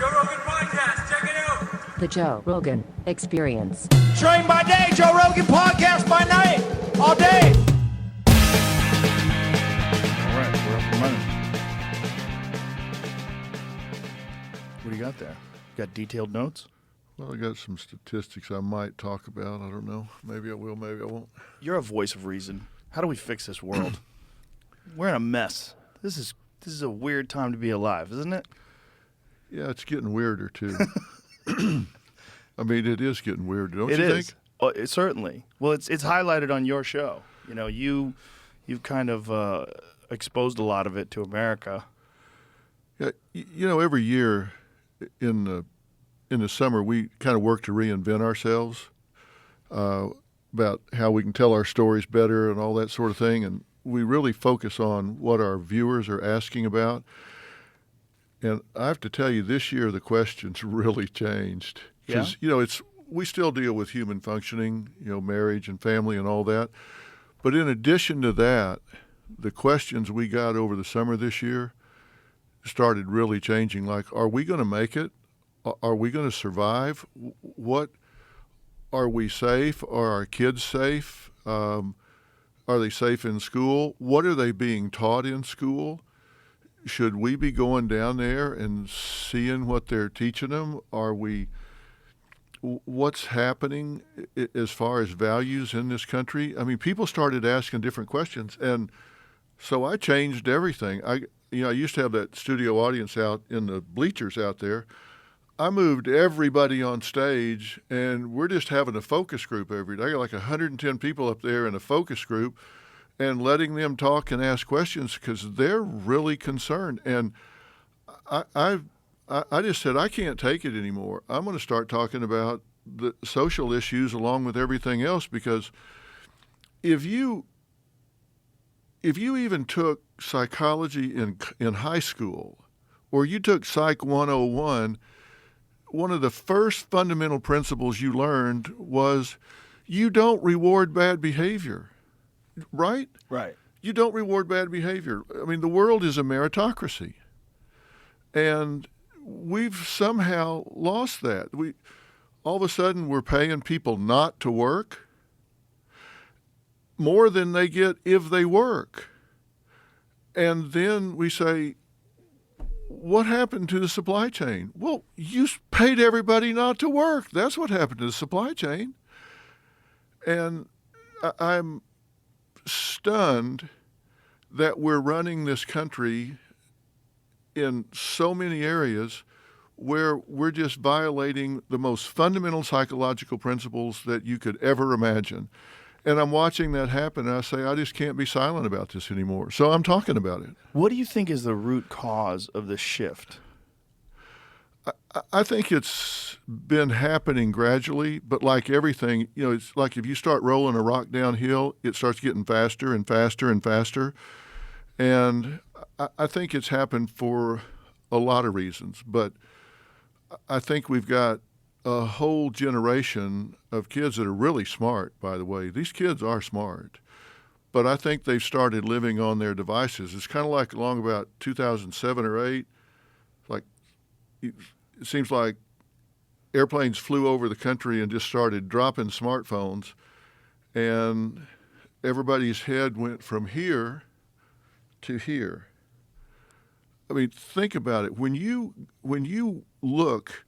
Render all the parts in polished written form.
Joe Rogan Podcast. Check it out. The Joe Rogan Experience. Train by day, Joe Rogan Podcast by night, all day. All right, we're up and running. What do you got there? Got detailed notes? Well, I got some statistics I might talk about. I don't know. Maybe I will, maybe I won't. You're a voice of reason. How do we fix this world? We're in a mess. This is a weird time to be alive, isn't it? Yeah, it's getting weirder, too. I mean, it is getting weirder, don't you think? Oh, certainly. Well, it's highlighted on your show. You know, you've kind of exposed a lot of it to America. Yeah, you know, every year in the summer, we kind of work to reinvent ourselves about how we can tell our stories better and all that sort of thing. And we really focus on what our viewers are asking about. And I have to tell you, this year the questions really changed. Because, Yeah? you know, we still deal with human functioning, you know, marriage and family and all that. But in addition to that, the questions we got over the summer this year started really changing. Like, are we going to make it? Are we going to survive? What are we safe? Are our kids safe? Are they safe in school? What are they being taught in school? Should we be going down there and seeing what they're teaching them? What's happening as far as values in this country? I mean, people started asking different questions, and so I changed everything. I used to have that studio audience out in the bleachers out there. I moved everybody on stage, and we're just having a focus group every day. I got like 110 people up there in a focus group, and letting them talk and ask questions because they're really concerned. And I just said, I can't take it anymore. I'm going to start talking about the social issues along with everything else, because if you even took psychology in high school, or you took Psych 101, one of the first fundamental principles you learned was you don't reward bad behavior. Right? Right. You don't reward bad behavior. I mean, the world is a meritocracy. And we've somehow lost that. All of a sudden, we're paying people not to work more than they get if they work. And then we say, what happened to the supply chain? Well, you paid everybody not to work. That's what happened to the supply chain. And I'm stunned that we're running this country in so many areas where we're just violating the most fundamental psychological principles that you could ever imagine. And I'm watching that happen, and I say, I just can't be silent about this anymore. So I'm talking about it. What do you think is the root cause of the shift? I think it's been happening gradually, but like everything, you know, it's like if you start rolling a rock downhill, it starts getting faster and faster and faster. And I think it's happened for a lot of reasons, but I think we've got a whole generation of kids that are really smart, by the way. These kids are smart, but I think they've started living on their devices. It's kind of like along about 2007 or 8, like it seems like airplanes flew over the country and just started dropping smartphones, and everybody's head went from here to here. I mean, think about it. When you look,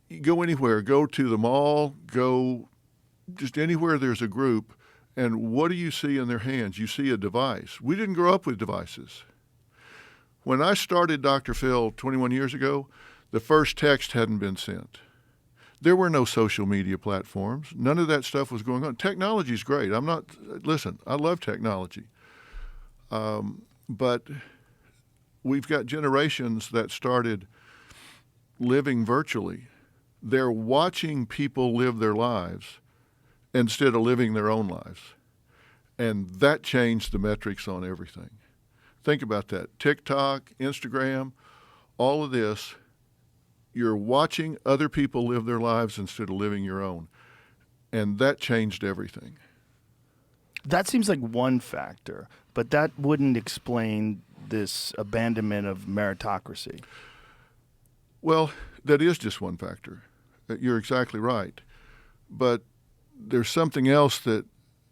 you go anywhere, go to the mall, go just anywhere there's a group, and what do you see in their hands? You see a device. We didn't grow up with devices. When I started Dr. Phil 21 years ago, the first text hadn't been sent. There were no social media platforms. None of that stuff was going on. Technology's great. Listen, I love technology. But we've got generations that started living virtually. They're watching people live their lives instead of living their own lives. And that changed the metrics on everything. Think about that. TikTok, Instagram, all of this, you're watching other people live their lives instead of living your own. And that changed everything. That seems like one factor, but that wouldn't explain this abandonment of meritocracy. Well, that is just one factor. You're exactly right. But there's something else that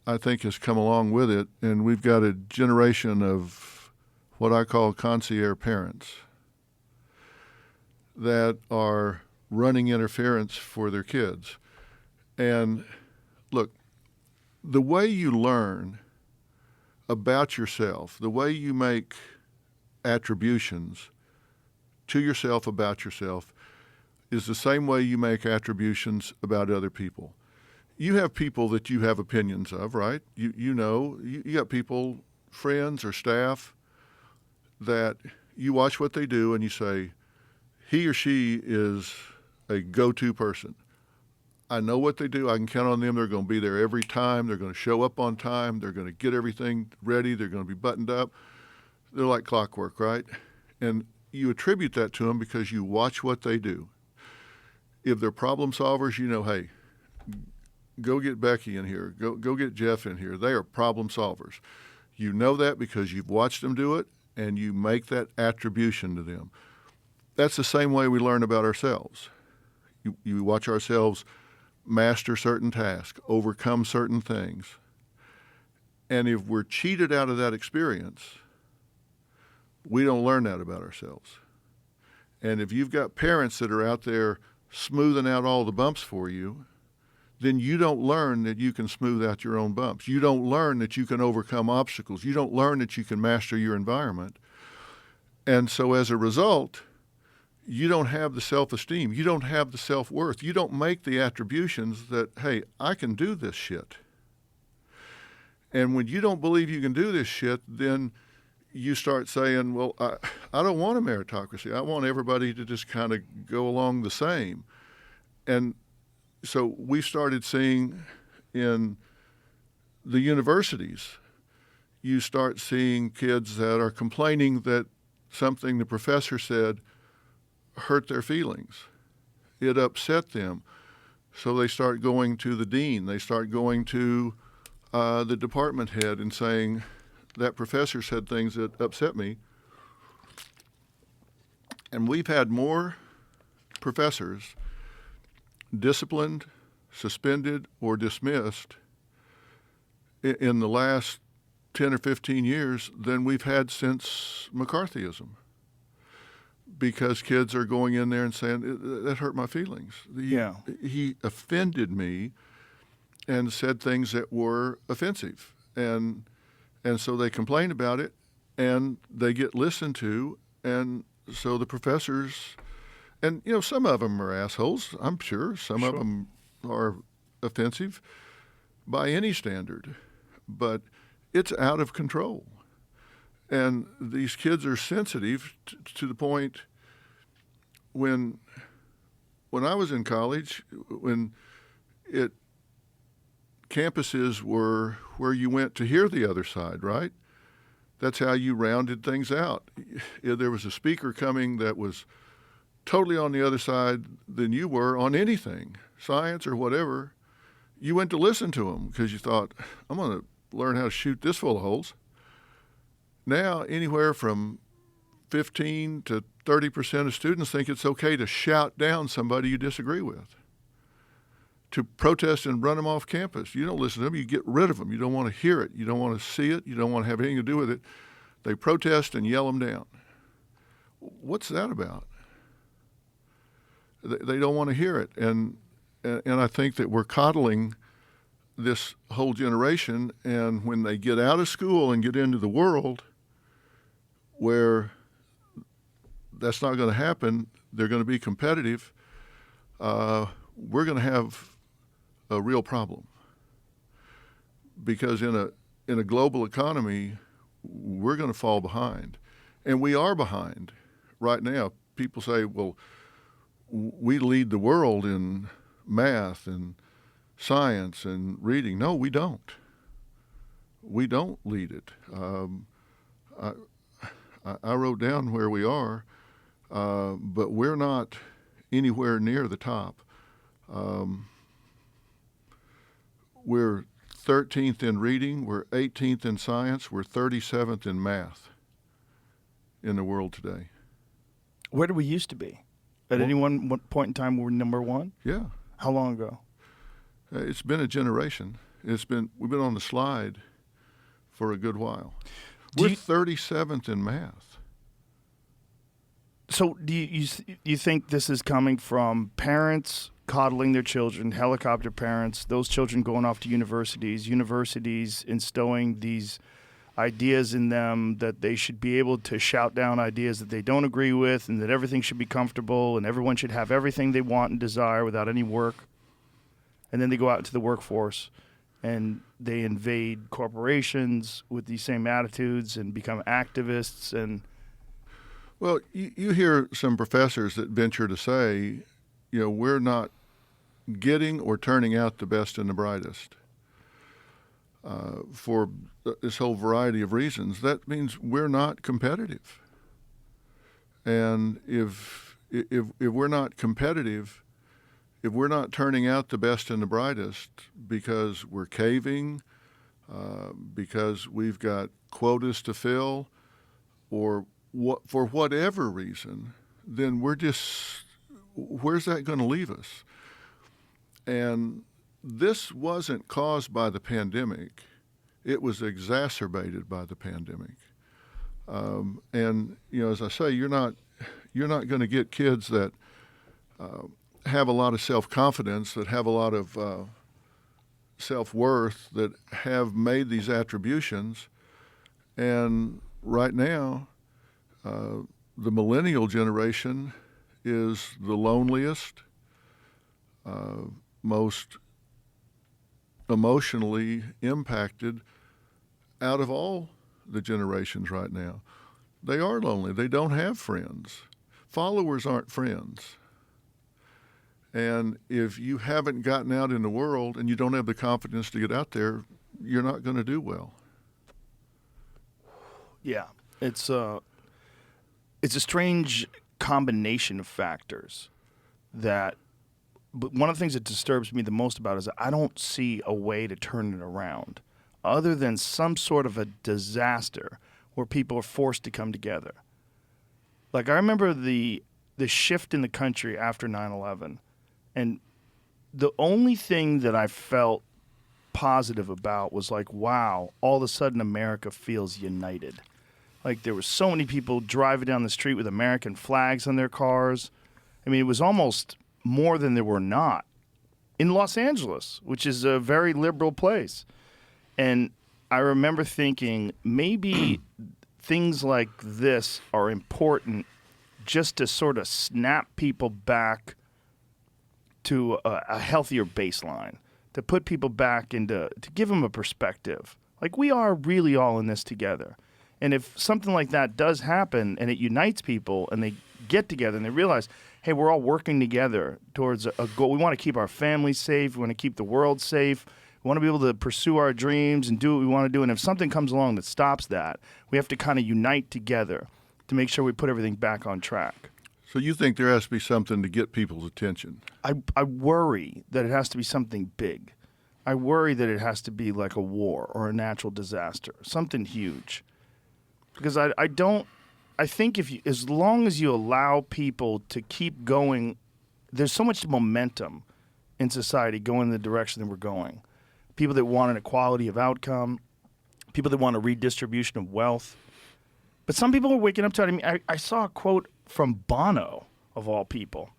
I think has come along with it, and we've got a generation of what I call concierge parents that are running interference for their kids. And look, the way you learn about yourself, the way you make attributions to yourself about yourself is the same way you make attributions about other people. You have people that you have opinions of, right? You got people, friends or staff, that you watch what they do and you say, he or she is a go-to person. I know what they do. I can count on them. They're going to be there every time. They're going to show up on time. They're going to get everything ready. They're going to be buttoned up. They're like clockwork, right? And you attribute that to them because you watch what they do. If they're problem solvers, you know, hey, go get Becky in here. Go get Jeff in here. They are problem solvers. You know that because you've watched them do it, and you make that attribution to them. That's the same way we learn about ourselves. You watch ourselves master certain tasks, overcome certain things. And if we're cheated out of that experience, we don't learn that about ourselves. And if you've got parents that are out there smoothing out all the bumps for you, then you don't learn that you can smooth out your own bumps. You don't learn that you can overcome obstacles. You don't learn that you can master your environment. And so as a result, you don't have the self-esteem. You don't have the self-worth. You don't make the attributions that, hey, I can do this shit. And when you don't believe you can do this shit, then you start saying, well, I don't want a meritocracy. I want everybody to just kind of go along the same. And so we started seeing in the universities, you start seeing kids that are complaining that something the professor said hurt their feelings. It upset them. So they start going to the dean. They start going to the department head and saying, that professor said things that upset me. And we've had more professors disciplined, suspended, or dismissed in the last 10 or 15 years than we've had since McCarthyism. Because kids are going in there and saying, that hurt my feelings. He offended me and said things that were offensive. And so they complain about it, and they get listened to, and so the professors, and, you know, some of them are assholes, I'm sure. Some of them are offensive by any standard, but it's out of control. And these kids are sensitive to the point when I was in college, when campuses were where you went to hear the other side, right? That's how you rounded things out. If there was a speaker coming that was totally on the other side than you were on anything, science or whatever, you went to listen to them because you thought, I'm going to learn how to shoot this full of holes. Now, anywhere from 15 to 30% of students think it's okay to shout down somebody you disagree with, to protest and run them off campus. You don't listen to them, you get rid of them. You don't want to hear it. You don't want to see it. You don't want to have anything to do with it. They protest and yell them down. What's that about? They don't want to hear it. And I think that we're coddling this whole generation, and when they get out of school and get into the world where that's not going to happen, they're going to be competitive, we're going to have a real problem. Because in a global economy, we're going to fall behind. And we are behind right now. People say, well, we lead the world in math and science and reading. No, we don't. We don't lead it. I wrote down where we are, but we're not anywhere near the top. We're 13th in reading, we're 18th in science, we're 37th in math in the world today. Where do we used to be? At any one point in time, we're number one? Yeah. How long ago? It's been a generation. We've been on the slide for a good while. We're 37th in math. So do you think this is coming from parents coddling their children, helicopter parents, those children going off to universities instilling these ideas in them that they should be able to shout down ideas that they don't agree with, and that everything should be comfortable and everyone should have everything they want and desire without any work? And then they go out into the workforce and they invade corporations with these same attitudes and become activists. And well, you hear some professors that venture to say, we're not getting or turning out the best and the brightest for this whole variety of reasons. That means we're not competitive. And if we're not competitive, if we're not turning out the best and the brightest because we're caving, because we've got quotas to fill, or for whatever reason, then where's that going to leave us? And this wasn't caused by the pandemic. It was exacerbated by the pandemic. And, as I say, you're not going to get kids that have a lot of self-confidence, that have a lot of self-worth, that have made these attributions. And right now, the millennial generation is the loneliest, most emotionally impacted out of all the generations right now. They are lonely. They don't have friends. Followers aren't friends. And if you haven't gotten out in the world and you don't have the confidence to get out there, you're not going to do well. yeah, it's a strange combination of factors but one of the things that disturbs me the most about it is that I don't see a way to turn it around other than some sort of a disaster where people are forced to come together. Like, I remember the shift in the country after 9/11, and the only thing that I felt positive about was like, wow, all of a sudden America feels united. Like, there were so many people driving down the street with American flags on their cars. I mean, it was almost more than there were not in Los Angeles, which is a very liberal place. And I remember thinking maybe things like this are important just to sort of snap people back to a healthier baseline, to put people back to give them a perspective. Like, we are really all in this together. And if something like that does happen and it unites people and they get together and they realize, hey, we're all working together towards a goal. We want to keep our families safe. We want to keep the world safe. We want to be able to pursue our dreams and do what we want to do. And if something comes along that stops that, we have to kind of unite together to make sure we put everything back on track. So you think there has to be something to get people's attention? I worry that it has to be something big. I worry that it has to be like a war or a natural disaster, something huge. Because I think as long as you allow people to keep going, there's so much momentum in society going in the direction that we're going. People that want an equality of outcome, people that want a redistribution of wealth. But some people are waking up to it. I mean, I saw a quote from Bono, of all people,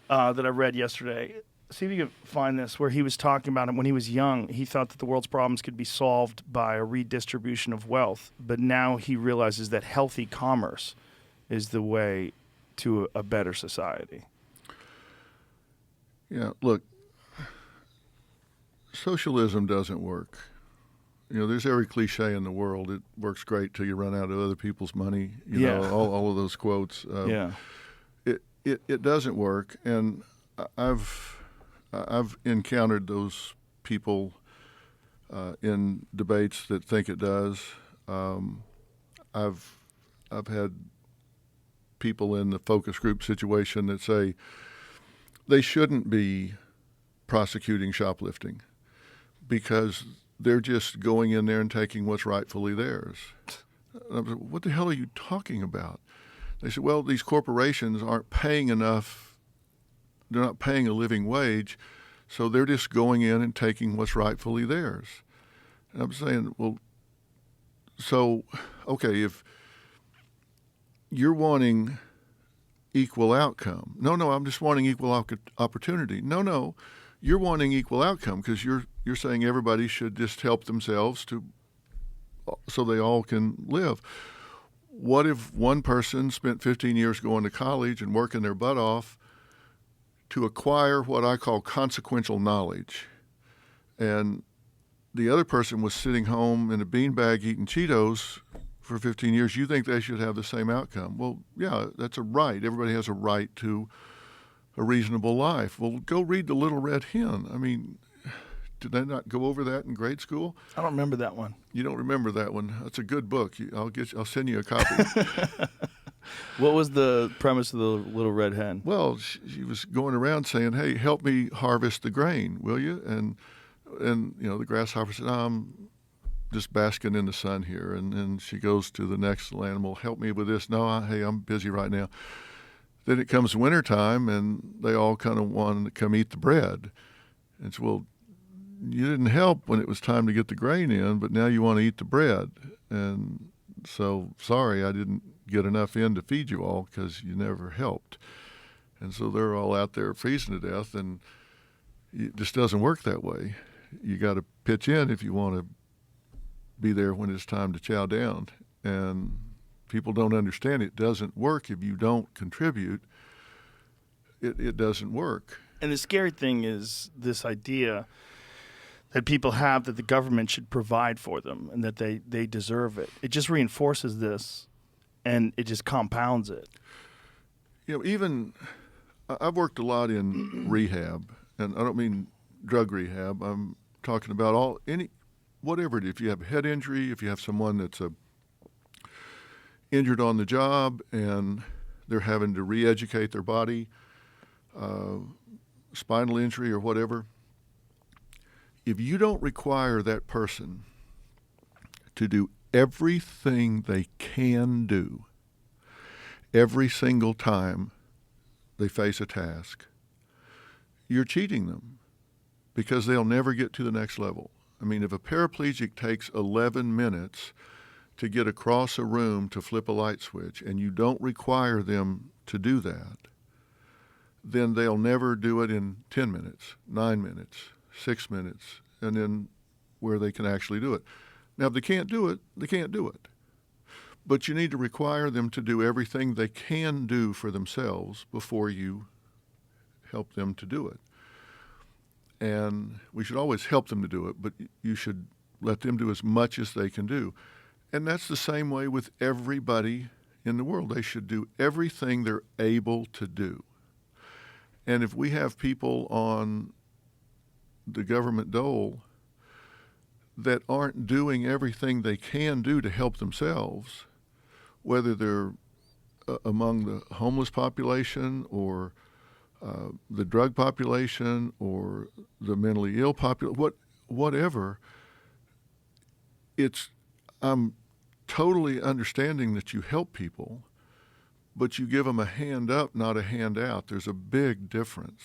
that I read yesterday. See if you can find this, where he was talking about it when he was young. He thought that the world's problems could be solved by a redistribution of wealth, but now he realizes that healthy commerce is the way to a better society. Yeah, look, socialism doesn't work. There's every cliche in the world. It works great till you run out of other people's money. You know, all of those quotes. It doesn't work, and I've encountered those people in debates that think it does. I've had people in the focus group situation that say they shouldn't be prosecuting shoplifting because they're just going in there and taking what's rightfully theirs. What the hell are you talking about? They said, well, these corporations aren't paying enough. They're not paying a living wage, so they're just going in and taking what's rightfully theirs. And I'm saying, well, so, okay, if you're wanting equal outcome. No, I'm just wanting equal opportunity. No, you're wanting equal outcome because you're saying everybody should just help themselves so they all can live. What if one person spent 15 years going to college and working their butt off to acquire what I call consequential knowledge, and the other person was sitting home in a beanbag eating Cheetos for 15 years? You think they should have the same outcome? Well, yeah, that's a right. Everybody has a right to a reasonable life. Well, go read The Little Red Hen. I mean, did they not go over that in grade school? I don't remember that one. You don't remember that one? That's a good book. I'll send you a copy. What was the premise of The Little Red Hen? Well, she was going around saying, "Hey, help me harvest the grain, will you?" And the grasshopper said, "I'm just basking in the sun here." And then she goes to the next animal, "Help me with this." "No, hey, I'm busy right now." Then it comes wintertime, and they all kind of want to come eat the bread. And so, well, you didn't help when it was time to get the grain in, but now you want to eat the bread. And so, sorry, I didn't get enough in to feed you all because you never helped. And so they're all out there freezing to death, and it just doesn't work that way. You got to pitch in if you want to be there when it's time to chow down. And people don't understand it doesn't work if you don't contribute. It doesn't work. And the scary thing is this idea that people have that the government should provide for them and that they deserve it. It just reinforces this, and it just compounds it. Even I've worked a lot in rehab, and I don't mean drug rehab. I'm talking about whatever it is. If you have a head injury, if you have someone that's injured on the job and they're having to re-educate their body, spinal injury or whatever, if you don't require that person to do everything they can do every single time they face a task, you're cheating them because they'll never get to the next level. I mean, if a paraplegic takes 11 minutes to get across a room to flip a light switch and you don't require them to do that, then they'll never do it in 10 minutes, 9 minutes, 6 minutes, and then where they can actually do it. Now, if they can't do it, they can't do it. But you need to require them to do everything they can do for themselves before you help them to do it. And we should always help them to do it, but you should let them do as much as they can do. And that's the same way with everybody in the world. They should do everything they're able to do. And if we have people on the government dole that aren't doing everything they can do to help themselves, whether they're among the homeless population or the drug population or the mentally ill population, whatever, I'm totally understanding that you help people, but you give them a hand up, not a hand out. There's a big difference.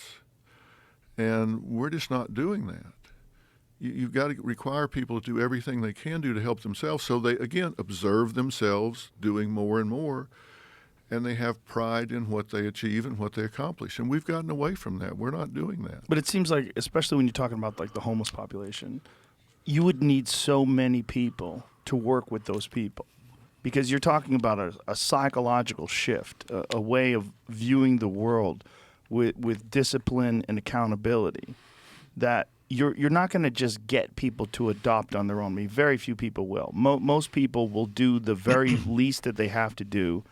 And we're just not doing that. You've got to require people to do everything they can do to help themselves so they, again, observe themselves doing more and more, and they have pride in what they achieve and what they accomplish. And we've gotten away from that. We're not doing that. But it seems like, especially when you're talking about like the homeless population, you would need so many people to work with those people, because you're talking about a psychological shift, a way of viewing the world with discipline and accountability that you're not going to just get people to adopt on their own. I mean, very few people will. Most people will do the very least that they have to do.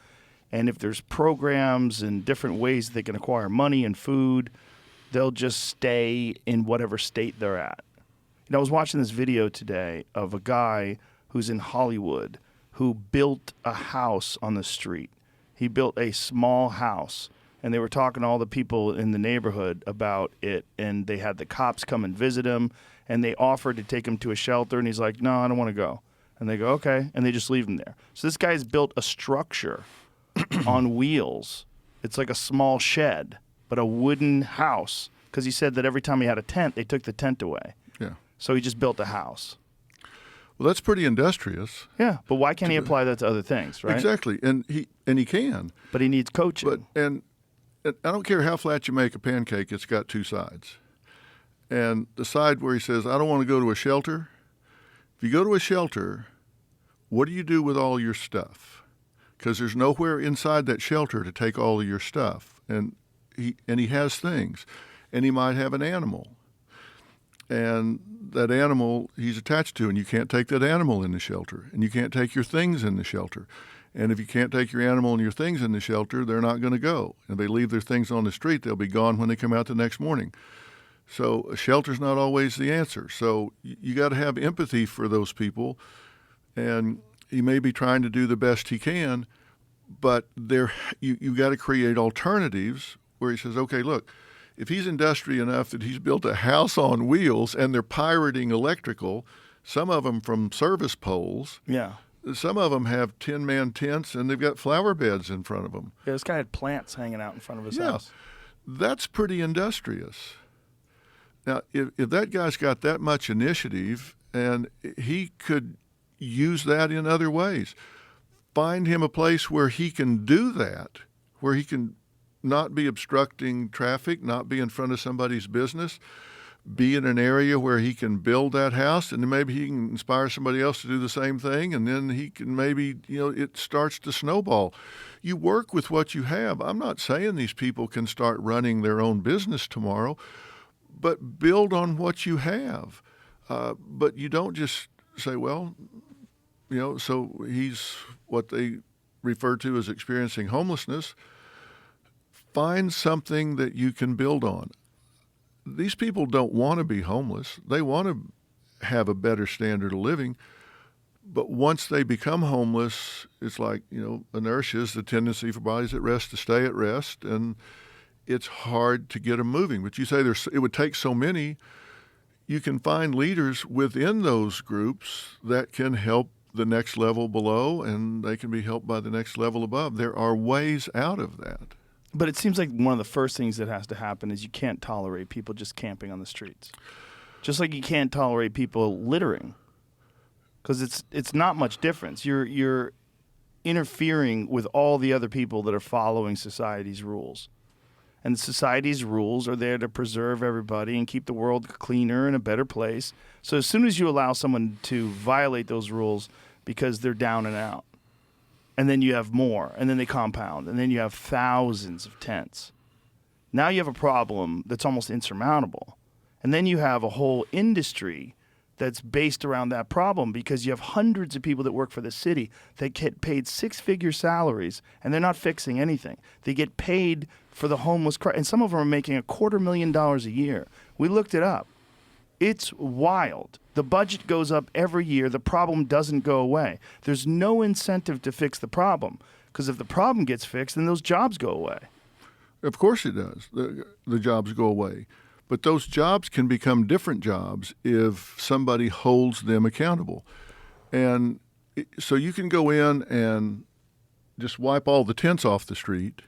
And if there's programs and different ways they can acquire money and food, they'll just stay in whatever state they're at. I was watching this video today of a guy who's in Hollywood who built a house on the street. He built a small house, and they were talking to all the people in the neighborhood about it, and they had the cops come and visit him, and they offered to take him to a shelter, and he's like, "No, I don't want to go." And they go, "Okay," and they just leave him there. So this guy's built a structure on wheels. It's like a small shed, but a wooden house. Because he said that every time he had a tent, they took the tent away. Yeah. So he just built a house. Well, that's pretty industrious. Yeah, but why can't he apply that to other things, right? Exactly, and he can. But he needs coaching. But and I don't care how flat you make a pancake, it's got two sides. And the side where he says, I don't want to go to a shelter. If you go to a shelter, what do you do with all your stuff? Because there's nowhere inside that shelter to take all of your stuff. And he has things. And he might have an animal. And that animal he's attached to, and you can't take that animal in the shelter. And you can't take your things in the shelter. And if you can't take your animal and your things in the shelter, they're not going to go. And they leave their things on the street, they'll be gone when they come out the next morning. So a shelter's not always the answer. So you got to have empathy for those people. And he may be trying to do the best he can, but you got to create alternatives where he says, okay, look, if he's industrious enough that he's built a house on wheels and they're pirating electrical, some of them from service poles. Yeah. Some of them have 10-man tents and they've got flower beds in front of them. Yeah, this guy had plants hanging out in front of his house. That's pretty industrious. Now, if that guy's got that much initiative, and he could use that in other ways, find him a place where he can do that, where he can not be obstructing traffic, not be in front of somebody's business, be in an area where he can build that house, and then maybe he can inspire somebody else to do the same thing, and then he can maybe, it starts to snowball. You work with what you have. I'm not saying these people can start running their own business tomorrow, but build on what you have. But you don't just say, well, so he's what they refer to as experiencing homelessness. Find something that you can build on. These people don't want to be homeless. They want to have a better standard of living. But once they become homeless, it's like, inertia is the tendency for bodies at rest to stay at rest, and it's hard to get them moving. But you say it would take so many. You can find leaders within those groups that can help the next level below, and they can be helped by the next level above. There are ways out of that. But it seems like one of the first things that has to happen is you can't tolerate people just camping on the streets. Just like you can't tolerate people littering. Because it's not much difference. You're interfering with all the other people that are following society's rules. And society's rules are there to preserve everybody and keep the world cleaner and a better place. So as soon as you allow someone to violate those rules because they're down and out, and then you have more, and then they compound, and then you have thousands of tents. Now you have a problem that's almost insurmountable. And then you have a whole industry that's based around that problem because you have hundreds of people that work for the city that get paid six-figure salaries, and they're not fixing anything. They get paid for the homeless crisis, and some of them are making $250,000 a year. We looked it up. It's wild. The budget goes up every year. The problem doesn't go away. There's no incentive to fix the problem because if the problem gets fixed, then those jobs go away. Of course it does. The jobs go away. But those jobs can become different jobs if somebody holds them accountable. And so you can go in and just wipe all the tents off the street,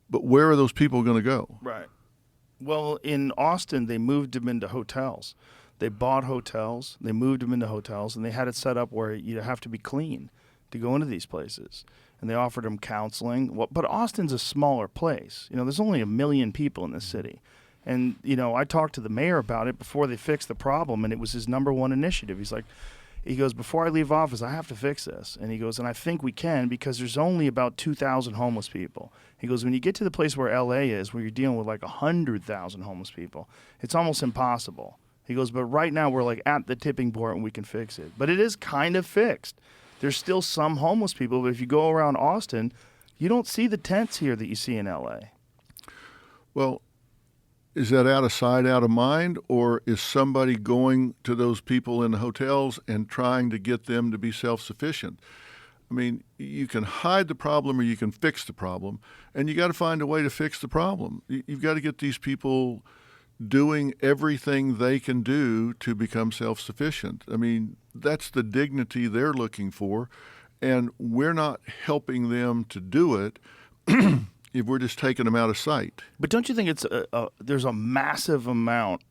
but where are those people going to go? Right. Well, in Austin, they moved them into hotels. They bought hotels, they moved them into hotels, and they had it set up where you have to be clean to go into these places. And they offered them counseling. But Austin's a smaller place. There's only 1 million people in this city. And, I talked to the mayor about it before they fixed the problem, and it was his number one initiative. He goes, before I leave office, I have to fix this. And he goes, and I think we can because there's only about 2,000 homeless people. He goes, when you get to the place where L.A. is, where you're dealing with like 100,000 homeless people, it's almost impossible. He goes, but right now we're like at the tipping point and we can fix it. But it is kind of fixed. There's still some homeless people, but if you go around Austin, you don't see the tents here that you see in L.A. Well, is that out of sight, out of mind, or is somebody going to those people in the hotels and trying to get them to be self-sufficient? I mean, you can hide the problem or you can fix the problem, and you got to find a way to fix the problem. You've got to get these people doing everything they can do to become self-sufficient. I mean, that's the dignity they're looking for, and we're not helping them to do it if we're just taking them out of sight. But don't you think it's there's a massive amount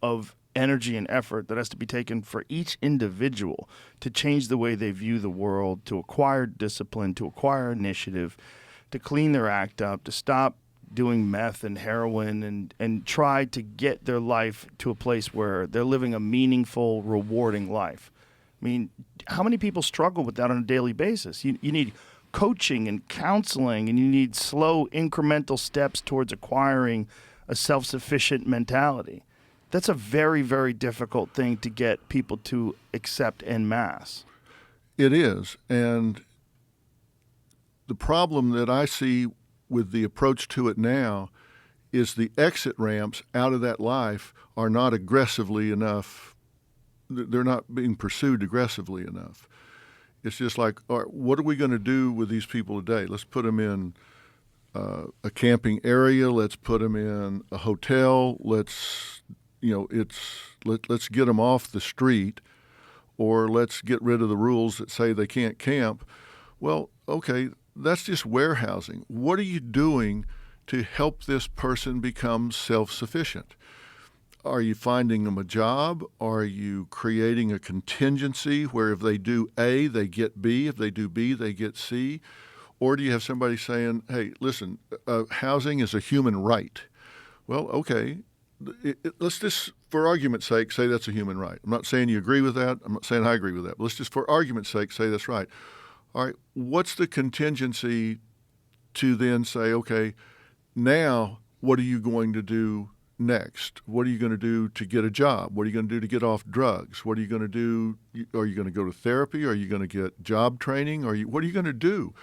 of energy and effort that has to be taken for each individual to change the way they view the world, to acquire discipline, to acquire initiative, to clean their act up, to stop doing meth and heroin and try to get their life to a place where they're living a meaningful, rewarding life. I mean, how many people struggle with that on a daily basis? You need coaching and counseling, and you need slow, incremental steps towards acquiring a self-sufficient mentality. That's a very, very difficult thing to get people to accept en masse. It is. And the problem that I see with the approach to it now is the exit ramps out of that life are not aggressively enough. They're not being pursued aggressively enough. It's just like, all right, what are we going to do with these people today? Let's put them in a camping area. Let's put them in a hotel. Let's get them off the street, or let's get rid of the rules that say they can't camp. Well, okay, that's just warehousing. What are you doing to help this person become self-sufficient? Are you finding them a job? Are you creating a contingency where if they do A, they get B, if they do B, they get C? Or do you have somebody saying, hey, listen, housing is a human right? Well, okay, let's just, for argument's sake, say that's a human right. I'm not saying you agree with that. I'm not saying I agree with that. But let's just, for argument's sake, say that's right. All right, what's the contingency to then say, okay, now what are you going to do next? What are you going to do to get a job? What are you going to do to get off drugs? What are you going to do? Are you going to go to therapy? Are you going to get job training? What are you going to do?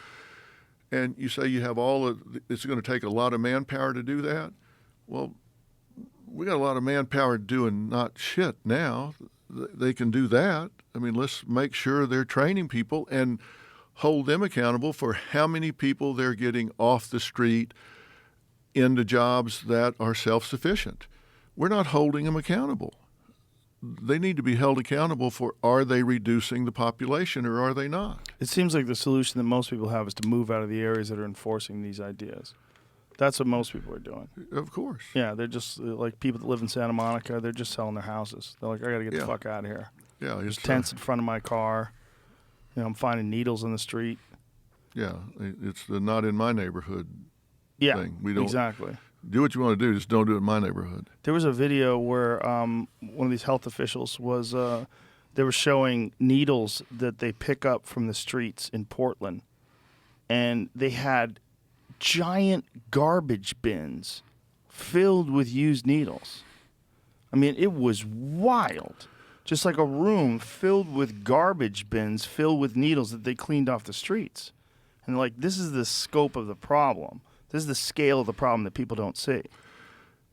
And you say you have it's going to take a lot of manpower to do that. Well, we got a lot of manpower doing not shit now. They can do that. I mean, let's make sure they're training people and hold them accountable for how many people they're getting off the street into jobs that are self-sufficient. We're not holding them accountable. They need to be held accountable for, are they reducing the population or are they not? It seems like the solution that most people have is to move out of the areas that are enforcing these ideas. That's what most people are doing. Of course. Yeah, they're just like people that live in Santa Monica, they're just selling their houses. They're like, I got to get the fuck out of here. Yeah, There's tents in front of my car. I'm finding needles in the street. Yeah, it's the not in my neighborhood thing. We don't exactly. Do what you want to do, just don't do it in my neighborhood. There was a video where one of these health officials was they were showing needles that they pick up from the streets in Portland, and they had giant garbage bins filled with used needles. I mean, it was wild. Just like a room filled with garbage bins filled with needles that they cleaned off the streets. And like, this is the scope of the problem. This is the scale of the problem that people don't see.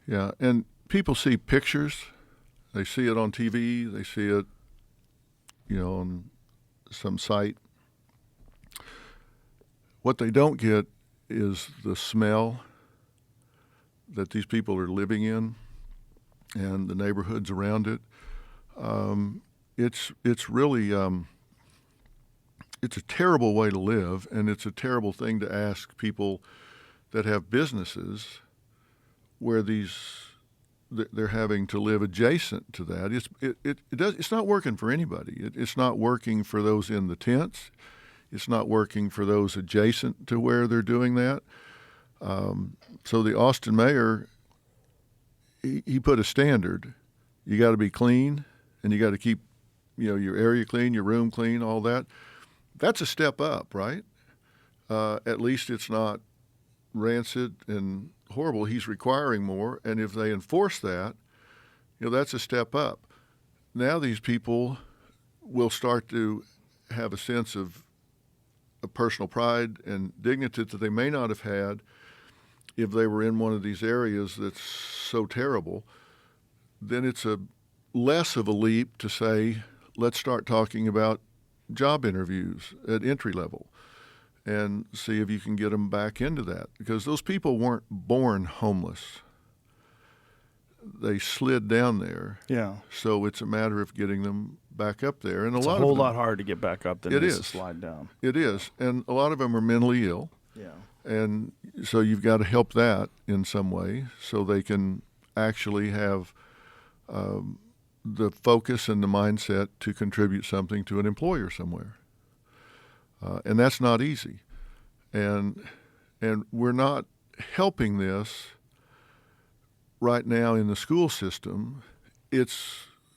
Yeah, and people see pictures. They see it on TV. They see it, on some site. What they don't get is the smell that these people are living in and the neighborhoods around it. It's really it's a terrible way to live, and it's a terrible thing to ask people that have businesses where they're having to live adjacent to that. It's not working for anybody. It's not working for those in the tents. It's not working for those adjacent to where they're doing that. So the Austin mayor, he put a standard. You got to be clean, and you got to keep, your area clean, your room clean, all that. That's a step up, right? At least it's not rancid and horrible. He's requiring more, and if they enforce that, that's a step up. Now these people will start to have a sense of a personal pride and dignity that they may not have had if they were in one of these areas that's so terrible. Then it's less of a leap to say, let's start talking about job interviews at entry level and see if you can get them back into that. Because those people weren't born homeless. they slid down there. Yeah. So it's a matter of getting them back up there. And It's a a lot whole of them, lot harder to get back up than It it is to is. slide down. It is. And a lot of them are mentally ill. Yeah. And so you've got to help that in some way so they can actually have the focus and the mindset to contribute something to an employer somewhere. And that's not easy. And we're not helping this right now in the school system.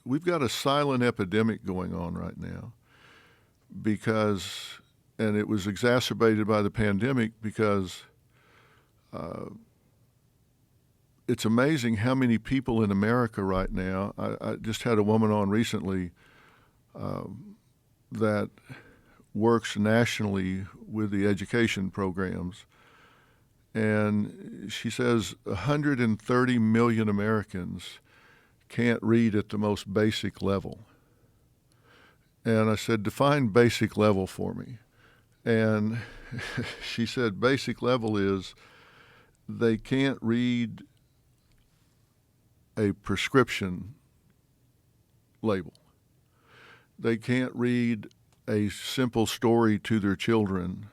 We've got a silent epidemic going on right now and it was exacerbated by the pandemic because it's amazing how many people in America right now. I just had a woman on recently that works nationally with the education programs, and she says 130 million Americans can't read at the most basic level. And I said, define basic level for me. And she said basic level is they can't read a prescription label. They can't read a simple story to their children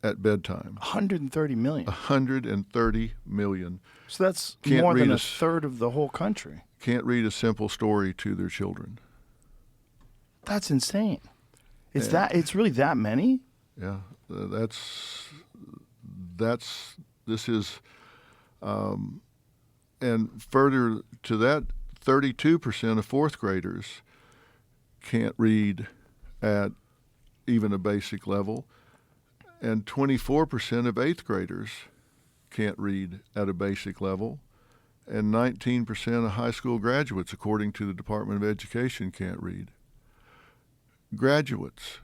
at bedtime. 130 million. 130 million So that's Can't more than read a a s- third of the whole country. can't read a simple story to their children. That's insane. It's Yeah. it's really that many? Yeah, this is, and further to that, 32% of fourth graders can't read at even a basic level, and 24% of eighth graders can't read at a basic level, and 19% of high school graduates, according to the Department of Education, can't read. Graduates.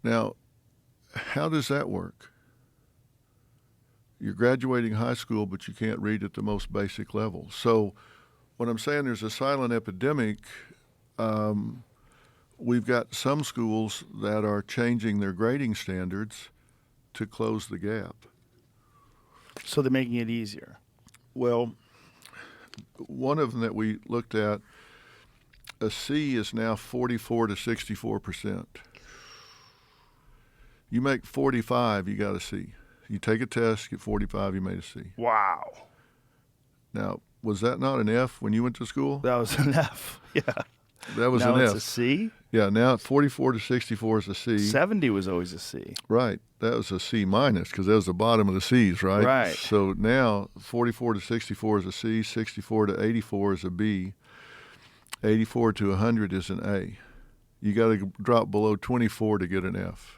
Now, how does that work? You're graduating high school, but you can't read at the most basic level. So when I'm saying there's a silent epidemic, we've got some schools that are changing their grading standards to close the gap. So they're making it easier. Well, one of them that we looked at, a C is now 44 to 64%. You make 45, you got a C. You take a test, get 45, you made a C. Wow. Now, was that not an F when you went to school? That was an F. Yeah. That was now an it's F. a C? Yeah, now 44 to 64 is a C. 70 was always a C. Right. That was a C minus because that was the bottom of the C's, right? Right. So now 44 to 64 is a C, 64 to 84 is a B, 84 to 100 is an A. You got to drop below 24 to get an F.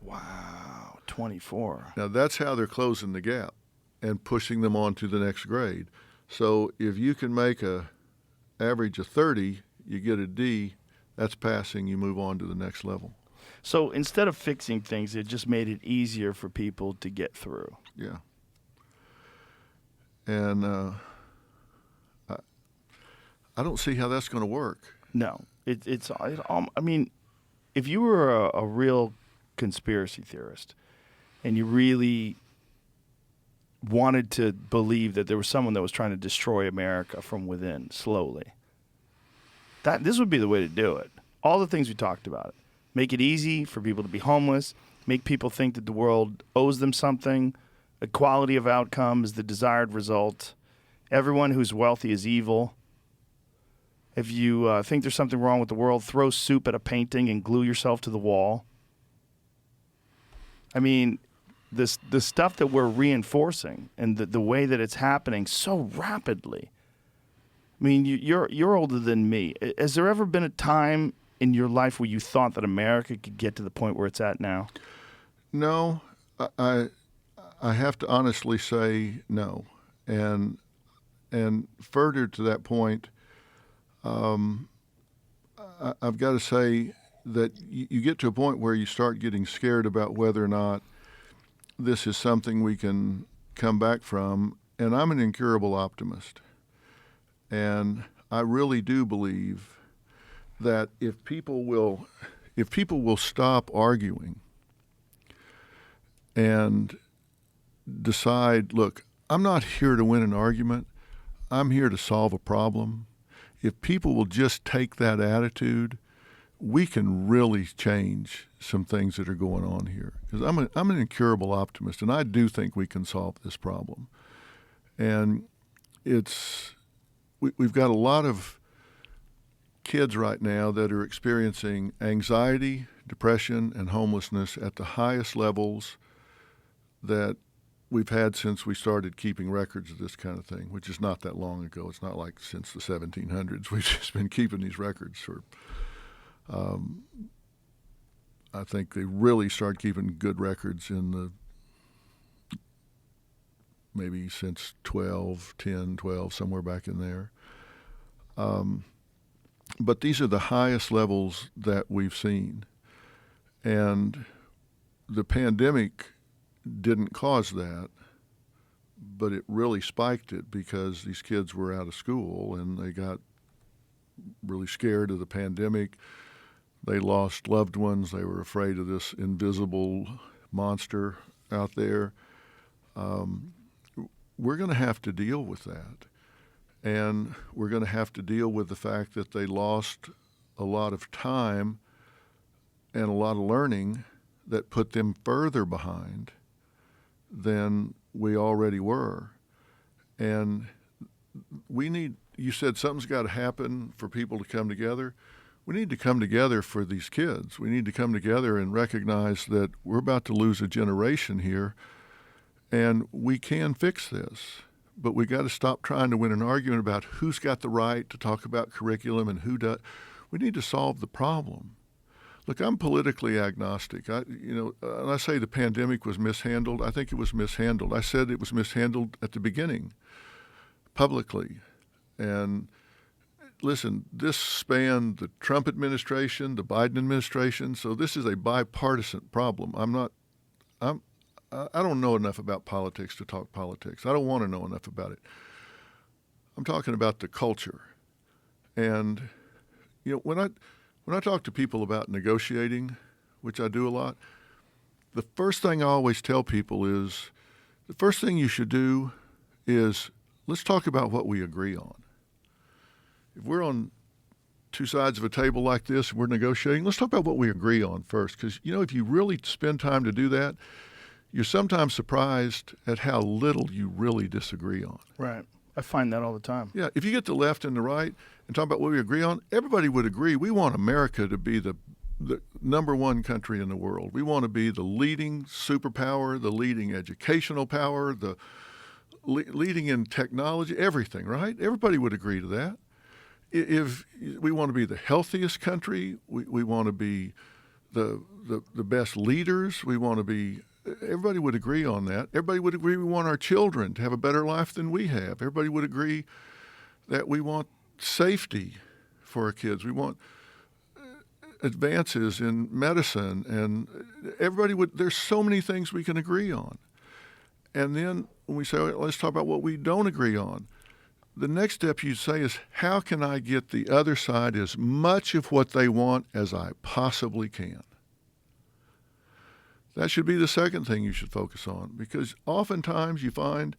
Wow. 24. Now that's how they're closing the gap and pushing them on to the next grade. So if you can make a average of 30, you get a D, that's passing, you move on to the next level. So instead of fixing things, it just made it easier for people to get through. Yeah. And I don't see how that's going to work. No. I mean, if you were a real conspiracy theorist and you really wanted to believe that there was someone that was trying to destroy America from within slowly, this would be the way to do it. All the things we talked about. Make it easy for people to be homeless, make people think that the world owes them something, equality of outcome is the desired result, everyone who's wealthy is evil. If you think there's something wrong with the world, throw soup at a painting and glue yourself to the wall. I mean, the stuff that we're reinforcing and the way that it's happening so rapidly. I mean, you're older than me. Has there ever been a time in your life where you thought that America could get to the point where it's at now? No, I have to honestly say no. And further to that point, I've got to say that you get to a point where you start getting scared about whether or not this is something we can come back from. And I'm an incurable optimist. And I really do believe that if people will stop arguing and decide, look, I'm not here to win an argument. I'm here to solve a problem. If people will just take that attitude, we can really change some things that are going on here. Because I'm an incurable optimist, and I do think we can solve this problem. And we've got a lot of kids right now that are experiencing anxiety, depression, and homelessness at the highest levels that we've had since we started keeping records of this kind of thing, which is not that long ago. It's not like since the 1700s. We've just been keeping these records for, I think they really started keeping good records maybe since 12, somewhere back in there. But these are the highest levels that we've seen. And the pandemic didn't cause that, but it really spiked it because these kids were out of school and they got really scared of the pandemic. They lost loved ones. They were afraid of this invisible monster out there. We're going to have to deal with that. And we're going to have to deal with the fact that they lost a lot of time and a lot of learning that put them further behind than we already were. And you said something's got to happen for people to come together. We need to come together for these kids. We need to come together and recognize that we're about to lose a generation here, and we can fix this. But we got to stop trying to win an argument about who's got the right to talk about curriculum and who does. We need to solve the problem. Look, I'm politically agnostic. And I say the pandemic was mishandled. I think it was mishandled. I said it was mishandled at the beginning, publicly. And listen, this spanned the Trump administration, the Biden administration. So this is a bipartisan problem. I don't know enough about politics to talk politics. I don't want to know enough about it. I'm talking about the culture. And, when I talk to people about negotiating, which I do a lot, the first thing I always tell people is the first thing you should do is let's talk about what we agree on. If we're on two sides of a table like this and we're negotiating, let's talk about what we agree on first. Because, if you really spend time to do that, you're sometimes surprised at how little you really disagree on. Right. I find that all the time. Yeah. If you get the left and the right and talk about what we agree on, everybody would agree we want America to be the number one country in the world. We want to be the leading superpower, the leading educational power, the leading in technology, everything, right? Everybody would agree to that. If we want to be the healthiest country, we want to be the best leaders, we want to be. Everybody would agree on that. Everybody would agree we want our children to have a better life than we have. Everybody would agree that we want safety for our kids. We want advances in medicine, and there's so many things we can agree on. And then when we say, let's talk about what we don't agree on, the next step you say is, how can I get the other side as much of what they want as I possibly can? That should be the second thing you should focus on, because oftentimes you find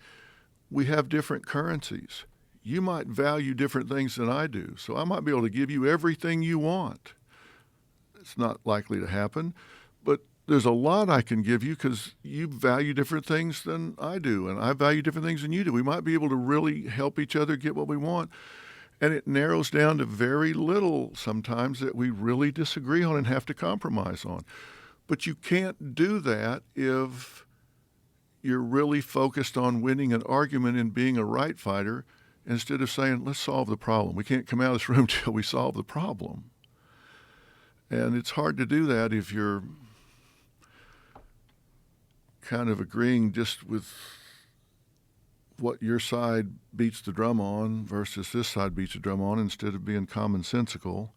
we have different currencies. You might value different things than I do, so I might be able to give you everything you want. It's not likely to happen, but there's a lot I can give you because you value different things than I do, and I value different things than you do. We might be able to really help each other get what we want, and it narrows down to very little sometimes that we really disagree on and have to compromise on. But you can't do that if you're really focused on winning an argument and being a right fighter instead of saying, let's solve the problem. We can't come out of this room till we solve the problem. And it's hard to do that if you're kind of agreeing just with what your side beats the drum on versus this side beats the drum on, instead of being commonsensical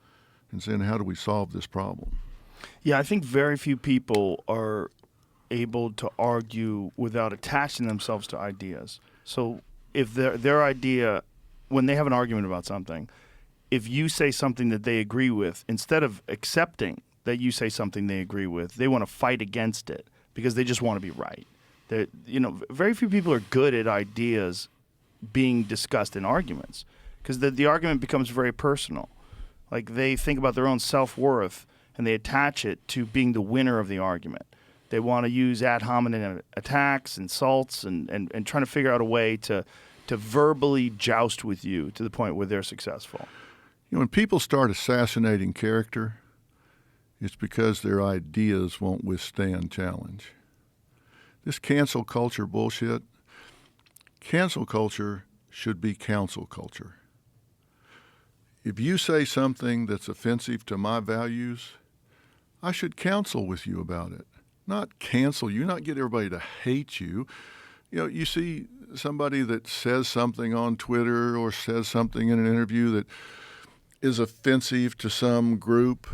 and saying, how do we solve this problem? Yeah, I think very few people are able to argue without attaching themselves to ideas. So if their idea, when they have an argument about something, if you say something that they agree with, instead of accepting that you say something they agree with, they want to fight against it because they just want to be right. That very few people are good at ideas being discussed in arguments, because the argument becomes very personal. Like, they think about their own self-worth and they attach it to being the winner of the argument. They want to use ad hominem attacks, insults, and trying to figure out a way to verbally joust with you to the point where they're successful. When people start assassinating character, it's because their ideas won't withstand challenge. This cancel culture bullshit, cancel culture should be counsel culture. If you say something that's offensive to my values, I should counsel with you about it, not cancel you, not get everybody to hate you. You see somebody that says something on Twitter or says something in an interview that is offensive to some group,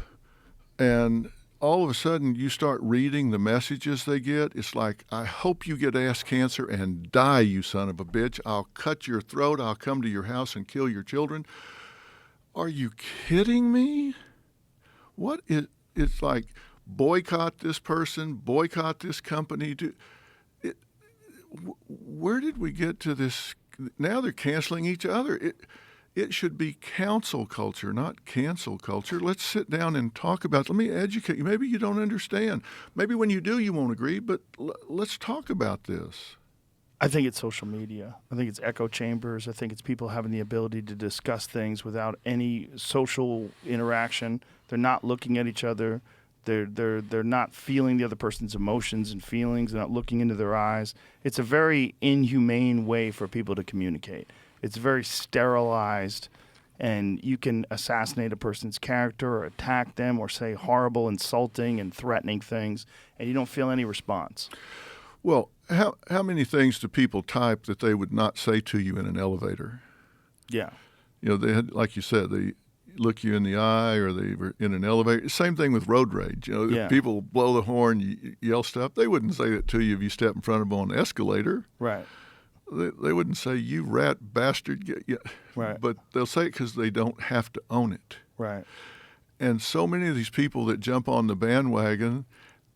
and all of a sudden you start reading the messages they get. It's like, I hope you get ass cancer and die, you son of a bitch. I'll cut your throat. I'll come to your house and kill your children. Are you kidding me? It's like, boycott this person, boycott this company. Where did we get to this? Now they're canceling each other. It should be counsel culture, not cancel culture. Let's sit down and talk about it. Let me educate you. Maybe you don't understand. Maybe when you do, you won't agree, but let's talk about this. I think it's social media. I think it's echo chambers. I think it's people having the ability to discuss things without any social interaction. They're not looking at each other. They're not feeling the other person's emotions and feelings. They're not looking into their eyes. It's a very inhumane way for people to communicate. It's very sterilized, and you can assassinate a person's character or attack them or say horrible, insulting, and threatening things, and you don't feel any response. Well, how many things do people type that they would not say to you in an elevator? Yeah. They had, like you said, they look you in the eye, or they were in an elevator. Same thing with road rage. Yeah. People blow the horn, yell stuff. They wouldn't say that to you if you step in front of them on an escalator. Right. They wouldn't say, you rat bastard. Yeah. Right. But they'll say it because they don't have to own it. Right. And so many of these people that jump on the bandwagon,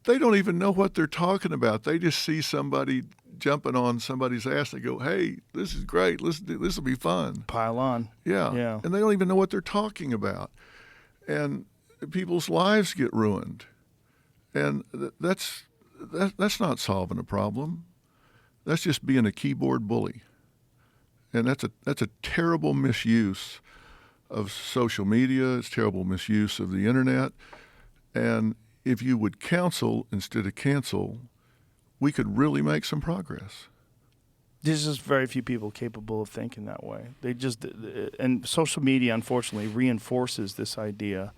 they don't even know what they're talking about. They just see somebody jumping on somebody's ass. They go, hey, this is great. This will be fun. Pile on. Yeah. Yeah. And they don't even know what they're talking about. And people's lives get ruined. And that's not solving a problem. That's just being a keyboard bully. And that's a terrible misuse of social media. It's terrible misuse of the internet. And if you would counsel instead of cancel, we could really make some progress. There's just very few people capable of thinking that way. And social media, unfortunately, reinforces this idea,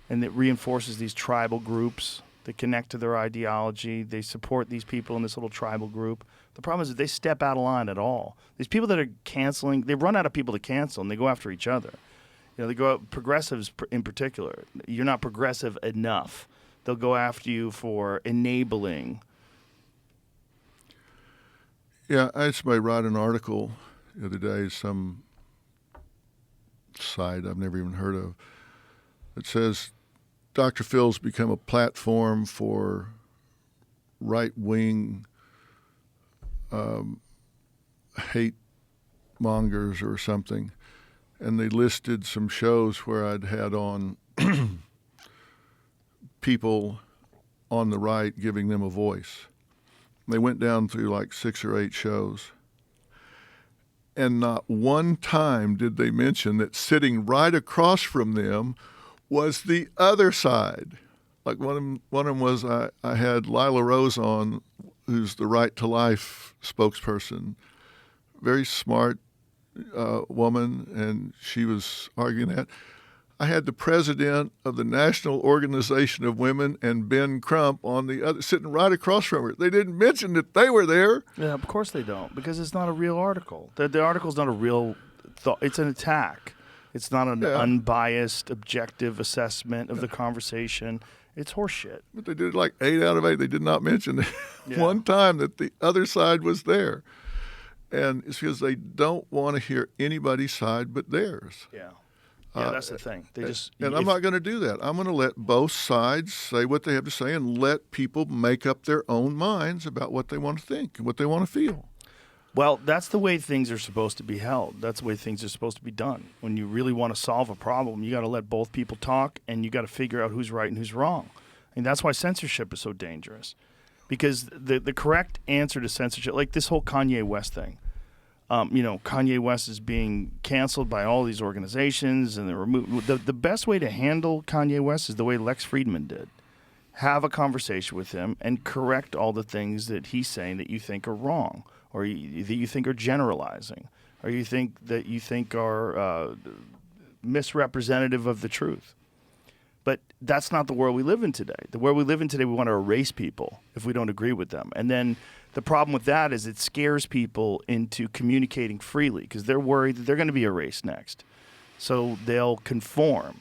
and it reinforces these tribal groups that connect to their ideology. They support these people in this little tribal group. The problem is that they step out of line at all. These people that are canceling, they run out of people to cancel, and they go after each other. They go out, progressives in particular. You're not progressive enough. They'll go after you for enabling. Yeah, I had somebody write an article the other day, some site I've never even heard of, that says Dr. Phil's become a platform for right-wing hate mongers or something. And they listed some shows where I'd had on people on the right, giving them a voice. They went down through like 6 or 8 shows. And not one time did they mention that sitting right across from them was the other side. Like one of them was I had Lila Rose on, who's the Right to Life spokesperson. Very smart woman, and she was arguing that. I had the president of the National Organization of Women and Ben Crump on the other, sitting right across from her. They didn't mention that they were there. Yeah, of course they don't, because it's not a real article. The article's not a real thought. It's an attack. It's not an unbiased, objective assessment of the conversation. It's horseshit. But they did like 8 out of 8. They did not mention one time that the other side was there. And it's because they don't want to hear anybody's side but theirs. Yeah. Yeah, that's the thing. They just And I'm not going to do that. I'm going to let both sides say what they have to say and let people make up their own minds about what they want to think and what they want to feel. Well, that's the way things are supposed to be held. That's the way things are supposed to be done. When you really want to solve a problem, you got to let both people talk, and you got to figure out who's right and who's wrong. And that's why censorship is so dangerous, because the correct answer to censorship, like this whole Kanye West thing, Kanye West is being canceled by all these organizations, and they're removed. The best way to handle Kanye West is the way Lex Friedman did. Have a conversation with him and correct all the things that he's saying that you think are wrong, or that you think are generalizing, or you think are misrepresentative of the truth. But that's not the world we live in today. The world we live in today, we want to erase people if we don't agree with them. And then the problem with that is it scares people into communicating freely because they're worried that they're going to be erased next. So they'll conform.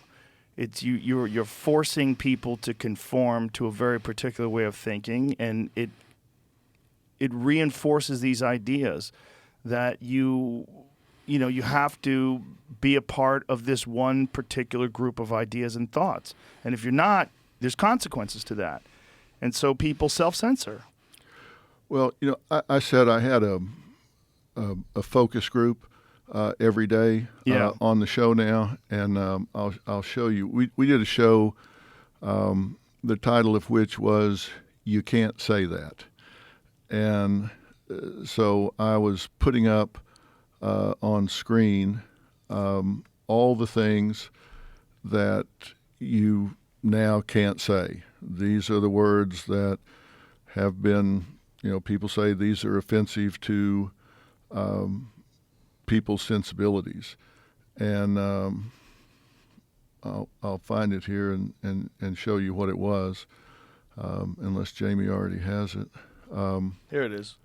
It's you're forcing people to conform to a very particular way of thinking, and it reinforces these ideas that you have to be a part of this one particular group of ideas and thoughts. And if you're not, there's consequences to that. And so people self-censor. Well, I said I had a focus group every day on the show now, and I'll show you. We did a show, the title of which was "You Can't Say That," and so I was putting up on screen all the things that you now can't say. These are the words that have been, people say these are offensive to people's sensibilities. And I'll find it here and show you what it was, unless Jamie already has it. Here it is.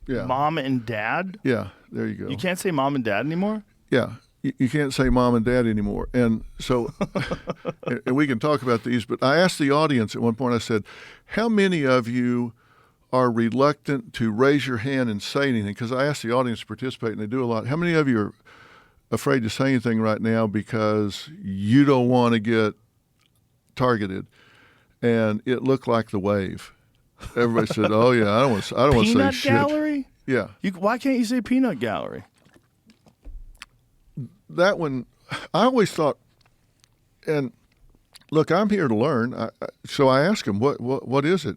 Yeah. Mom and dad? Yeah, there you go. You can't say mom and dad anymore? Yeah, you can't say mom and dad anymore. And so, and we can talk about these, but I asked the audience at one point, I said, how many of you are reluctant to raise your hand and say anything? Because I asked the audience to participate, and they do a lot. How many of you are afraid to say anything right now because you don't want to get targeted? And it looked like the wave. Everybody said, "Oh yeah, I don't want to say shit." Peanut gallery? Yeah. Why can't you say peanut gallery? That one, I always thought, and look, I'm here to learn. So I asked him, "What is it?"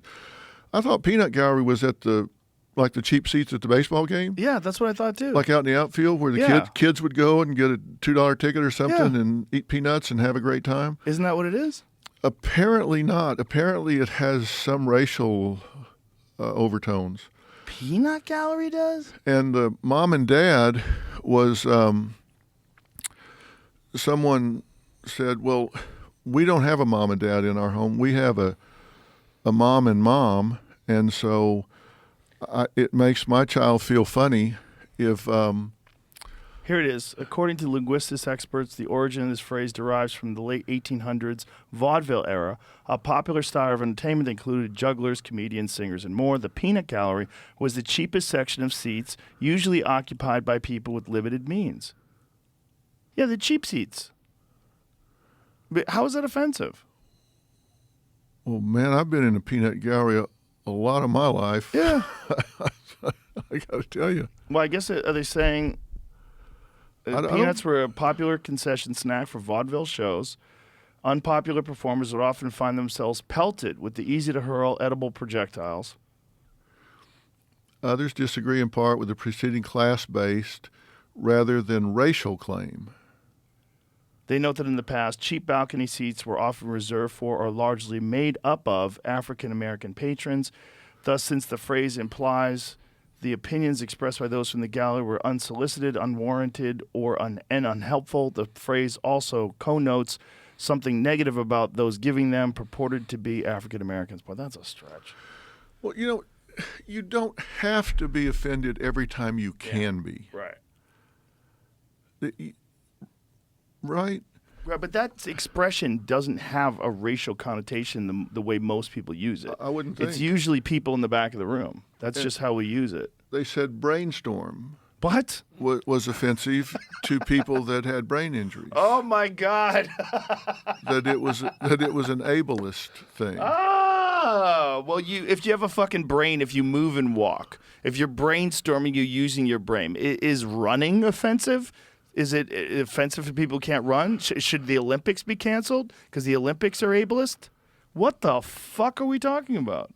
I thought peanut gallery was at the cheap seats at the baseball game. Yeah, that's what I thought too. Like out in the outfield where the kids would go and get a $2 ticket or something and eat peanuts and have a great time. Isn't that what it is? Apparently not. Apparently it has some racial overtones. Peanut gallery does? And the mom and dad was, someone said, well, we don't have a mom and dad in our home. We have a mom and mom. And so it makes my child feel funny if... Here it is. According to linguistics experts, the origin of this phrase derives from the late 1800s vaudeville era. A popular style of entertainment that included jugglers, comedians, singers, and more. The peanut gallery was the cheapest section of seats, usually occupied by people with limited means. Yeah, the cheap seats. But how is that offensive? Well, man, I've been in a peanut gallery a lot of my life. Yeah. I got to tell you. Well, I guess, are they saying... Peanuts were a popular concession snack for vaudeville shows. Unpopular performers would often find themselves pelted with the easy-to-hurl edible projectiles. Others disagree in part with the preceding class-based rather than racial claim. They note that in the past, cheap balcony seats were often reserved for or largely made up of African-American patrons. Thus, since the phrase implies the opinions expressed by those from the gallery were unsolicited, unwarranted, or unhelpful, the phrase also connotes something negative about those giving them purported to be African Americans. Boy, that's a stretch. Well, you don't have to be offended every time you can be. Right. Right? Right, but that expression doesn't have a racial connotation the way most people use it. I wouldn't think. It's usually people in the back of the room. That's just how we use it. They said brainstorm. What? was offensive to people that had brain injuries. Oh my God. That it was an ableist thing. Oh, well, if you have a fucking brain, if you move and walk, if you're brainstorming, you're using your brain. Is running offensive? Is it offensive for people who can't run? Should the Olympics be canceled because the Olympics are ableist? What the fuck are we talking about?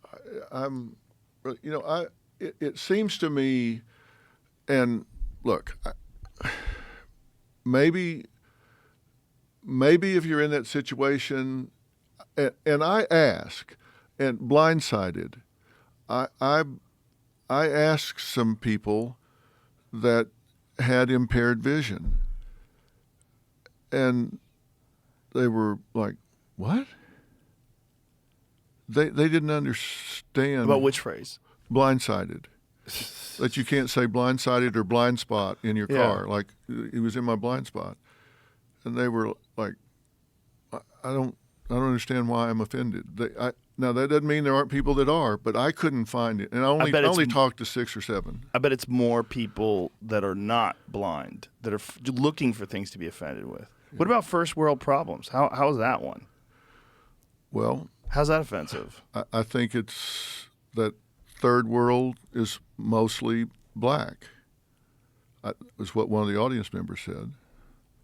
It seems to me, and look, maybe if you're in that situation, and I ask, and blindsided, I asked some people that had impaired vision, and they were like, "What?" They didn't understand. About which phrase? Blindsided. That you can't say blindsided or blind spot in your car. Like, he was in my blind spot, and they were like, "I don't understand why I'm offended." Now that doesn't mean there aren't people that are, but I couldn't find it, and I only talked to 6 or 7. I bet it's more people that are not blind that are looking for things to be offended with. Yeah. What about first world problems? How's that one? Well, how's that offensive? I think it's that third world is mostly black. Was what one of the audience members said.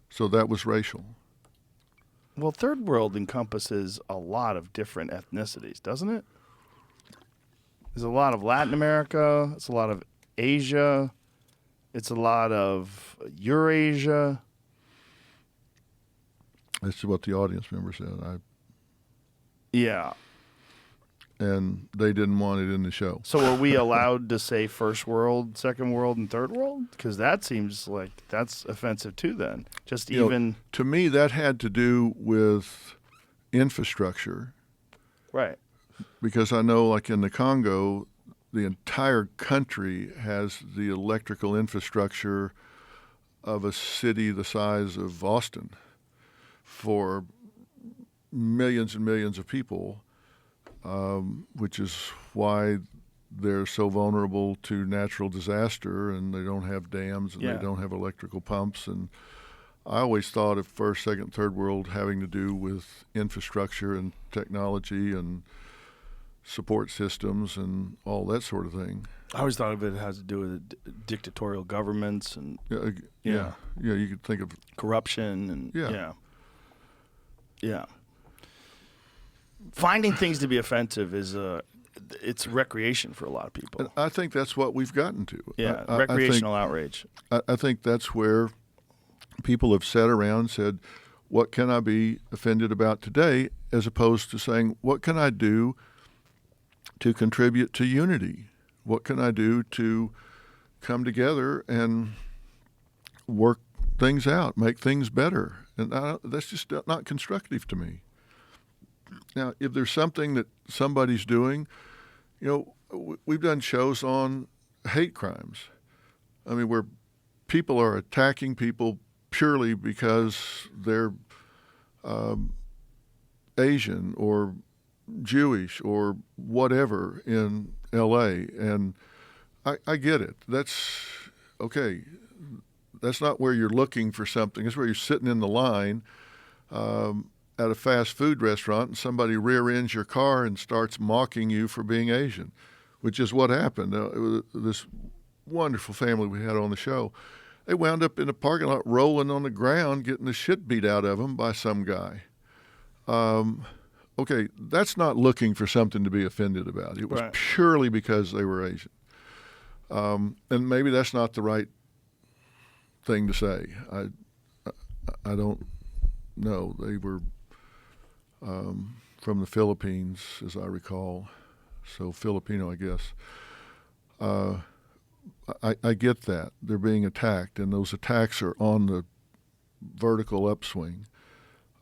So that was racial. Well, third world encompasses a lot of different ethnicities, doesn't it? There's a lot of Latin America. It's a lot of Asia. It's a lot of Eurasia. That's what the audience member said. Yeah. And they didn't want it in the show. So are we allowed to say first world, second world, and third world? Because that seems like that's offensive too then. To me, that had to do with infrastructure. Right. Because I know, like in the Congo, the entire country has the electrical infrastructure of a city the size of Austin for millions and millions of people. Which is why they're so vulnerable to natural disaster, and they don't have dams, and they don't have electrical pumps. And I always thought of first, second, third world having to do with infrastructure and technology and support systems and all that sort of thing. I always thought of it has to do with dictatorial governments and you could think of corruption and finding things to be offensive is it's recreation for a lot of people. And I think that's what we've gotten to. Yeah, recreational outrage. I think that's where people have sat around and said, what can I be offended about today, as opposed to saying, what can I do to contribute to unity? What can I do to come together and work things out, make things better? And that's just not constructive to me. Now, if there's something that somebody's doing, we've done shows on hate crimes. I mean, where people are attacking people purely because they're Asian or Jewish or whatever in L.A. And I get it. That's okay. That's not where you're looking for something. It's where you're sitting in the line at a fast food restaurant, and somebody rear ends your car and starts mocking you for being Asian, which is what happened. It was this wonderful family we had on the show. They wound up in a parking lot rolling on the ground, getting the shit beat out of them by some guy. Okay, that's not looking for something to be offended about. It was purely because they were Asian. And maybe that's not the right thing to say. I don't know. They were from the Philippines, as I recall, so Filipino, I guess. I get that. They're being attacked, and those attacks are on the vertical upswing.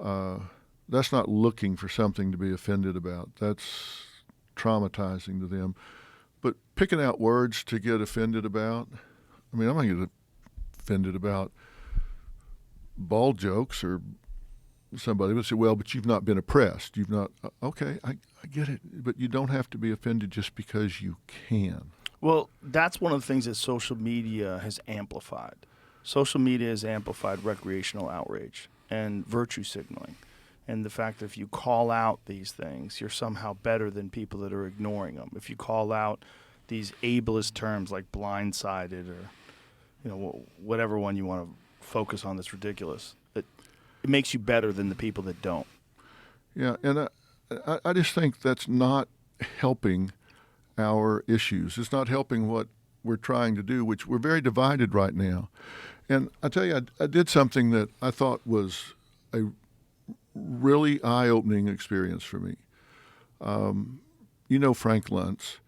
That's not looking for something to be offended about. That's traumatizing to them. But picking out words to get offended about, I mean, I'm not going to get offended about ball jokes or somebody would say, well, but you've not been oppressed. You've not, okay, I get it. But you don't have to be offended just because you can. Well, that's one of the things that social media has amplified. Social media has amplified recreational outrage and virtue signaling. And the fact that if you call out these things, you're somehow better than people that are ignoring them. If you call out these ableist terms like blindsided or, whatever one you want to focus on that's ridiculous, it makes you better than the people that don't. Yeah, and I just think that's not helping our issues. It's not helping what we're trying to do, which we're very divided right now. And I tell you, I did something that I thought was a really eye-opening experience for me. Frank Luntz.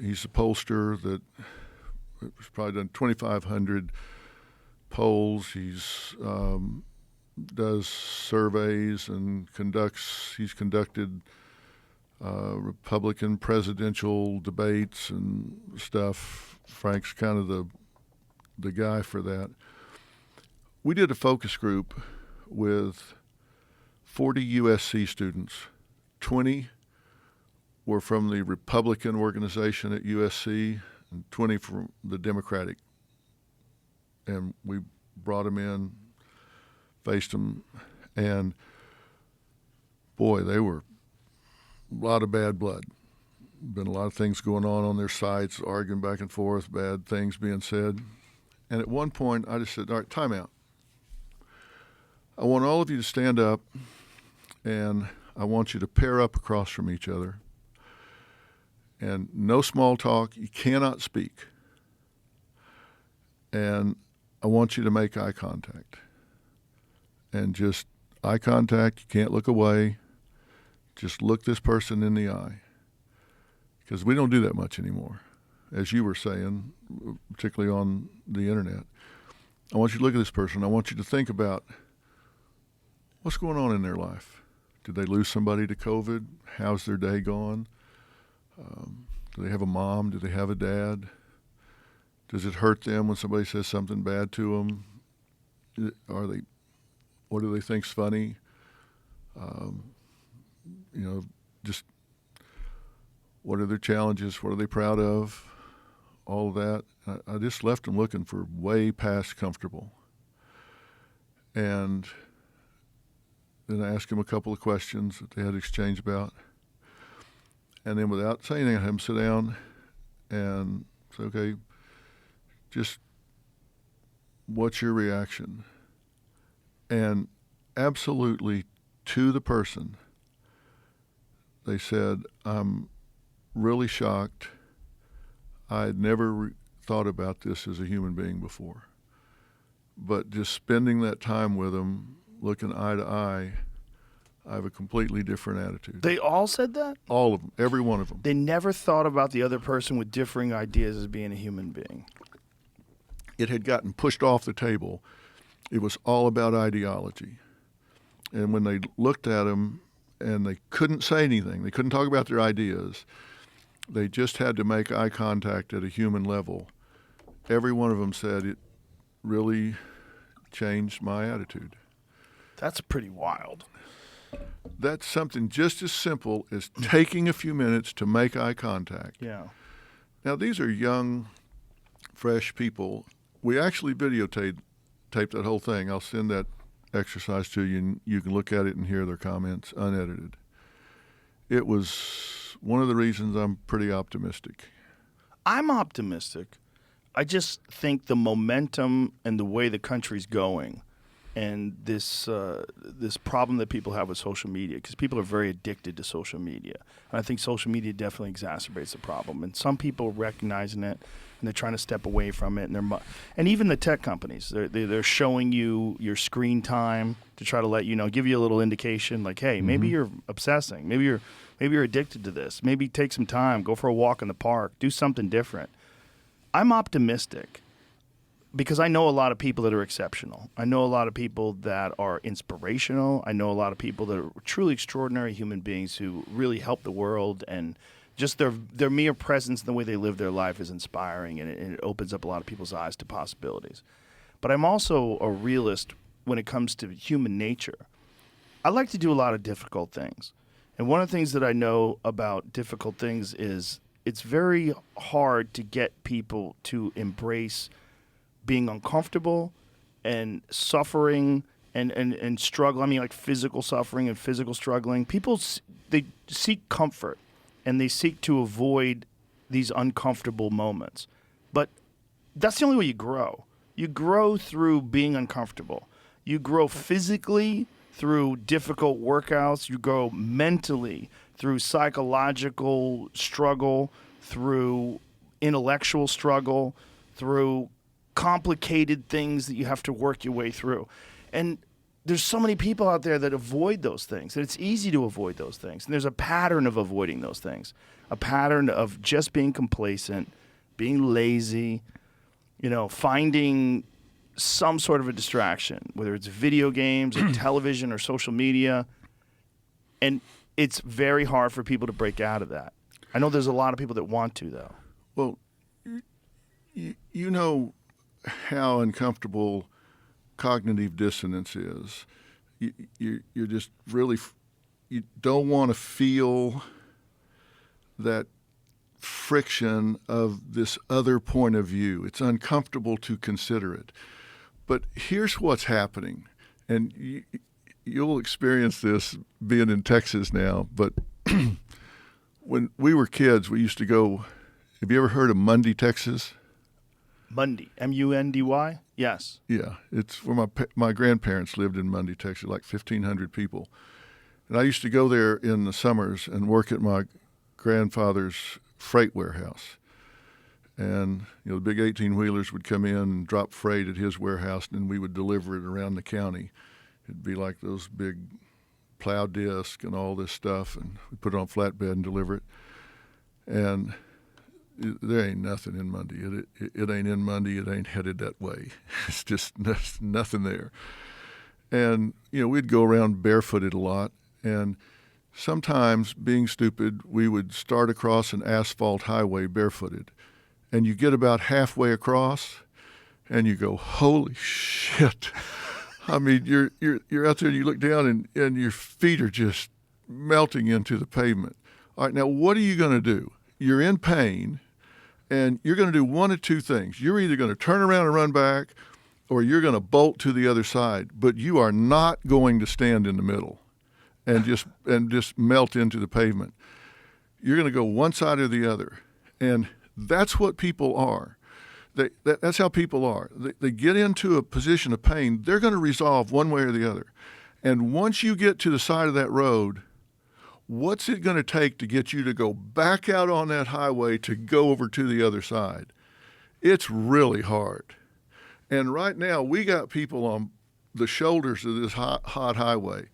He's a pollster that has probably done 2,500 polls. He's does surveys and he's conducted Republican presidential debates and stuff. Frank's kind of the guy for that. We did a focus group with 40 USC students. 20 were from the Republican organization at USC and 20 from the Democratic. And we brought them in, faced them, and boy, they were a lot of bad blood. Been a lot of things going on their sites, arguing back and forth, bad things being said. And at one point, I just said, all right, time out. I want all of you to stand up, and I want you to pair up across from each other. And no small talk. You cannot speak. And I want you to make eye contact. And just eye contact. You can't look away. Just look this person in the eye. Because we don't do that much anymore, as you were saying, particularly on the internet. I want you to look at this person. I want you to think about what's going on in their life. Did they lose somebody to COVID? How's their day gone? Do they have a mom? Do they have a dad? Does it hurt them when somebody says something bad to them? What do they think's funny? Just what are their challenges? What are they proud of? All of that. I just left them looking for way past comfortable. And then I asked them a couple of questions that they had exchanged about. And then without saying anything, I had them sit down and say, okay, just what's your reaction? And absolutely to the person, they said, I'm really shocked. I had never thought about this as a human being before. But just spending that time with them, looking eye to eye, I have a completely different attitude. They all said that? All of them, every one of them. They never thought about the other person with differing ideas as being a human being. It had gotten pushed off the table. It was all about ideology. And when they looked at him and they couldn't say anything, they couldn't talk about their ideas, they just had to make eye contact at a human level. Every one of them said it really changed my attitude. That's pretty wild. That's something just as simple as taking a few minutes to make eye contact. Yeah. Now, these are young, fresh people. We actually videotaped that whole thing. I'll send that exercise to you, and you can look at it and hear their comments unedited. It was one of the reasons I'm pretty optimistic. I'm optimistic. I just think the momentum and the way the country's going and this problem that people have with social media, because people are very addicted to social media. And I think social media definitely exacerbates the problem. And some people are recognizing it, and they're trying to step away from it. And even the tech companies, they're showing you your screen time to try to let you know, give you a little indication, like, hey, maybe you're obsessing, maybe you're addicted to this. Maybe take some time, go for a walk in the park, do something different. I'm optimistic because I know a lot of people that are exceptional. I know a lot of people that are inspirational. I know a lot of people that are truly extraordinary human beings who really help the world, and just their mere presence and the way they live their life is inspiring, and it opens up a lot of people's eyes to possibilities. But I'm also a realist when it comes to human nature. I like to do a lot of difficult things. And one of the things that I know about difficult things is it's very hard to get people to embrace being uncomfortable and suffering and struggle. I mean, like physical suffering and physical struggling. People, they seek comfort and they seek to avoid these uncomfortable moments. But that's the only way you grow. You grow through being uncomfortable. You grow physically through difficult workouts. You grow mentally through psychological struggle, through intellectual struggle, through complicated things that you have to work your way through. And there's so many people out there that avoid those things, and it's easy to avoid those things. And there's a pattern of avoiding those things, a pattern of just being complacent, being lazy, finding some sort of a distraction, whether it's video games or television or social media. And it's very hard for people to break out of that. I know there's a lot of people that want to, though. Well, you know how uncomfortable cognitive dissonance is. You're just really, you don't want to feel that friction of this other point of view. It's uncomfortable to consider it. But here's what's happening, and you'll experience this being in Texas now, but when we were kids, we used to go, have you ever heard of Mundy, Texas? Mundy, M-U-N-D-Y? Yes. Yeah, it's where my grandparents lived in Mundy, Texas, like 1,500 people. And I used to go there in the summers and work at my grandfather's freight warehouse. And the big 18-wheelers would come in and drop freight at his warehouse, and then we would deliver it around the county. It'd be like those big plow discs and all this stuff, and we put it on flatbed and deliver it. And there ain't nothing in Mundy. It ain't in Mundy. It ain't headed that way. It's just nothing there. And, we'd go around barefooted a lot. And sometimes, being stupid, we would start across an asphalt highway barefooted. And you get about halfway across, and you go, holy shit. I mean, you're out there and you look down and your feet are just melting into the pavement. All right, now what are you going to do? You're in pain, and you're going to do one of two things. You're either going to turn around and run back, or you're going to bolt to the other side. But you are not going to stand in the middle and just melt into the pavement. You're going to go one side or the other. And that's what people are. That's how people are. They get into a position of pain. They're going to resolve one way or the other. And once you get to the side of that road, what's it going to take to get you to go back out on that highway to go over to the other side? It's really hard. And right now, we got people on the shoulders of this hot highway.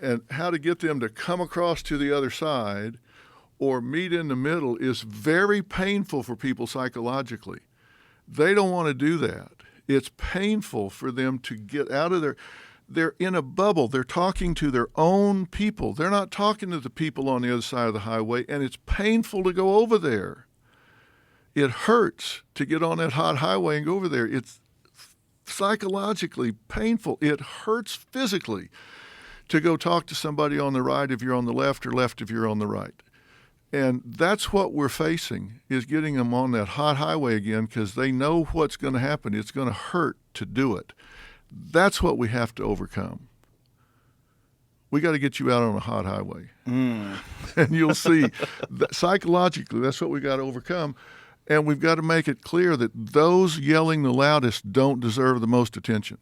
And how to get them to come across to the other side or meet in the middle is very painful for people psychologically. They don't want to do that. It's painful for them to get out of they're in a bubble. They're talking to their own people. They're not talking to the people on the other side of the highway, and it's painful to go over there. It hurts to get on that hot highway and go over there. It's psychologically painful. It hurts physically to go talk to somebody on the right if you're on the left, or left if you're on the right. And that's what we're facing, is getting them on that hot highway again, because they know what's going to happen. It's going to hurt to do it. That's what we have to overcome. We got to get you out on a hot highway. And you'll see that psychologically, that's what we got to overcome. And we've got to make it clear that those yelling the loudest don't deserve the most attention.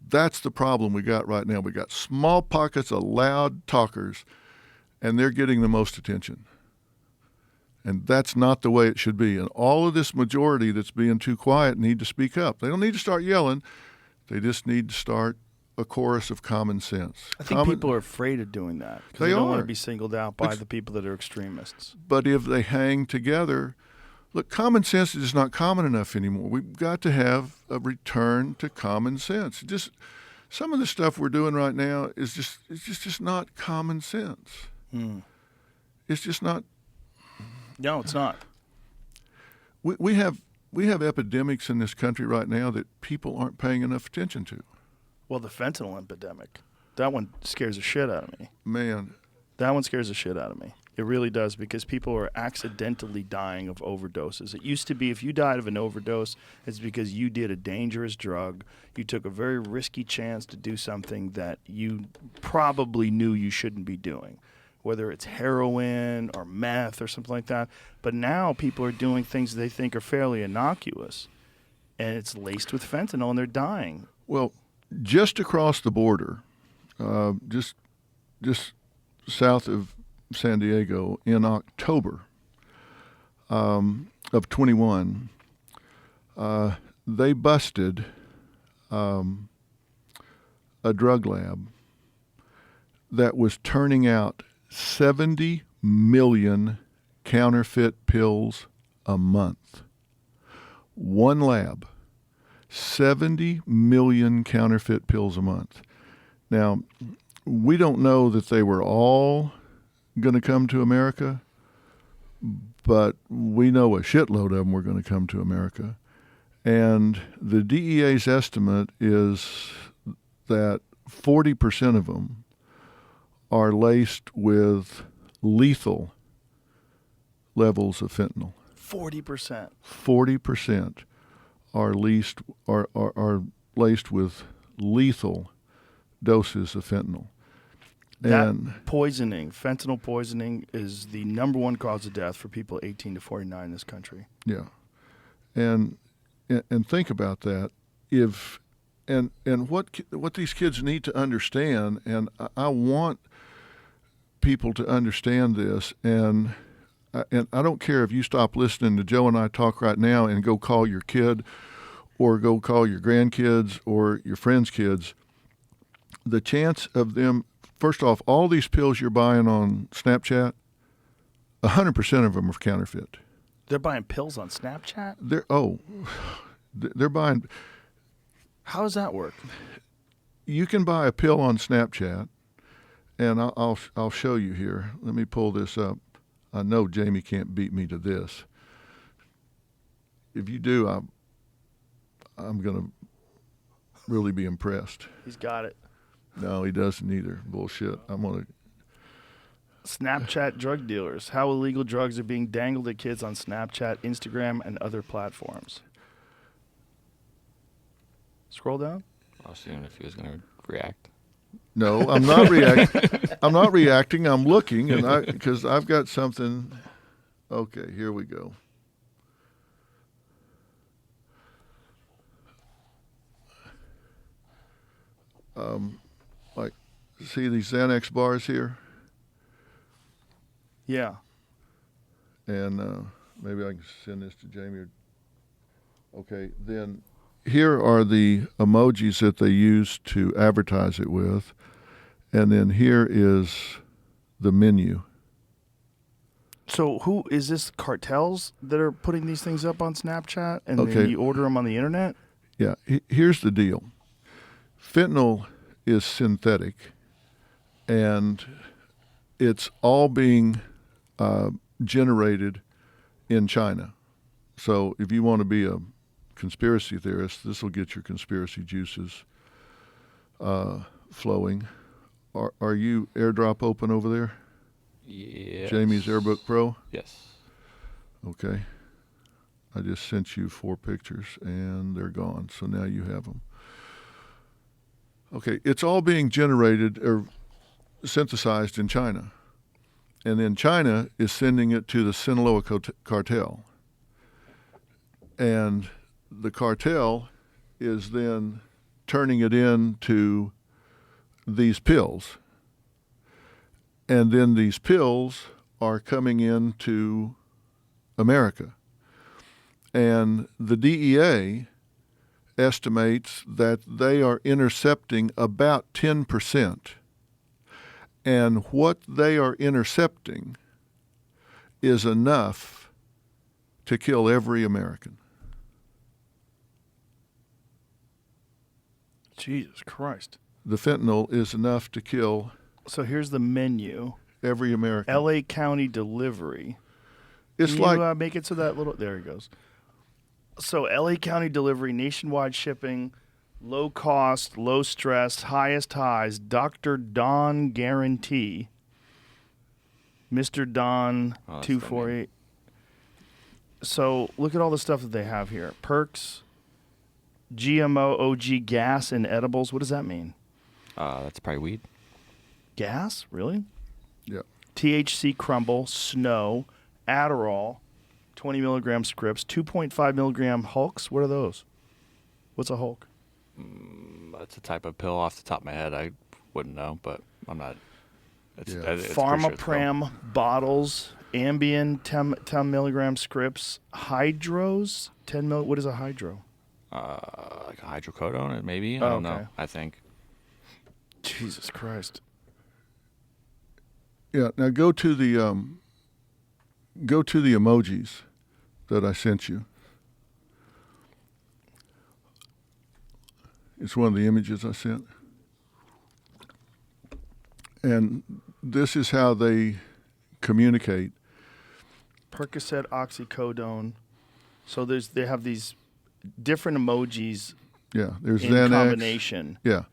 That's the problem we got right now. We got small pockets of loud talkers, and they're getting the most attention. And that's not the way it should be. And all of this majority that's being too quiet need to speak up. They don't need to start yelling. They just need to start a chorus of common sense. I think people are afraid of doing that because they don't want to be singled out by the people that are extremists. But if they hang together, look, common sense is just not common enough anymore. We've got to have a return to common sense. Just some of the stuff we're doing right now is just not common sense. It's just not. No, it's not. We have epidemics in this country right now that people aren't paying enough attention to. Well, the fentanyl epidemic, that one scares the shit out of me. Man. That one scares the shit out of me. It really does, because people are accidentally dying of overdoses. It used to be if you died of an overdose, it's because you did a dangerous drug. You took a very risky chance to do something that you probably knew you shouldn't be doing, whether it's heroin or meth or something like that. But now people are doing things they think are fairly innocuous, and it's laced with fentanyl, and they're dying. Well, just across the border, just south of San Diego, in October of 21, they busted a drug lab that was turning out 70 million counterfeit pills a month. One lab, 70 million counterfeit pills a month. Now, we don't know that they were all going to come to America, but we know a shitload of them were going to come to America. And the DEA's estimate is that 40% of them are laced with lethal levels of fentanyl. 40%. 40% are laced with lethal doses of fentanyl. And That poisoning, fentanyl poisoning, is the number one cause of death for people 18 to 49 in this country. yeah, and think about that. What these kids need to understand, and I want people to understand this, and I don't care if you stop listening to Joe and I talk right now and go call your kid, or go call your grandkids or your friends' kids. The chance of them, first off, all these pills you're buying on Snapchat, 100% of them are counterfeit. They're buying pills on Snapchat? They're buying. How does that work? You can buy a pill on Snapchat, and I'll show you here. Let me pull this up. I know Jamie can't beat me to this. If you do, I'm going to really be impressed. He's got it. No, he doesn't either. Bullshit. I'm going to. Snapchat drug dealers. How illegal drugs are being dangled at kids on Snapchat, Instagram, and other platforms. Scroll down. I was seeing if he was going to react. No, I'm not reacting. I'm not reacting. I'm looking, and because I've got something. Okay, here we go. Like, see these Xanax bars here, Yeah. and maybe I can send this to Jamie. Okay, then here are the emojis that they use to advertise it with, and then here is the menu. So who is this? Cartels that are putting these things up on Snapchat, and Okay. then you order them on the internet? Yeah, here's the deal. Fentanyl is synthetic, and it's all being generated in China. So if you want to be a conspiracy theorist, this will get your conspiracy juices flowing. Are you AirDrop open over there? Yes. Jamie's AirBook Pro? Yes. Okay. I just sent you 4 pictures, and they're gone. So now you have them. Okay, it's all being generated or synthesized in China. And then China is sending it to the Sinaloa cartel. And the cartel is then turning it into these pills. And then these pills are coming into America. And the DEA estimates that they are intercepting about 10%. And what they are intercepting is enough to kill every American. Jesus Christ. The fentanyl is enough to kill So here's the menu. every American. L.A. County delivery. It's Can like you make it so that little... There he goes. So L.A. County delivery, nationwide shipping, low cost, low stress, highest highs, Dr. Don guarantee. Mr. Don Oh, that's 248. So look at all the stuff that they have here. Perks, GMO OG gas and edibles. What does that mean? That's probably weed. Gas? Really? Yeah. THC crumble, snow, Adderall, 20 milligram scripts, 2.5 milligram Hulks. What are those? What's a Hulk? That's a type of pill off the top of my head. I wouldn't know, but I'm not. It's, Yeah. it's pretty sure it's a pill. Pharmapram bottles, Ambien 10 milligram scripts, Hydros 10 mil. What is a Hydro? Like a hydrocodone, maybe. I Oh, don't okay. know. I think. Jesus Christ. Yeah. Now go to the emojis that I sent you. It's one of the images I sent. And this is how they communicate. Percocet, oxycodone. So they have these different emojis Yeah, there's in Xanax. combination Yeah.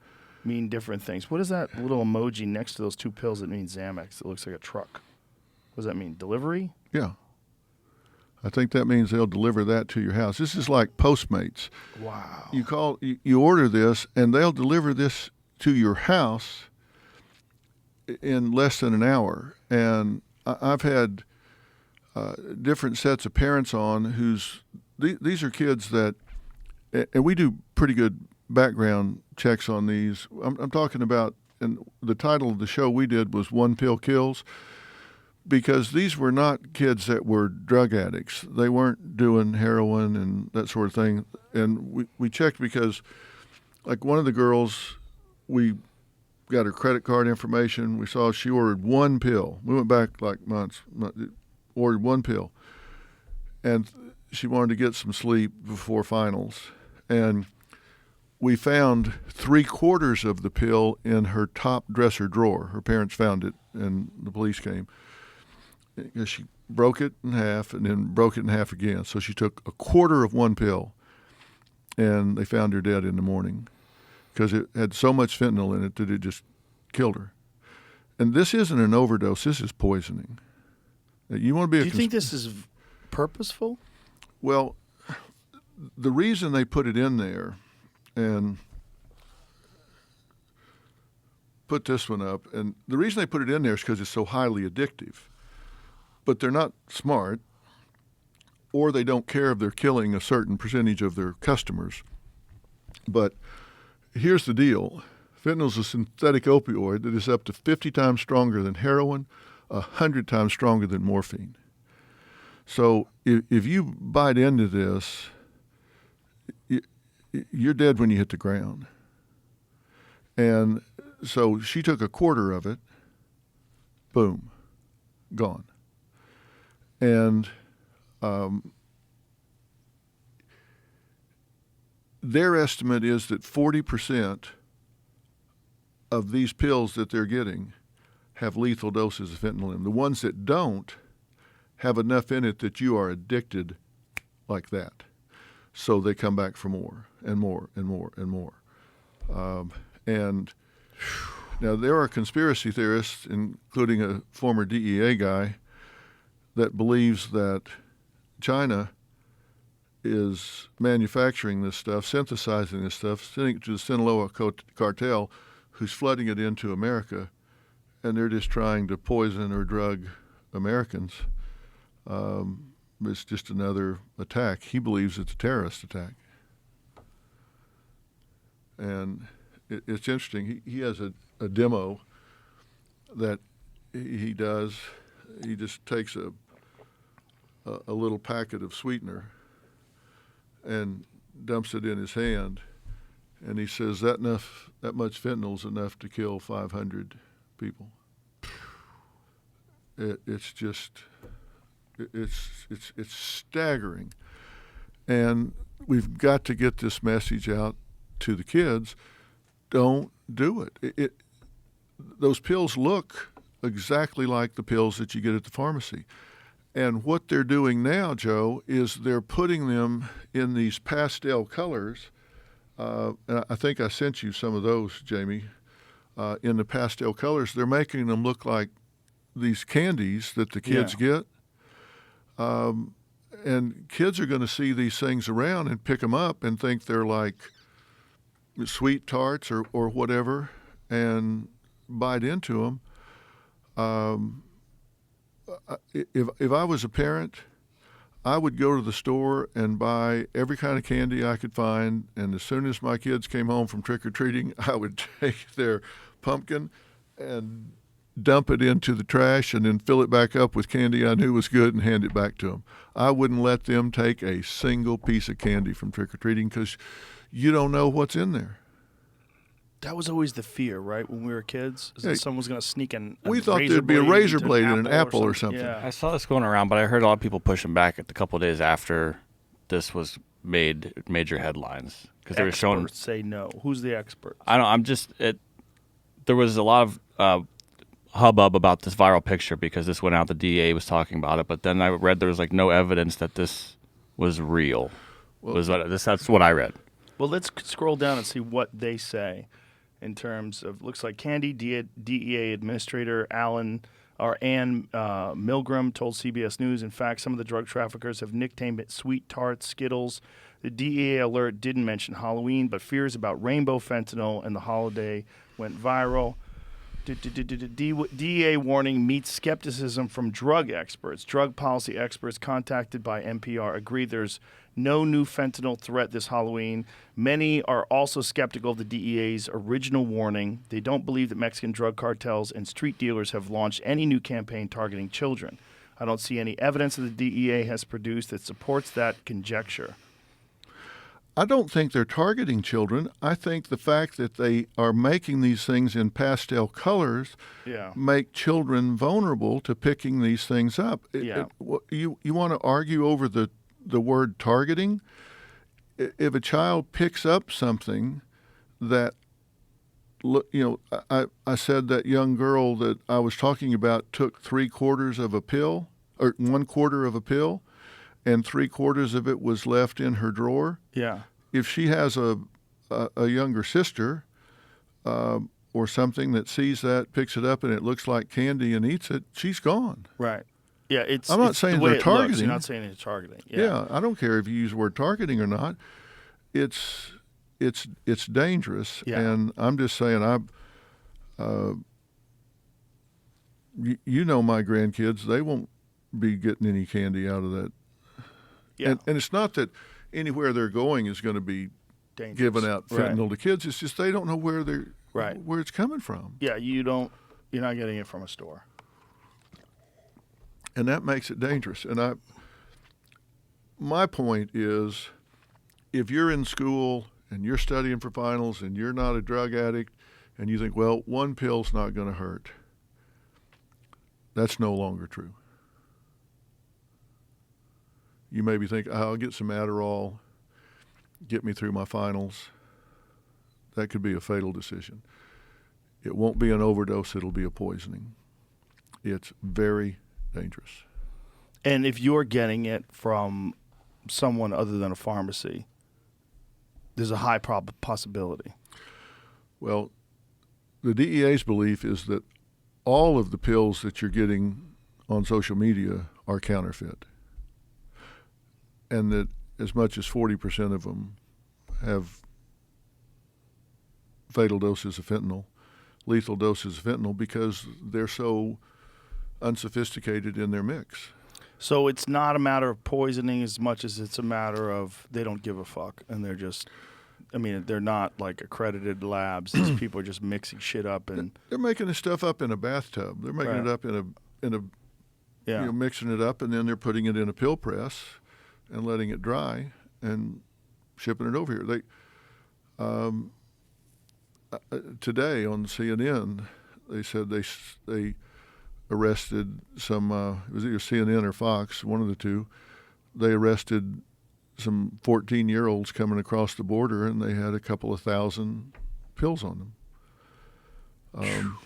mean different things. What is that little emoji next to those two pills that means Xanax? It looks like a truck. What does that mean? Delivery? Yeah. I think that means they'll deliver that to your house. This is like Postmates. Wow. You order this, and they'll deliver this to your house in less than an hour. And I've had different sets of parents on these are kids that, and we do pretty good background checks on these. I'm talking about, and the title of the show we did was One Pill Kills, because these were not kids that were drug addicts. They weren't doing heroin and that sort of thing. And we checked because, like, one of the girls, we got her credit card information. We saw she ordered one pill. We went back like months, ordered one pill. And she wanted to get some sleep before finals. And we found 3/4 of the pill in her top dresser drawer. Her parents found it, and the police came. She broke it in half and then broke it in half again. So she took 1/4 of one pill, and they found her dead in the morning because it had so much fentanyl in it that it just killed her. And this isn't an overdose. This is poisoning. You want to be Do you think this is purposeful? Well, the reason they put it in there, and put this one up, and the reason they put it in there is because it's so highly addictive. But they're not smart, or they don't care if they're killing a certain percentage of their customers. But here's the deal. Fentanyl is a synthetic opioid that is up to 50 times stronger than heroin, 100 times stronger than morphine. So if you bite into this, you're dead when you hit the ground. And so she took 1/4 of it, boom, gone. And their estimate is that 40% of these pills that they're getting have lethal doses of fentanyl in them. The ones that don't have enough in it that you are addicted like that. So they come back for more and more and more and more. And now there are conspiracy theorists, including a former DEA guy, that believes that China is manufacturing this stuff, synthesizing this stuff, sending it to the Sinaloa cartel, who's flooding it into America, and they're just trying to poison or drug Americans. It's just another attack. He believes it's a terrorist attack. And it's interesting. He has a demo that he does. He just takes a little packet of sweetener and dumps it in his hand, and he says that much fentanyl is enough to kill 500 people. It's staggering, and we've got to get this message out to the kids. Don't do it. Those pills look exactly like the pills that you get at the pharmacy. And what they're doing now, Joe, is they're putting them in these pastel colors. And I think I sent you some of those, Jamie. In the pastel colors, they're making them look like these candies that the kids get. And kids are going to see these things around and pick them up and think they're like sweet tarts or whatever, and bite into them. If I was a parent, I would go to the store and buy every kind of candy I could find, and as soon as my kids came home from trick-or-treating, I would take their pumpkin and dump it into the trash and then fill it back up with candy I knew was good and hand it back to them. I wouldn't let them take a single piece of candy from trick-or-treating because you don't know what's in there. That was always the fear, right? When we were kids, is that someone was going to sneak in. We thought there'd be a razor blade in an apple or something. Yeah. I saw this going around, but I heard a lot of people pushing back a couple of days after this was made major headlines because they were showing. Experts say no. Who's the expert? I don't. I'm just. There was a lot of hubbub about this viral picture because this went out. The DA was talking about it, but then I read there was like no evidence that this was real. That's what I read. Well, let's scroll down and see what they say. In terms of, looks like Candy, DEA Administrator Ann Milgram told CBS News, in fact, some of the drug traffickers have nicknamed it Sweet Tarts, Skittles. The DEA alert didn't mention Halloween, but fears about rainbow fentanyl and the holiday went viral. DEA warning meets skepticism from drug experts. Drug policy experts contacted by NPR agree there's no new fentanyl threat this Halloween. Many are also skeptical of the DEA's original warning. They don't believe that Mexican drug cartels and street dealers have launched any new campaign targeting children. I don't see any evidence that the DEA has produced that supports that conjecture. I don't think they're targeting children. I think the fact that they are making these things in pastel colors make children vulnerable to picking these things up. You want to argue over the word targeting? If a child picks up something that, I said that young girl that I was talking about took 3/4 of a pill, or 1/4 of a pill, and 3/4 of it was left in her drawer. Yeah. If she has a younger sister or something that sees that, picks it up, and it looks like candy and eats it, she's gone. Right. Yeah, I'm not saying the way they're it targeting. Looks. You're not saying it's targeting. Yeah, I don't care if you use the word targeting or not. It's dangerous, and I'm just saying you know my grandkids, they won't be getting any candy out of that. Yeah. And it's not that anywhere they're going is going to be dangerous. Giving out fentanyl to kids. It's just they don't know where where it's coming from. Yeah, you're not getting it from a store. And that makes it dangerous. And my point is, if you're in school and you're studying for finals and you're not a drug addict and you think, well, one pill's not going to hurt, that's no longer true. You maybe think, I'll get some Adderall, get me through my finals. That could be a fatal decision. It won't be an overdose, it'll be a poisoning. It's very dangerous. And if you're getting it from someone other than a pharmacy, there's a high possibility. Well, the DEA's belief is that all of the pills that you're getting on social media are counterfeit, and that as much as 40% of them have fatal doses of fentanyl, lethal doses of fentanyl, because they're so unsophisticated in their mix. So it's not a matter of poisoning as much as it's a matter of they don't give a fuck, and they're just, they're not like accredited labs. These people are just mixing shit up, and they're making this stuff up in a bathtub. They're making it up in a mixing it up, and then they're putting it in a pill press and letting it dry and shipping it over here. They today on CNN, they said they arrested some, it was either CNN or Fox, one of the two. They arrested some 14-year-olds coming across the border, and they had a couple of thousand pills on them.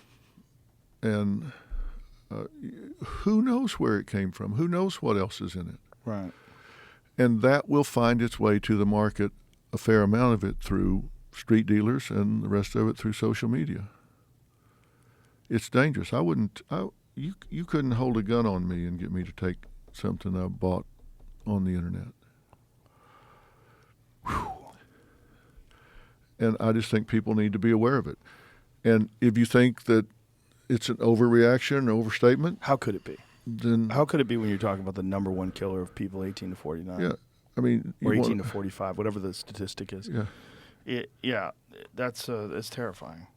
And who knows where it came from? Who knows what else is in it? Right. And that will find its way to the market, a fair amount of it through street dealers and the rest of it through social media. It's dangerous. you couldn't hold a gun on me and get me to take something I bought on the internet. Whew. And I just think people need to be aware of it. And if you think that it's an overreaction, an overstatement, How could it be? then How could it be when you're talking about the number one killer of people 18 to 49? yeah, I mean, Or you 18 want- to 45, whatever the statistic is. yeah, That's terrifying.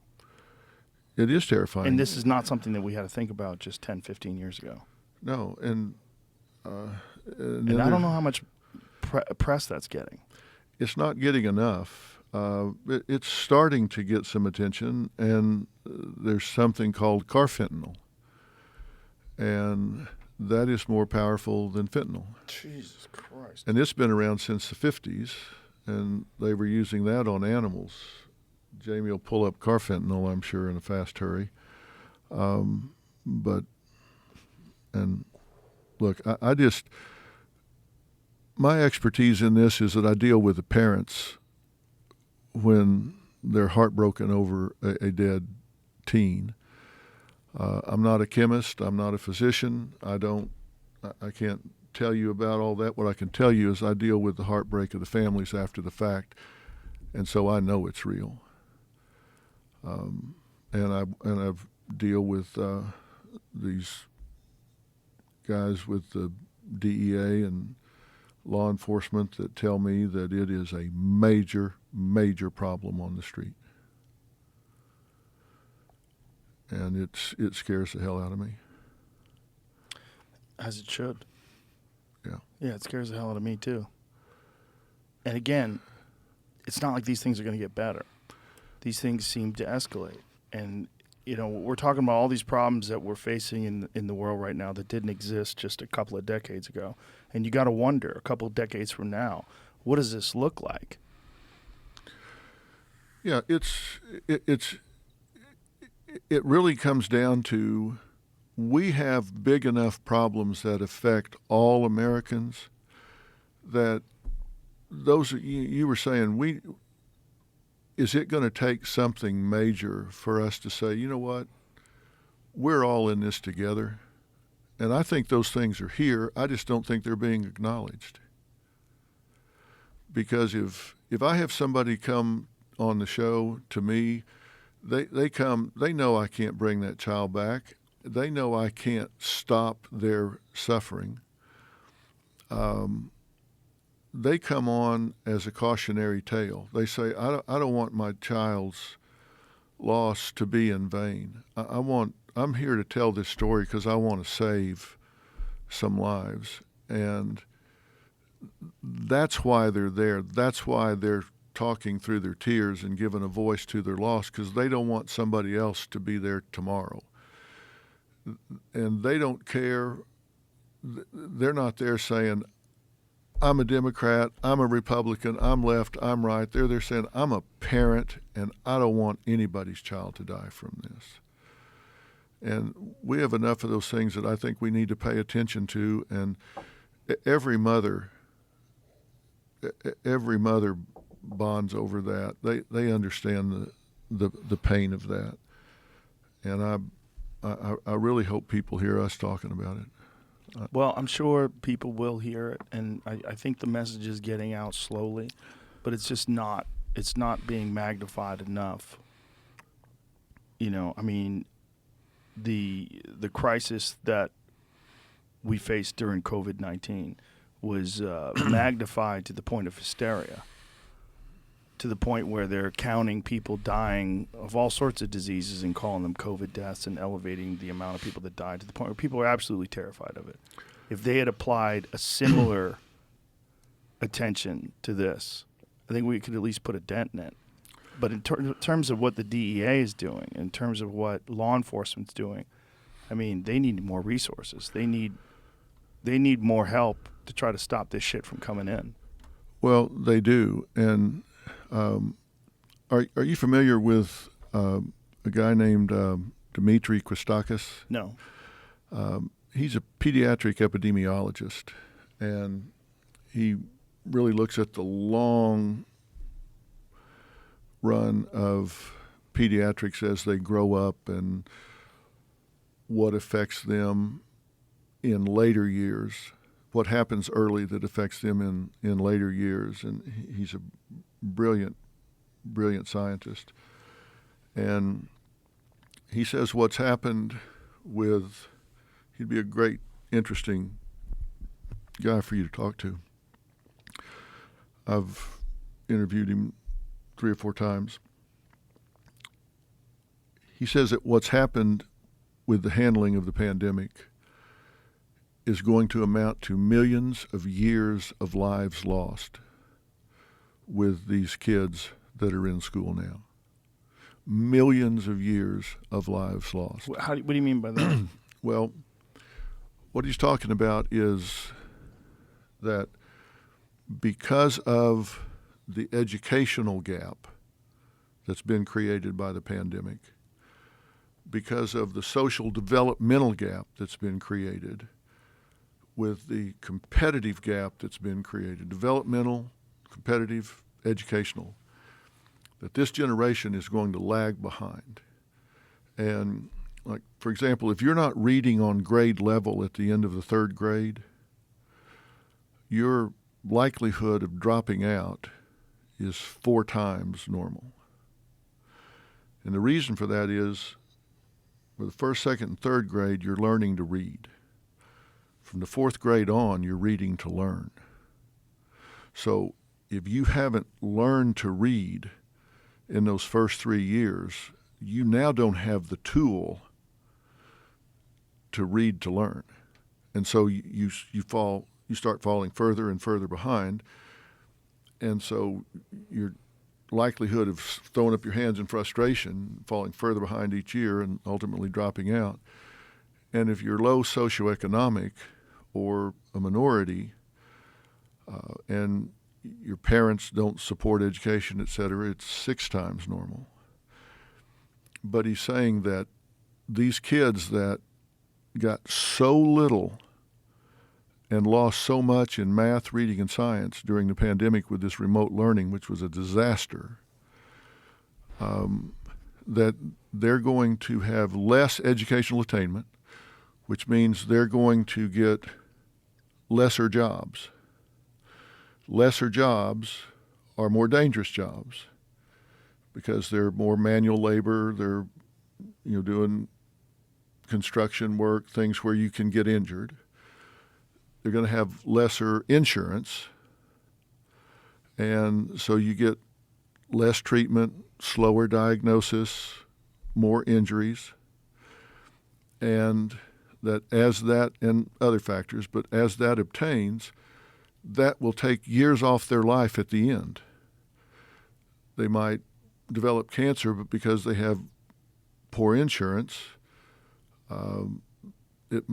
it is terrifying. And this is not something that we had to think about just 10, 15 years ago. no, and And I don't know how much press that's getting. it's not getting enough. It's starting to get some attention, and there's something called carfentanil, and that is more powerful than fentanyl. Jesus Christ. And it's been around since the 50s, and they were using that on animals. Jamie will pull up carfentanil, I'm sure, in a fast hurry. But look, my expertise in this is that I deal with the parents when they're heartbroken over a dead teen. I'm not a chemist. I'm not a physician. I can't tell you about all that. What I can tell you is I deal with the heartbreak of the families after the fact, and so I know it's real. And I've deal with these guys with the DEA and law enforcement that tell me that it is a major, major problem on the street. And it scares the hell out of me. As it should. Yeah. Yeah, it scares the hell out of me, too. And again, it's not like these things are going to get better. These things seem to escalate. And, we're talking about all these problems that we're facing in the world right now that didn't exist just a couple of decades ago. And you got to wonder, a couple of decades from now, what does this look like? Yeah, it really comes down to we have big enough problems that affect all Americans that those you were saying is it going to take something major for us to say, you know what, we're all in this together? And I think those things are here. I just don't think they're being acknowledged. Because if I have somebody come on the show to me, they come, they know I can't bring that child back. They know I can't stop their suffering. They come on as a cautionary tale. They say, I don't want my child's loss to be in vain. I'm here to tell this story because I want to save some lives. And that's why they're there. That's why they're talking through their tears and giving a voice to their loss, because they don't want somebody else to be there tomorrow. And they don't care. They're not there saying, I'm a Democrat, I'm a Republican, I'm left, I'm right. They're there saying, I'm a parent, and I don't want anybody's child to die from this. And we have enough of those things that I think we need to pay attention to. And every mother bonds over that. They understand the pain of that. And I really hope people hear us talking about it. Well, I'm sure people will hear it, and I think the message is getting out slowly, but it's just not. It's not being magnified enough. I mean, the crisis that we faced during COVID-19 was magnified to the point of hysteria, to the point where they're counting people dying of all sorts of diseases and calling them COVID deaths and elevating the amount of people that died to the point where people are absolutely terrified of it. If they had applied a similar attention to this, I think we could at least put a dent in it. But in terms of what the DEA is doing, in terms of what law enforcement's doing, I mean, they need more resources. They need more help to try to stop this shit from coming in. Well, they do. And are you familiar with a guy named Dimitri Christakis? No. He's a pediatric epidemiologist, and he really looks at the long run of pediatrics as they grow up and what affects them in later years, what happens early that affects them in later years. And he's a brilliant scientist. And he says what's happened he'd be a great, interesting guy for you to talk to. I've interviewed him 3 or 4 times. He says that what's happened with the handling of the pandemic is going to amount to millions of years of lives lost with these kids that are in school now. Millions of years of lives lost. What do you mean by that? Well, what he's talking about is that because of the educational gap that's been created by the pandemic, because of the social developmental gap that's been created, with the competitive gap that's been created, developmental, competitive, educational, that this generation is going to lag behind. And like, for example, if you're not reading on grade level at the end of the 3rd grade, your likelihood of dropping out is 4 times normal. And the reason for that is, for the 1st, 2nd, and 3rd grade, you're learning to read. From the 4th grade on, you're reading to learn. So if you haven't learned to read in those first 3 years, you now don't have the tool to read to learn. And so you start falling further and further behind. And so your likelihood of throwing up your hands in frustration, falling further behind each year and ultimately dropping out. And if you're low socioeconomic or a minority, and your parents don't support education, et cetera, it's 6 times normal. But he's saying that these kids that got so little and lost so much in math, reading, and science during the pandemic with this remote learning, which was a disaster, that they're going to have less educational attainment, which means they're going to get lesser jobs. Lesser jobs are more dangerous jobs because they're more manual labor, they're doing construction work, things where you can get injured. They're going to have lesser insurance, and so you get less treatment, slower diagnosis, more injuries, and and other factors, but as that obtains, that will take years off their life at the end. They might develop cancer, but because they have poor insurance, it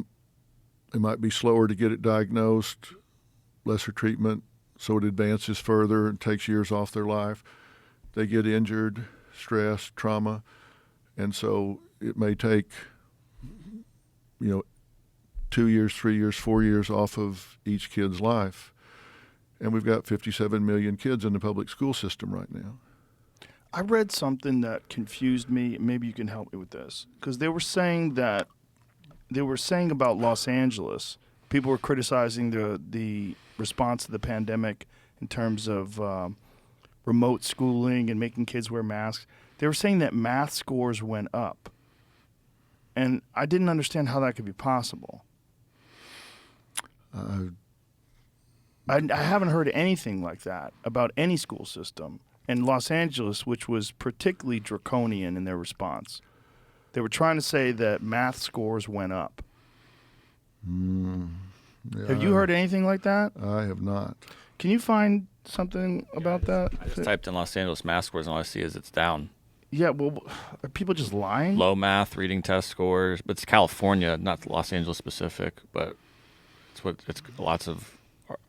might be slower to get it diagnosed, lesser treatment, so it advances further and takes years off their life. They get injured, stress, trauma, and so it may take 2 years, 3 years, 4 years off of each kid's life. And we've got 57 million kids in the public school system right now. I read something that confused me. Maybe you can help me with this. Because they were saying about Los Angeles, people were criticizing the response to the pandemic in terms of remote schooling and making kids wear masks. They were saying that math scores went up. And I didn't understand how that could be possible. I haven't heard anything like that about any school system. In Los Angeles, which was particularly draconian in their response, they were trying to say that math scores went up. Yeah, Have you heard anything like that? I have not. Can you find something about that? I just typed in Los Angeles math scores, and all I see is it's down. Yeah, well, are people just lying? Low math reading test scores, but it's California, not Los Angeles specific, but it's lots of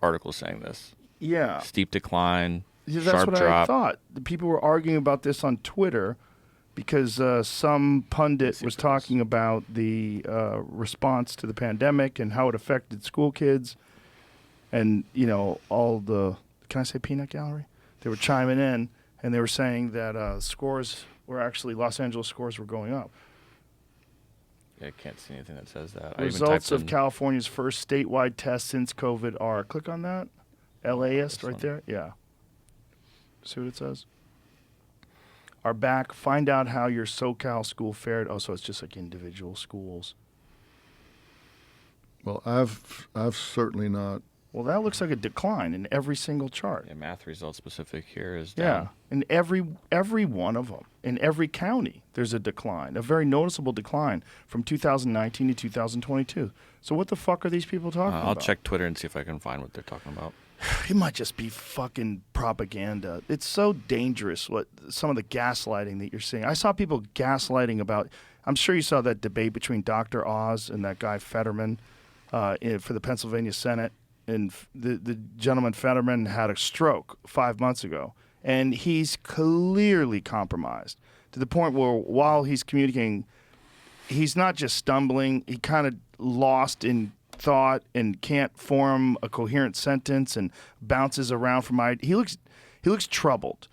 articles saying this. Yeah. Steep decline, Yeah, that's sharp what drop. I thought. The people were arguing about this on Twitter because some pundit was talking about the response to the pandemic and how it affected school kids, and all the, can I say peanut gallery? They were chiming in and they were saying that scores were actually, Los Angeles scores were going up. I can't see anything that says that. I even Results typed of in- California's first statewide test since COVID are. Click on that. LAist right there. Yeah. See what it says? Are back. Find out how your SoCal school fared. Oh, so it's just like individual schools. Well, I've certainly not. Well, that looks like a decline in every single chart. Yeah, math results specific here is Yeah, down. in every one of them, in every county, there's a decline, a very noticeable decline from 2019 to 2022. So what the fuck are these people talking I'll about? check Twitter and see if I can find what they're talking about. It might just be fucking propaganda. It's so dangerous what some of the gaslighting that you're seeing. I saw people gaslighting about. I'm sure you saw that debate between Dr. Oz and that guy Fetterman for the Pennsylvania Senate. And the gentleman Fetterman had a stroke 5 months ago, and he's clearly compromised to the point where while he's communicating, he's not just stumbling, he kind of lost in thought and can't form a coherent sentence and bounces around from he looks troubled.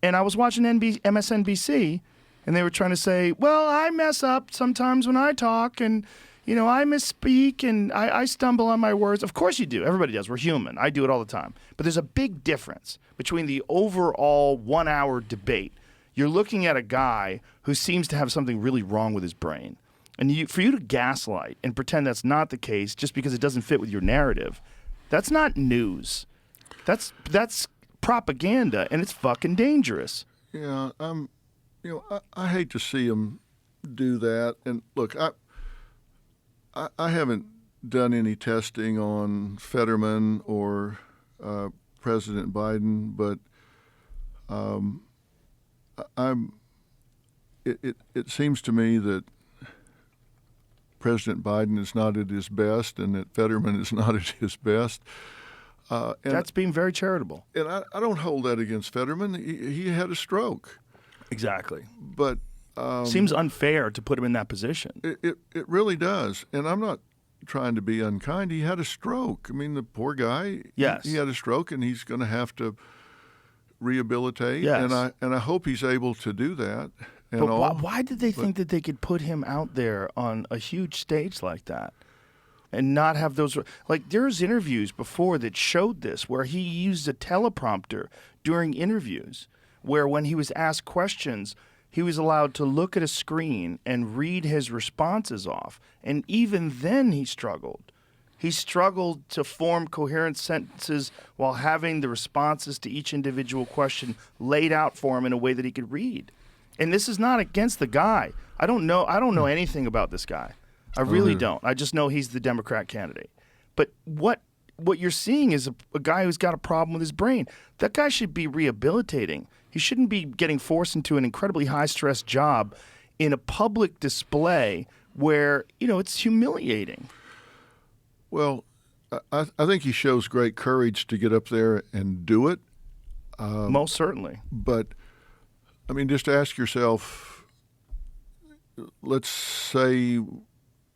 And I was watching MSNBC, and they were trying to say, well, I mess up sometimes when I talk, and I misspeak and I stumble on my words. Of course you do. Everybody does. We're human. I do it all the time. But there's a big difference between the overall 1 hour debate. You're looking at a guy who seems to have something really wrong with his brain. And for you to gaslight and pretend that's not the case just because it doesn't fit with your narrative, that's not news. That's propaganda, and it's fucking dangerous. Yeah, I hate to see him do that. And look, I haven't done any testing on Fetterman or President Biden, but it seems to me that President Biden is not at his best and that Fetterman is not at his best. And That's being very charitable. And I don't hold that against Fetterman. He had a stroke. Exactly. But seems unfair to put him in that position. It really does. And I'm not trying to be unkind. He had a stroke. I mean, the poor guy, Yes. he had a stroke, and he's going to have to rehabilitate. Yes. And I hope he's able to do that. And But all. why did they think that they could put him out there on a huge stage like that and not have those? Like, there's interviews before that showed this where he used a teleprompter during interviews where when he was asked questions, he was allowed to look at a screen and read his responses off. And even then he struggled. He struggled to form coherent sentences while having the responses to each individual question laid out for him in a way that he could read. And this is not against the guy. I don't know anything about this guy. I really don't. I just know he's the Democrat candidate. But what you're seeing is a guy who's got a problem with his brain. That guy should be rehabilitating. He shouldn't be getting forced into an incredibly high-stress job in a public display where, it's humiliating. Well, I think he shows great courage to get up there and do it. Most certainly. But, I mean, just ask yourself, let's say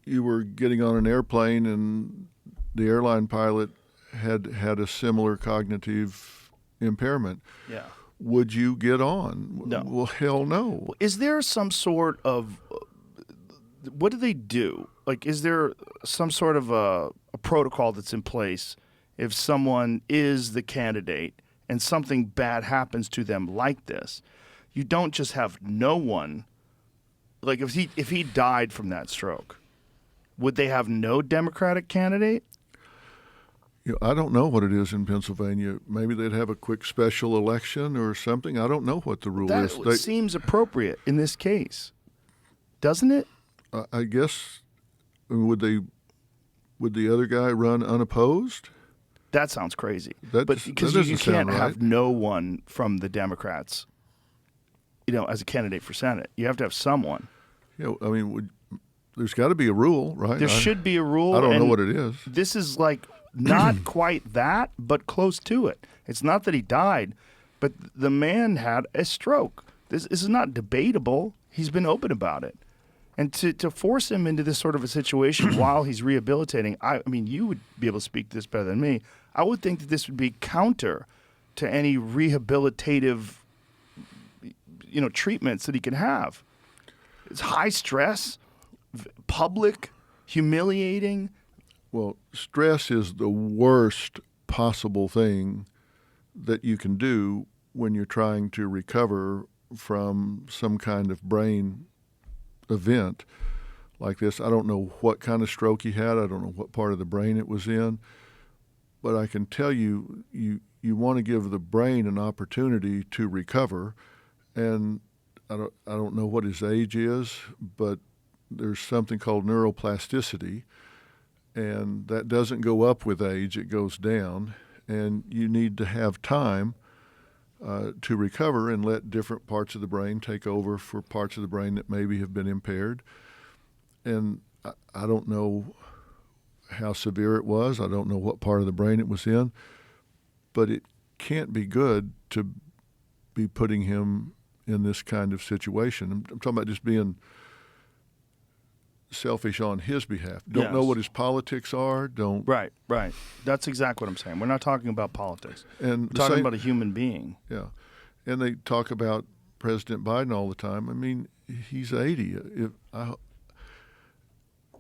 you were getting on an airplane and the airline pilot had a similar cognitive impairment. Yeah. Would you get on? No. Well, hell no. Is there some sort of what do they do? Like, is there some sort of a protocol that's in place if someone is the candidate and something bad happens to them like this? You don't just have no one. Like, if he died from that stroke, would they have no Democratic candidate? I don't know what it is in Pennsylvania. Maybe they'd have a quick special election or something. I don't know what the rule That is. seems appropriate in this case, doesn't it? I guess, would the other guy run unopposed? That sounds crazy. That But just- because that you doesn't can't sound have right. no one from the Democrats, as a candidate for Senate. You have to have someone. I mean, there's got to be a rule, right? There should be a rule. I don't know and what it is. This is like not quite that, but close to it. It's not that he died, but the man had a stroke. This is not debatable. He's been open about it. And to force him into this sort of a situation while he's rehabilitating, I mean, you would be able to speak to this better than me. I would think that this would be counter to any rehabilitative, treatments that he could have. It's high stress, public, humiliating. Well, stress is the worst possible thing that you can do when you're trying to recover from some kind of brain event like this. I don't know what kind of stroke he had. I don't know what part of the brain it was in. But I can tell you, you want to give the brain an opportunity to recover. And I don't know what his age is, but there's something called neuroplasticity. And that doesn't go up with age, it goes down. And you need to have time to recover and let different parts of the brain take over for parts of the brain that maybe have been impaired. And I don't know how severe it was. I don't know what part of the brain it was in. But it can't be good to be putting him in this kind of situation. I'm talking about just being selfish on his behalf. Don't know what his politics are. Don't. Right. That's exactly what I'm saying. We're not talking about politics. And we're talking about a human being. Yeah. And they talk about President Biden all the time. I mean, he's 80.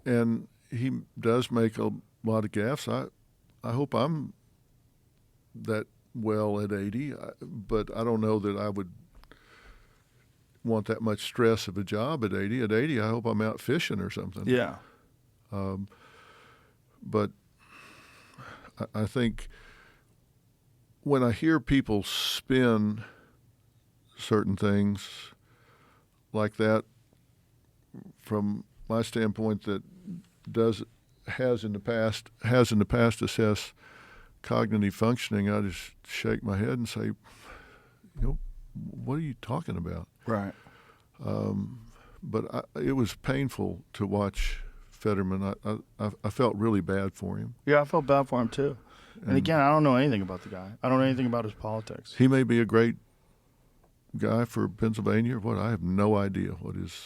And he does make a lot of gaffes. I hope I'm that well at 80, but I don't know that I would want that much stress of a job at 80. At 80, I hope I'm out fishing or something. Yeah. But I think when I hear people spin certain things like that, from my standpoint, that has in the past assessed cognitive functioning, I just shake my head and say, what are you talking about? Right. But it was painful to watch Fetterman. I felt really bad for him. Yeah, I felt bad for him too. And again, I don't know anything about the guy. I don't know anything about his politics. He may be a great guy for Pennsylvania or what. I have no idea what his.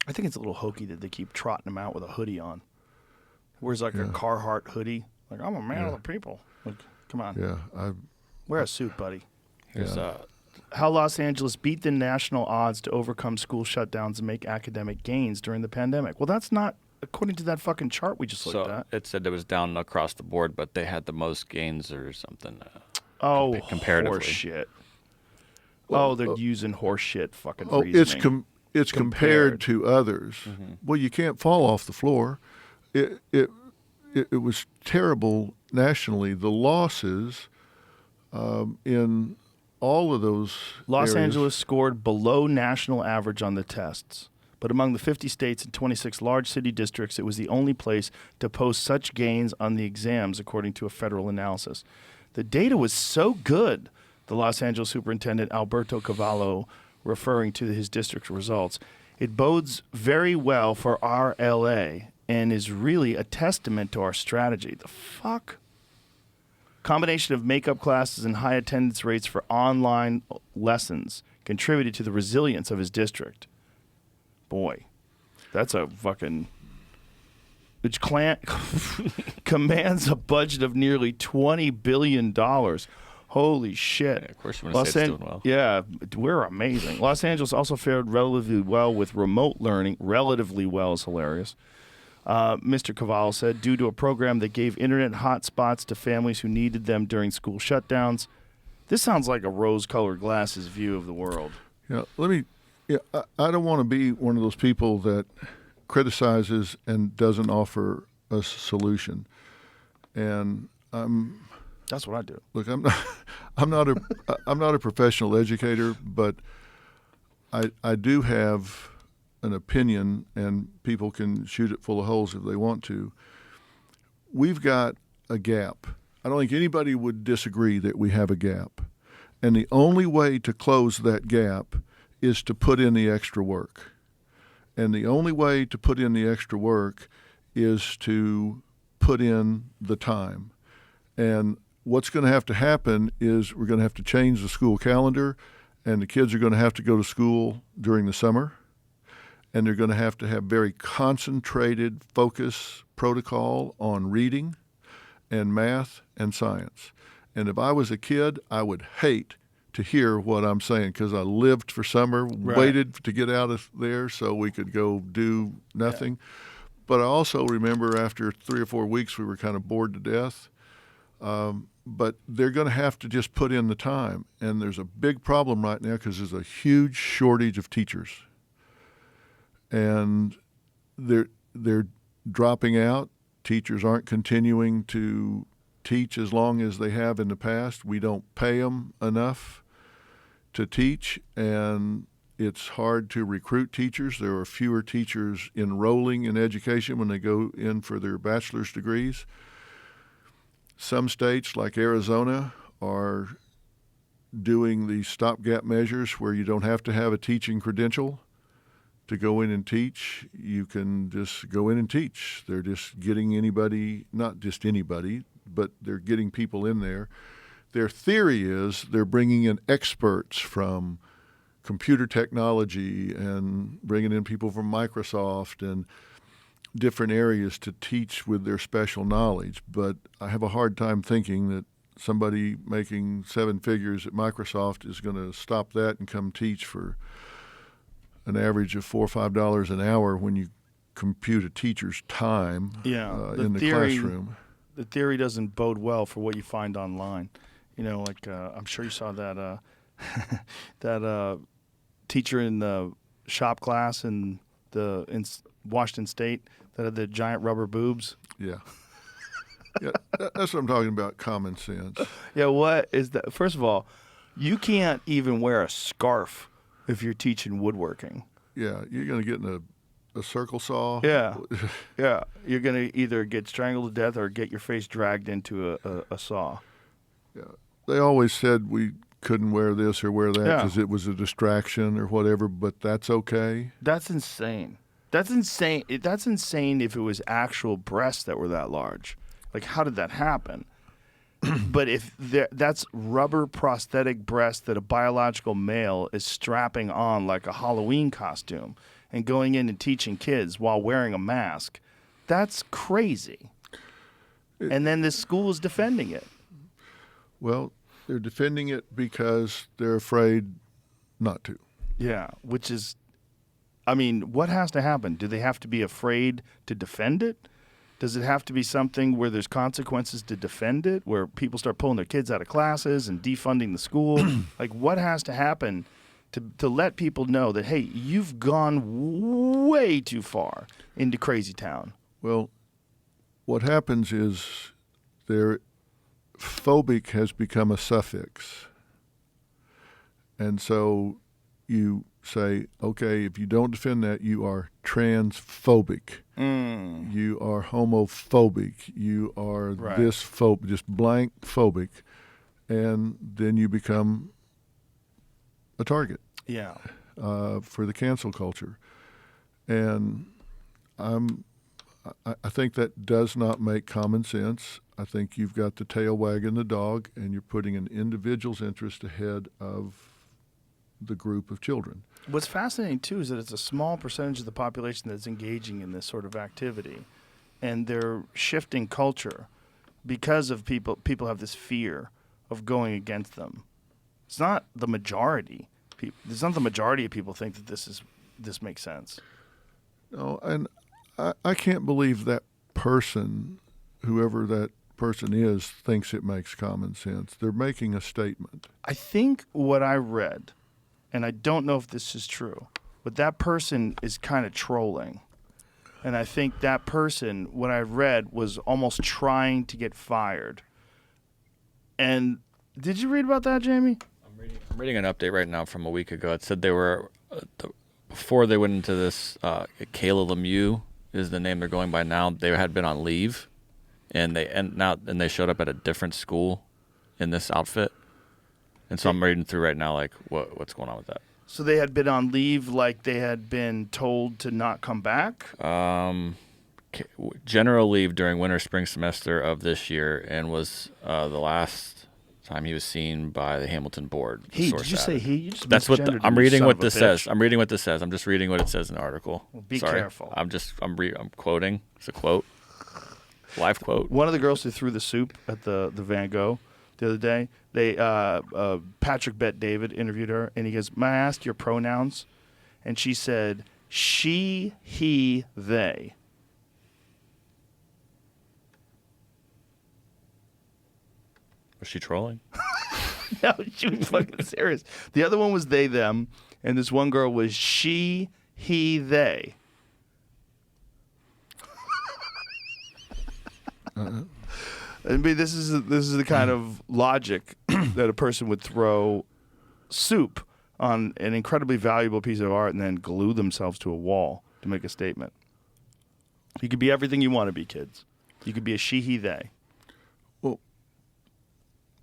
I think it's a little hokey that they keep trotting him out with a hoodie on. Wears like a Carhartt hoodie. Like, I'm a man of the people. Like, come on. Yeah, wear a suit, buddy. Here's how Los Angeles beat the national odds to overcome school shutdowns and make academic gains during the pandemic. Well, that's not according to that fucking chart we just looked at. It said it was down across the board, but they had the most gains or something. Comparatively. Horseshit. They're using horseshit fucking reasoning. It's compared to others. Mm-hmm. Well, you can't fall off the floor. It was terrible nationally. The losses in all of those Los areas. Angeles scored below national average on the tests. But among the 50 states and 26 large city districts, it was the only place to post such gains on the exams, according to a federal analysis. The data was so good, the Los Angeles superintendent Alberto Cavallo, referring to his district's results. It bodes very well for our LA and is really a testament to our strategy. The fuck? Combination of makeup classes and high attendance rates for online lessons contributed to the resilience of his district. Boy, that's a fucking... Which commands a budget of nearly $20 billion. Holy shit. Yeah, of course you want to say it's doing well. Yeah, we're amazing. Los Angeles also fared relatively well with remote learning. Relatively well is hilarious. Mr. Cavallo said, due to a program that gave internet hotspots to families who needed them during school shutdowns. This sounds like a rose-colored glasses view of the world. Yeah, I don't want to be one of those people that criticizes and doesn't offer a solution. And that's what I do. Look, I'm not a professional educator, but I do have an opinion, and people can shoot it full of holes if they want to. We've got a gap. I don't think anybody would disagree that we have a gap. And the only way to close that gap is to put in the extra work. And the only way to put in the extra work is to put in the time. And what's going to have to happen is we're going to have to change the school calendar, and the kids are going to have to go to school during the summer. And they're going to have very concentrated focus protocol on reading and math and science. And if I was a kid, I would hate to hear what I'm saying because I lived for summer, waited to get out of there so we could go do nothing. But I also remember after 3 or 4 weeks we were kind of bored to death. But they're going to have to just put in the time. And there's a big problem right now because there's a huge shortage of teachers. And they're dropping out. Teachers aren't continuing to teach as long as they have in the past. We don't pay them enough to teach, and it's hard to recruit teachers. There are fewer teachers enrolling in education when they go in for their bachelor's degrees. Some states, like Arizona, are doing these stopgap measures where you don't have to have a teaching credential to go in and teach. You can just go in and teach. They're just getting anybody, not just anybody, but they're getting people in there. Their theory is they're bringing in experts from computer technology and bringing in people from Microsoft and different areas to teach with their special knowledge. But I have a hard time thinking that somebody making 7 figures at Microsoft is going to stop that and come teach for an average of $4 or $5 an hour when you compute a teacher's time in the classroom. The theory doesn't bode well for what you find online. You know, like I'm sure you saw that that teacher in the shop class in Washington State that had the giant rubber boobs. Yeah. Yeah, that's what I'm talking about, common sense. Yeah, what is that? First of all, you can't even wear a scarf if you're teaching woodworking. Yeah, you're going to get in a circle saw. Yeah, yeah. You're going to either get strangled to death or get your face dragged into a saw. Yeah, they always said we couldn't wear this or wear that because it was a distraction or whatever, but that's okay. That's insane. That's insane. That's insane if it was actual breasts that were that large. Like, how did that happen? But if that's rubber prosthetic breast that a biological male is strapping on like a Halloween costume and going in and teaching kids while wearing a mask, that's crazy. And then this school is defending it. Well, they're defending it because they're afraid not to. Yeah, which is, I mean, what has to happen? Do they have to be afraid to defend it? Does it have to be something where there's consequences to defend it, where people start pulling their kids out of classes and defunding the school? Like, what has to happen to let people know that, hey, you've gone way too far into crazy town? Well, what happens is their phobic has become a suffix. And so you say, okay, if you don't defend that, you are transphobic. You are homophobic. You are this phobic, just blank phobic. And then you become a target. Yeah. For the cancel culture. And I think that does not make common sense. I think you've got the tail wagging the dog, and you're putting an individual's interest ahead of the group of children. What's fascinating, too, is that it's a small percentage of the population that's engaging in this sort of activity. And they're shifting culture because of people have this fear of going against them. It's not the majority. It's not the majority of people think that this makes sense. No, and I can't believe that person, whoever that person is, thinks it makes common sense. They're making a statement. I think what I read, and I don't know if this is true, but that person is kind of trolling. And I think that person, what I read, was almost trying to get fired. And did you read about that, Jamie? I'm reading an update right now from a week ago. It said they were, before they went into this, Kayla Lemieux is the name they're going by now. They had been on leave, and they showed up at a different school in this outfit. And so I'm reading through right now, like, what's going on with that? So they had been on leave, like they had been told to not come back? General leave during winter spring semester of this year, and was the last time he was seen by the Hamilton board. He? Did you say he? You just That's what misgendered I'm him, you reading. son What of a this bitch. says. I'm reading what this says. I'm just reading what it says in the article. Well, be Sorry. careful. I'm quoting. It's a quote. Live quote. One of the girls who threw the soup at the Van Gogh the other day. Patrick Bet David interviewed her, and he goes, "May I ask your pronouns?" And she said, "She, he, they." Was she trolling? No, she was fucking serious. The other one was they, them, and this one girl was she, he, they. I mean, this is the kind of logic that a person would throw soup on an incredibly valuable piece of art and then glue themselves to a wall to make a statement. You could be everything you want to be, kids. You could be a she, he, they. Well,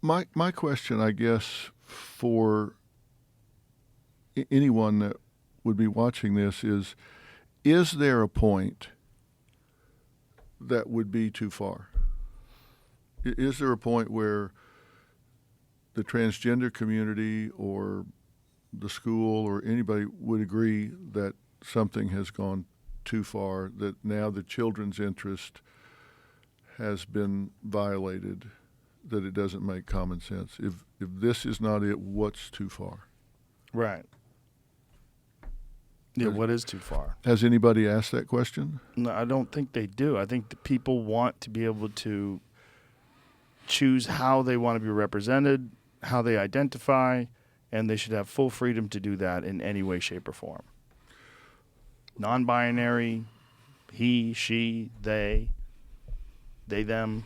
my question, I guess, for anyone that would be watching this is there a point that would be too far? Is there a point where the transgender community or the school or anybody would agree that something has gone too far, that now the children's interest has been violated, that it doesn't make common sense? If this is not it, what's too far? Right. Yeah, what is too far? Has anybody asked that question? No, I don't think they do. I think the people want to be able to choose how they want to be represented, how they identify, and they should have full freedom to do that in any way, shape, or form. Non-binary, he, she, they, them,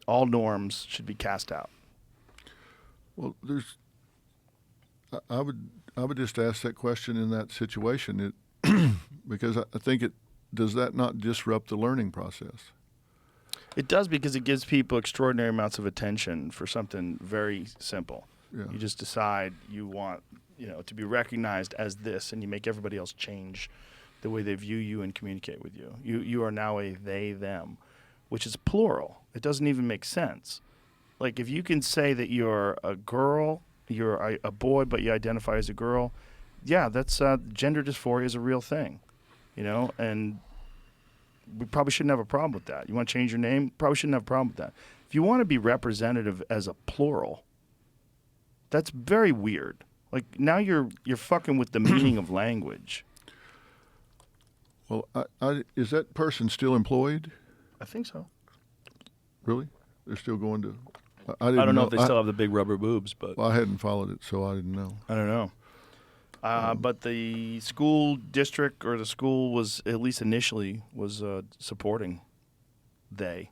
all norms should be cast out. Well, I would just ask that question in that situation, because I think does that not disrupt the learning process? It does, because it gives people extraordinary amounts of attention for something very simple. Yeah. You just decide you want, to be recognized as this, and you make everybody else change the way they view you and communicate with you. You are now a they, them, which is plural. It doesn't even make sense. Like, if you can say that you're a girl, you're a boy, but you identify as a girl, yeah, that's gender dysphoria is a real thing, and we probably shouldn't have a problem with that. You want to change your name? Probably shouldn't have a problem with that. If you want to be representative as a plural, that's very weird. Like, now you're fucking with the meaning of language. Well, is that person still employed? I think so. Really? They're still going to? I don't know if they still have the big rubber boobs, but Well, I hadn't followed it, so I didn't know. I don't know. But the school district or the school was, at least initially, was supporting them.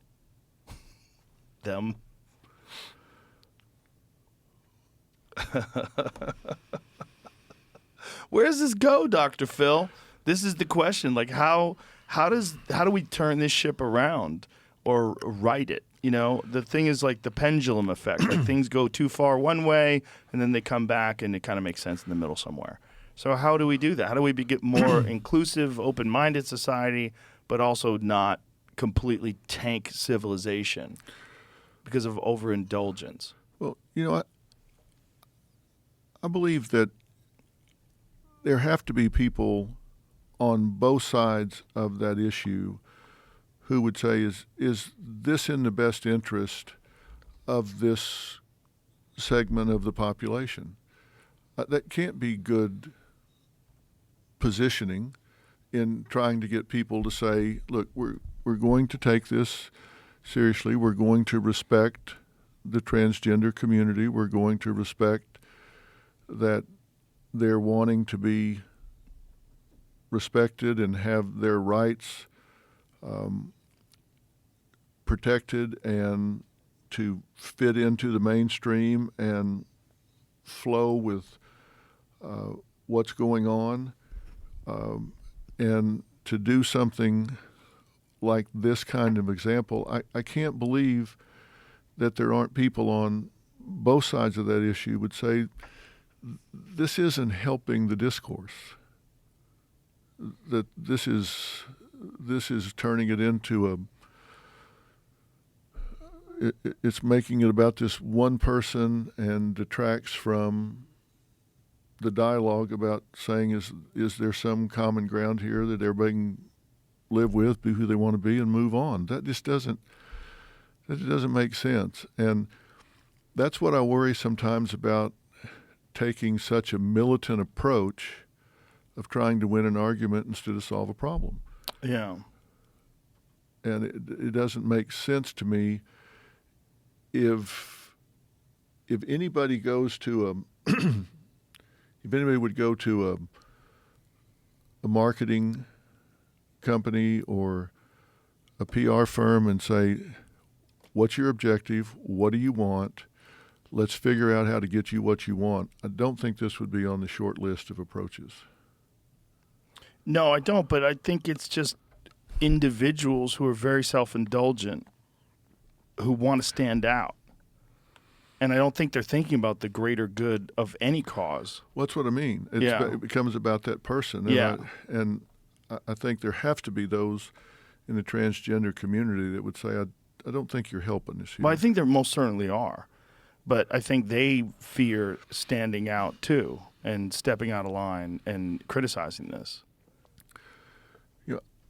Where does this go, Dr. Phil? This is the question. Like, how do we turn this ship around or right it? The thing is like the pendulum effect. Like, things go too far one way, and then they come back, and it kind of makes sense in the middle somewhere. So how do we do that? How do we get more inclusive, open-minded society, but also not completely tank civilization because of overindulgence? Well, I believe that there have to be people on both sides of that issue who would say, is this in the best interest of this segment of the population? That can't be good positioning in trying to get people to say, look, we're going to take this seriously. We're going to respect the transgender community. We're going to respect that they're wanting to be respected and have their rights protected and to fit into the mainstream and flow with what's going on, and to do something like this kind of example. I can't believe that there aren't people on both sides of that issue would say this isn't helping the discourse, that this is turning it into it's making it about this one person and detracts from the dialogue about saying, is there some common ground here that everybody can live with, be who they want to be, and move on? That just doesn't make sense. And That's what I worry sometimes about taking such a militant approach of trying to win an argument instead of solve a problem. Yeah. And it doesn't make sense to me if anybody goes to if anybody would go to a marketing company or a PR firm and say, what's your objective? What do you want? Let's figure out how to get you what you want. I don't think this would be on the short list of approaches. No, I don't, but I think it's just individuals who are very self-indulgent who want to stand out. And I don't think they're thinking about the greater good of any cause. Well, that's what I mean. It becomes about that person. And I think there have to be those in the transgender community that would say, I don't think you're helping us here. Well, I think there most certainly are. But I think they fear standing out, too, and stepping out of line and criticizing this.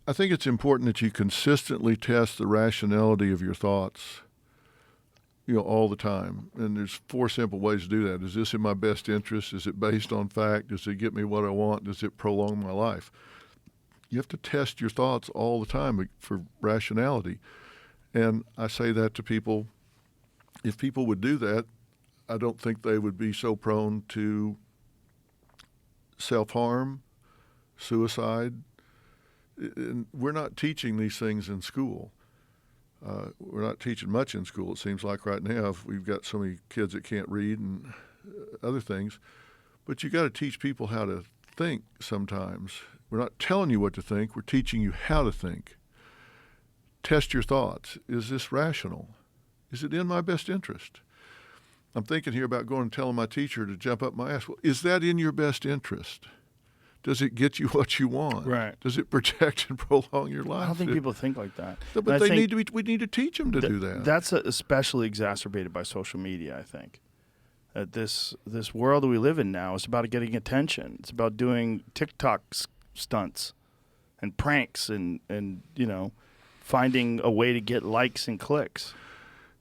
I think it's important that you consistently test the rationality of your thoughts, all the time. And there's 4 simple ways to do that. Is this in my best interest? Is it based on fact? Does it get me what I want? Does it prolong my life? You have to test your thoughts all the time for rationality. And I say that to people. If people would do that, I don't think they would be so prone to self-harm, suicide. And we're not teaching these things in school. We're not teaching much in school, it seems like right now. We've got so many kids that can't read and other things. But you got to teach people how to think sometimes. We're not telling you what to think. We're teaching you how to think. Test your thoughts. Is this rational? Is it in my best interest? I'm thinking here about going and telling my teacher to jump up my ass. Well, is that in your best interest? Does it get you what you want? Right. Does it protect and prolong your life? I don't think people think like that. But we need to teach them to do that. That's especially exacerbated by social media, I think. This world that we live in now is about getting attention. It's about doing TikTok stunts and pranks and finding a way to get likes and clicks.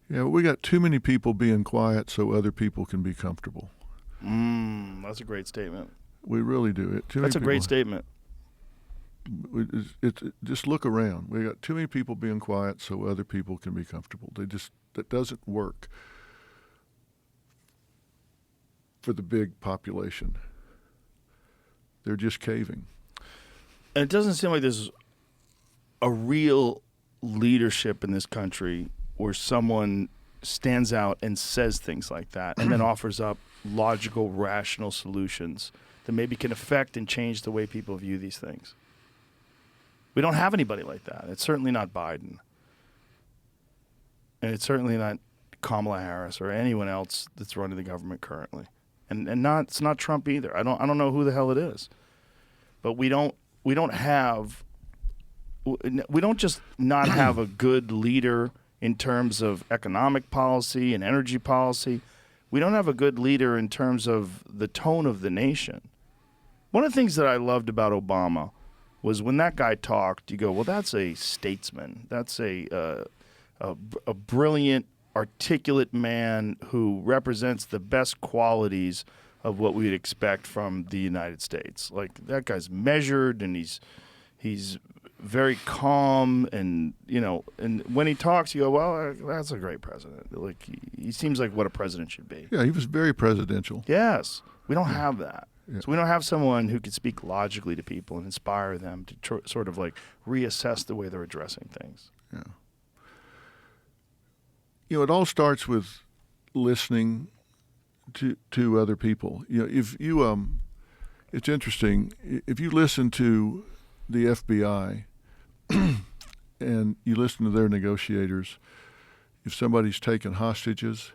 Yeah, we got too many people being quiet so other people can be comfortable. That's a great statement. We really do. That's a great statement. Just look around. We got too many people being quiet so other people can be comfortable. That doesn't work for the big population. They're just caving. And it doesn't seem like there's a real leadership in this country where someone stands out and says things like that and then offers up logical, rational solutions that maybe can affect and change the way people view these things. We don't have anybody like that. It's certainly not Biden. And it's certainly not Kamala Harris or anyone else that's running the government currently. And it's not Trump either. I don't know who the hell it is. But we don't just not have a good leader in terms of economic policy and energy policy. We don't have a good leader in terms of the tone of the nation. One of the things that I loved about Obama was when that guy talked, you go, well, that's a statesman. That's a brilliant, articulate man who represents the best qualities of what we'd expect from the United States. Like, that guy's measured and he's very calm, and and when he talks, you go, well, that's a great president. Like, he seems like what a president should be. Yeah, he was very presidential. Yes, we don't have that. Yeah. So we don't have someone who could speak logically to people and inspire them to sort of like reassess the way they're addressing things. Yeah. It all starts with listening to other people. If you it's interesting if you listen to the FBI and you listen to their negotiators. If somebody's taken hostages,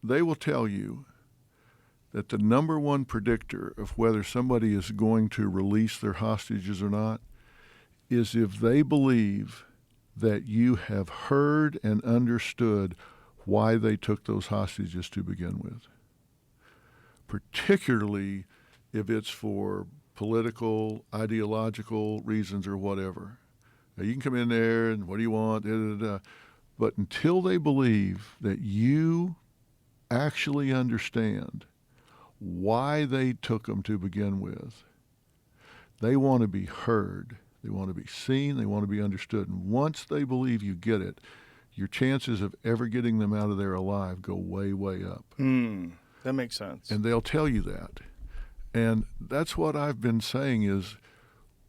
they will tell you that the number one predictor of whether somebody is going to release their hostages or not is if they believe that you have heard and understood why they took those hostages to begin with, particularly if it's for political, ideological reasons or whatever. Now, you can come in there and what do you want, but until they believe that you actually understand why they took them to begin with, they want to be heard. They want to be seen. They want to be understood. And once they believe you get it, your chances of ever getting them out of there alive go way, way up. That makes sense. And they'll tell you that. And that's what I've been saying is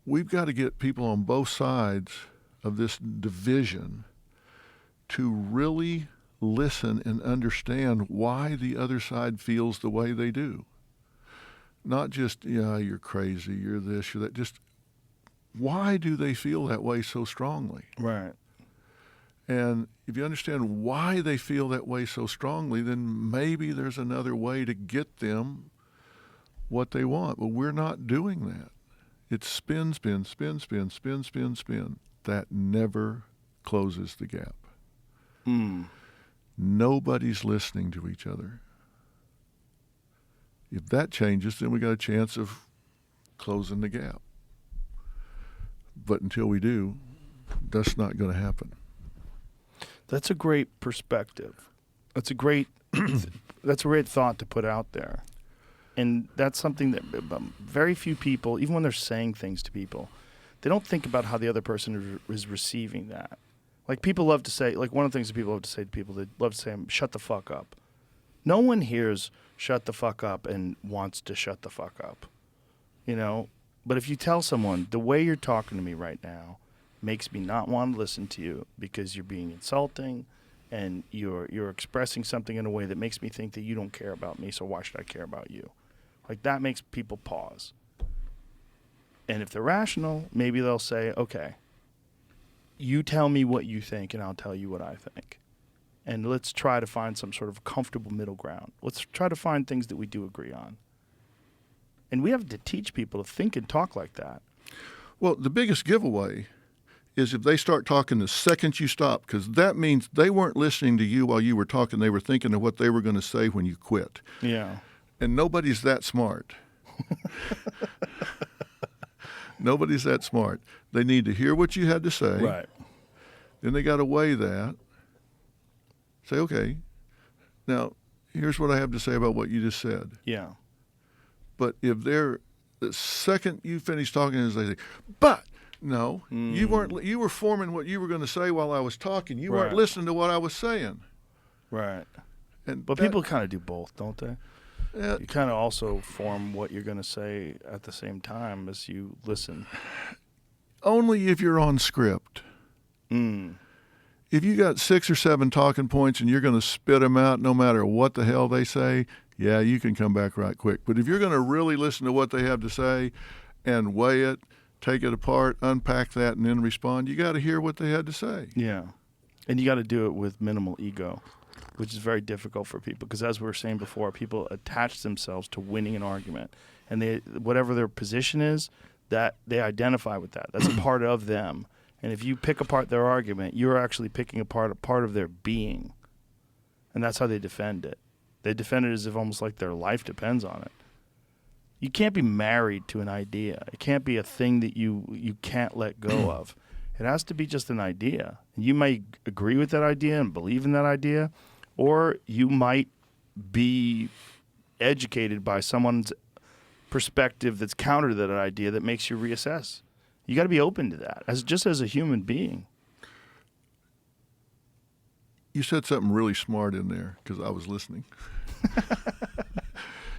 we've got to get people on both sides of this division to really listen and understand why the other side feels the way they do. Not just, yeah, you're crazy, you're this, you're that. Just why do they feel that way so strongly? Right. And if you understand why they feel that way so strongly, then maybe there's another way to get them what they want. But we're not doing that. It's spin, spin, spin, spin, spin, spin, spin. That never closes the gap. Nobody's listening to each other. If that changes, then we got a chance of closing the gap. But until we do, that's not going to happen. That's a great perspective. That's a great thought to put out there. And that's something that very few people, even when they're saying things to people, they don't think about how the other person is receiving that. Like people love to say, like one of the things that people love to say to people, they love to say, shut the fuck up. No one hears shut the fuck up and wants to shut the fuck up, you know? But if you tell someone, the way you're talking to me right now makes me not want to listen to you because you're being insulting and you're expressing something in a way that makes me think that you don't care about me, so why should I care about you? Like that makes people pause. And if they're rational, maybe they'll say, okay, you tell me what you think and I'll tell you what I think. And let's try to find some sort of comfortable middle ground. Let's try to find things that we do agree on. And we have to teach people to think and talk like that. Well, the biggest giveaway is if they start talking the second you stop, because that means they weren't listening to you while you were talking. They were thinking of what they were going to say when you quit. Yeah. And nobody's that smart. Nobody's that smart. They need to hear what you had to say. Right. Then they got to weigh that. Say, okay, now here's what I have to say about what you just said. Yeah. But if they're, the second you finish talking, is they say, but no, you weren't. You were forming what you were going to say while I was talking. You weren't Right. listening to what I was saying. Right. And But that- people kind of do both, don't they? You kind of also form what you're going to say at the same time as you listen. only if you're on script. If you got 6 or 7 talking points and you're going to spit them out no matter what the hell they say, yeah, you can come back right quick. But if you're going to really listen to what they have to say and weigh it, take it apart, unpack that, and then respond, you got to hear what they had to say. Yeah. And you got to do it with minimal ego, which is very difficult for people because, as we were saying before, people attach themselves to winning an argument. And they, whatever their position is, that they identify with that. That's a part of them. And if you pick apart their argument, you're actually picking apart a part of their being. And that's how they defend it. They defend it as if almost like their life depends on it. You can't be married to an idea. It can't be a thing that you can't let go of. It has to be just an idea. You might agree with that idea and believe in that idea, or you might be educated by someone's perspective that's counter to that idea that makes you reassess. You got to be open to that, as a human being. You said something really smart in there because I was listening.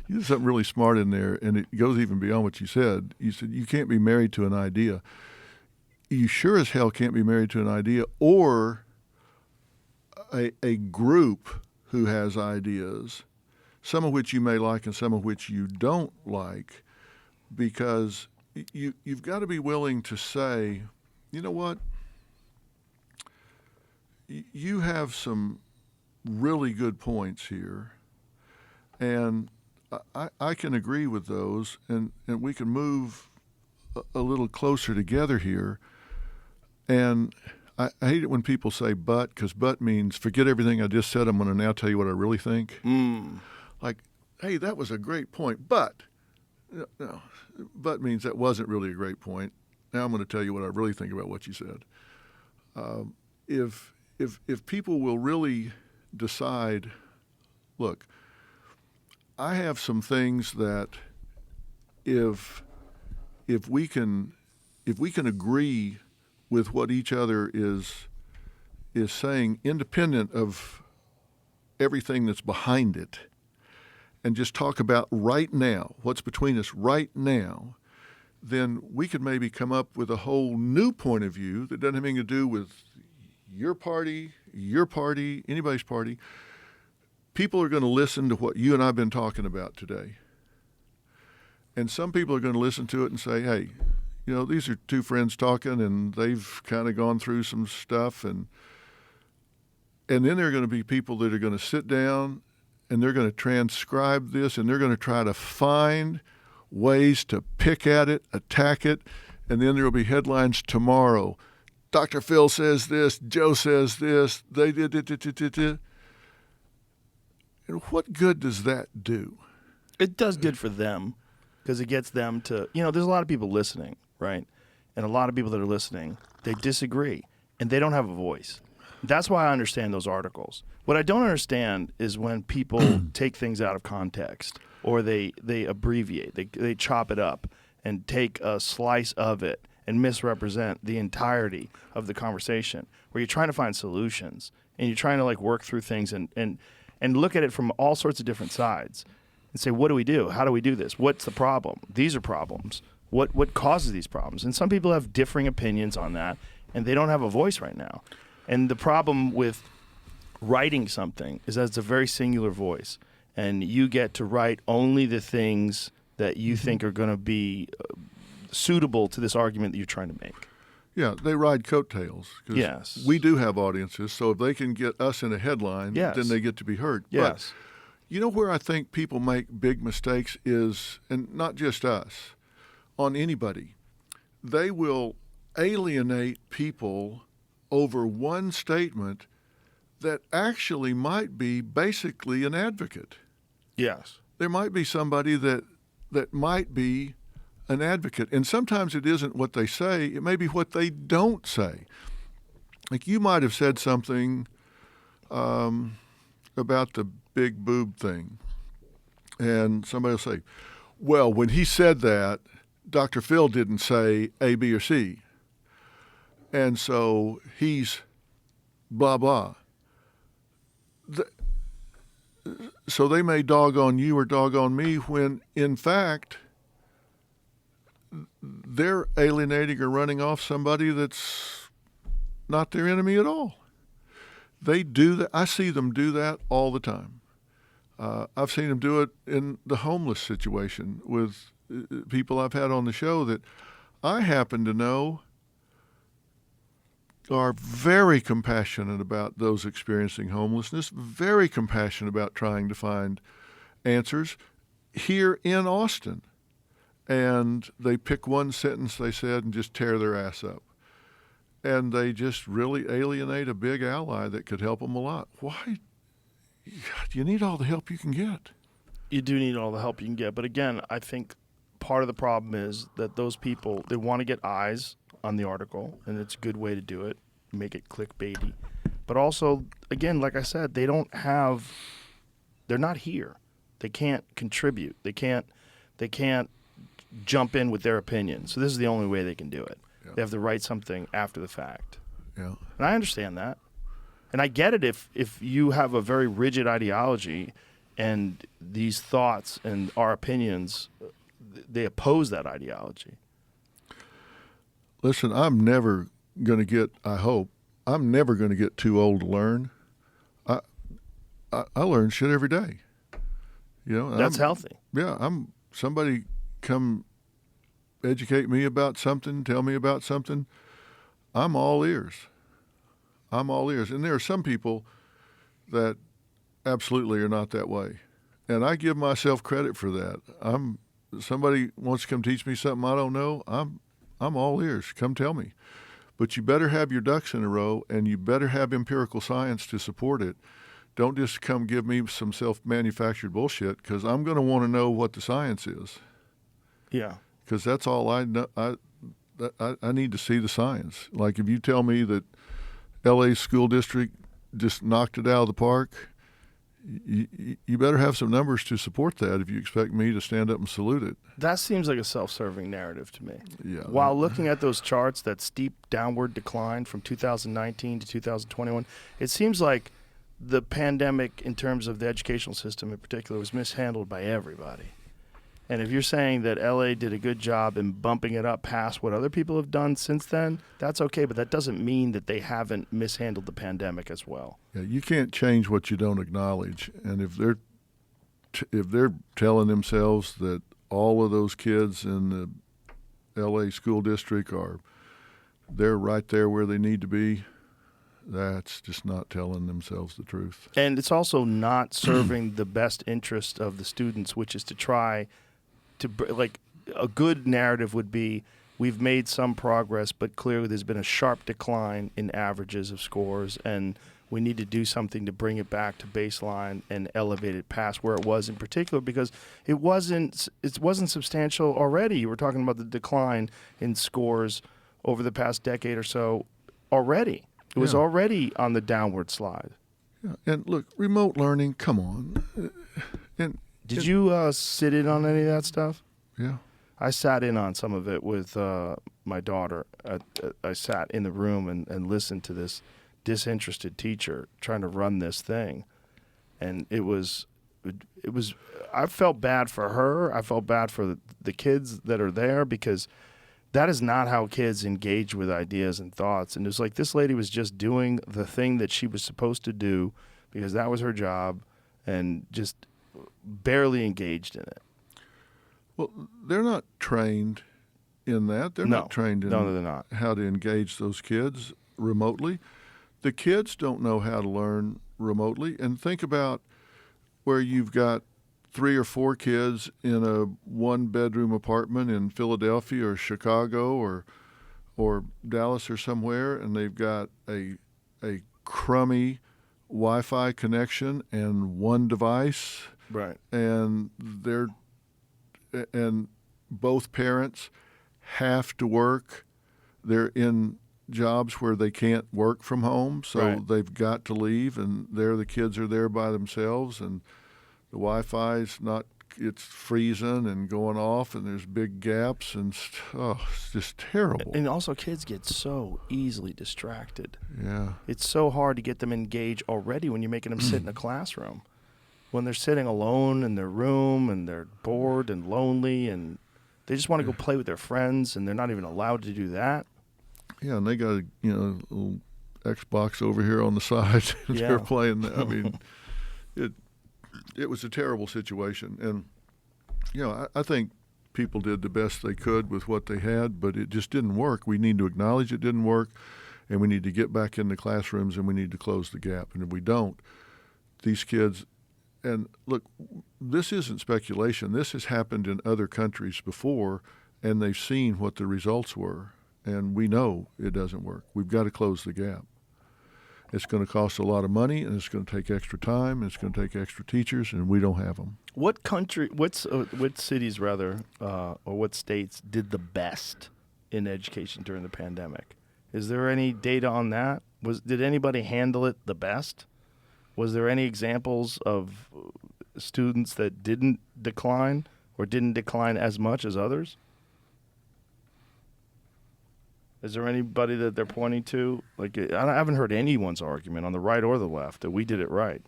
You said something really smart in there, and it goes even beyond what you said. You said you can't be married to an idea. You sure as hell can't be married to an idea or a group who has ideas, some of which you may like and some of which you don't like, because you've got to be willing to say, you know what, you have some really good points here, and I can agree with those, and we can move a little closer together here. And I hate it when people say but, because but means forget everything I just said, I'm going to now tell you what I really think. Like, hey, that was a great point, but no, but means that wasn't really a great point. Now I'm going to tell you what I really think about what you said. If people will really decide, look, I have some things that if we can agree with what each other is saying, independent of everything that's behind it, and just talk about right now, what's between us right now, then we could maybe come up with a whole new point of view that doesn't have anything to do with your party, anybody's party. People are going to listen to what you and I have been talking about today. And some people are going to listen to it and say, hey, these are two friends talking and they've kind of gone through some stuff. And then there are going to be people that are going to sit down and they're going to transcribe this and they're going to try to find ways to pick at it, attack it, and then there will be headlines tomorrow. Dr. Phil says this, Joe says this, they did it. And what good does that do? It does good for them because it gets them to, there's a lot of people listening, right? And a lot of people that are listening, they disagree and they don't have a voice. That's why I understand those articles. What I don't understand is when people take things out of context or they abbreviate, they chop it up and take a slice of it and misrepresent the entirety of the conversation, where you're trying to find solutions and you're trying to work through things and look at it from all sorts of different sides and say, what do we do? How do we do this? What's the problem? These are problems. What causes these problems? And some people have differing opinions on that, and they don't have a voice right now. And the problem with writing something is that it's a very singular voice, and you get to write only the things that you think are going to be suitable to this argument that you're trying to make. Yeah, they ride coattails. Yes. We do have audiences, so if they can get us in a headline, then they get to be heard. Yes. But where I think people make big mistakes is, and not just us, on anybody, they will alienate people over one statement that actually might be basically an advocate. Yes. There might be somebody that might be an advocate. And sometimes it isn't what they say, it may be what they don't say. Like you might have said something about the big boob thing. And somebody will say, well, when he said that, Dr. Phil didn't say A, B, or C. And so he's blah, blah. So they may dog on you or dog on me when, in fact, they're alienating or running off somebody that's not their enemy at all. They do that. I see them do that all the time. I've seen them do it in the homeless situation with people I've had on the show that I happen to know are very compassionate about those experiencing homelessness, very compassionate about trying to find answers here in Austin. And they pick one sentence they said and just tear their ass up. And they just really alienate a big ally that could help them a lot. Why? You need all the help you can get. You do need all the help you can get. But again, I think part of the problem is that those people, they want to get eyes on the article, and it's a good way to do it, make it clickbaity. But also, again, like I said, they're not here. They can't contribute. They can't jump in with their opinion. So this is the only way they can do it. Yeah. They have to write something after the fact. Yeah. And I understand that. And I get it if you have a very rigid ideology and these thoughts and our opinions, they oppose that ideology. Listen, I'm never going to get too old to learn. I learn shit every day. That's healthy. Yeah, somebody come educate me about something, tell me about something, I'm all ears. And there are some people that absolutely are not that way. And I give myself credit for that. Somebody wants to come teach me something I don't know, I'm all ears. Come tell me. But you better have your ducks in a row, and you better have empirical science to support it. Don't just come give me some self-manufactured bullshit, because I'm going to want to know what the science is. Yeah. Because that's all I know. I need to see the science. Like if you tell me that L.A. school district just knocked it out of the park, you better have some numbers to support that if you expect me to stand up and salute it. That seems like a self-serving narrative to me. Yeah. While looking at those charts, that steep downward decline from 2019 to 2021, it seems like the pandemic, in terms of the educational system in particular, was mishandled by everybody. And if you're saying that LA did a good job in bumping it up past what other people have done since then, that's okay, but that doesn't mean that they haven't mishandled the pandemic as well. Yeah, you can't change what you don't acknowledge. And if they're telling themselves that all of those kids in the LA school district they're right there where they need to be, that's just not telling themselves the truth. And it's also not serving the best interest of the students, which is to try to, like, a good narrative would be, we've made some progress, but clearly there's been a sharp decline in averages of scores, and we need to do something to bring it back to baseline and elevate it past where it was in particular, because it wasn't substantial already. You were talking about the decline in scores over the past decade or so already. It was already on the downward slide. Yeah. And look, remote learning, come on. Did you sit in on any of that stuff? Yeah. I sat in on some of it with my daughter. I sat in the room and listened to this disinterested teacher trying to run this thing. And it was, I felt bad for her. I felt bad for the kids that are there, because that is not how kids engage with ideas and thoughts. And it was like this lady was just doing the thing that she was supposed to do because that was her job, and just barely engaged in it. Well, they're not trained in that. They're not trained in they're not. How to engage those kids remotely. The kids don't know how to learn remotely. And think about where you've got 3 or 4 kids in a 1-bedroom apartment in Philadelphia or Chicago or Dallas or somewhere, and they've got a crummy Wi-Fi connection and one device. Right. And both parents have to work. They're in jobs where they can't work from home, so they've got to leave, and the kids are there by themselves, and the Wi-Fi's it's freezing and going off, and there's big gaps, and it's just terrible. And also, kids get so easily distracted. Yeah. It's so hard to get them engaged already when you're making them sit in a classroom. When they're sitting alone in their room and they're bored and lonely and they just want to go play with their friends, and they're not even allowed to do that. Yeah, and they got a little Xbox over here on the side. And they're playing. I mean, it was a terrible situation, and I think people did the best they could with what they had, but it just didn't work. We need to acknowledge it didn't work, and we need to get back in the classrooms, and we need to close the gap. And if we don't, these kids. And look, this isn't speculation. This has happened in other countries before, and they've seen what the results were. And we know it doesn't work. We've got to close the gap. It's going to cost a lot of money, and it's going to take extra time, and it's going to take extra teachers, and we don't have them. What cities rather, or what states did the best in education during the pandemic? Is there any data on that? Did anybody handle it the best? Was there any examples of students that didn't decline or didn't decline as much as others? Is there anybody that they're pointing to? Like, I haven't heard anyone's argument on the right or the left that we did it right.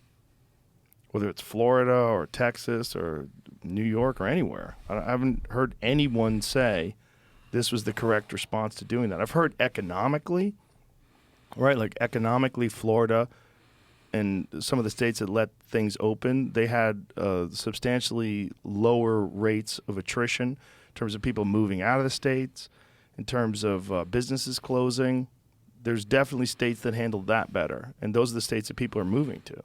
Whether it's Florida or Texas or New York or anywhere. I haven't heard anyone say this was the correct response to doing that. I've heard economically, right? Like economically, Florida and some of the states that let things open, they had substantially lower rates of attrition in terms of people moving out of the states, in terms of businesses closing. There's definitely states that handled that better, and those are the states that people are moving to.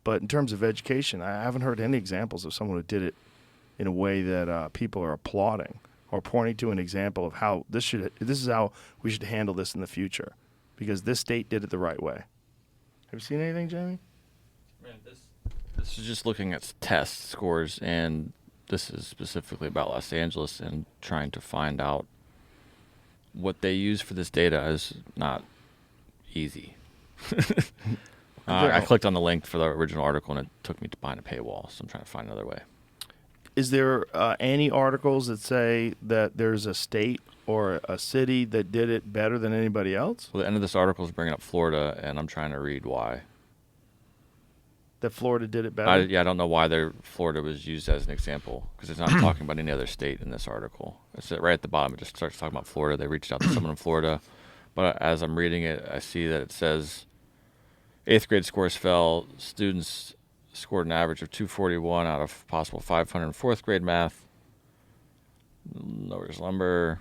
But in terms of education, I haven't heard any examples of someone who did it in a way that people are applauding or pointing to an example of how this is how we should handle this in the future, because this state did it the right way. Have you seen anything, Jamie? Man, this is just looking at test scores, and this is specifically about Los Angeles, and trying to find out what they use for this data is not easy. I clicked on the link for the original article, and it took me to behind a paywall, so I'm trying to find another way. Is there any articles that say that there's a state or a city that did it better than anybody else? Well, the end of this article is bringing up Florida, and I'm trying to read why. That Florida did it better? I don't know why Florida was used as an example, because it's not talking about any other state in this article. It's right at the bottom. It just starts talking about Florida. They reached out to someone in Florida. But as I'm reading it, I see that it says 8th grade scores fell. Students scored an average of 241 out of possible 500 in 4th grade math. Lowers lumber.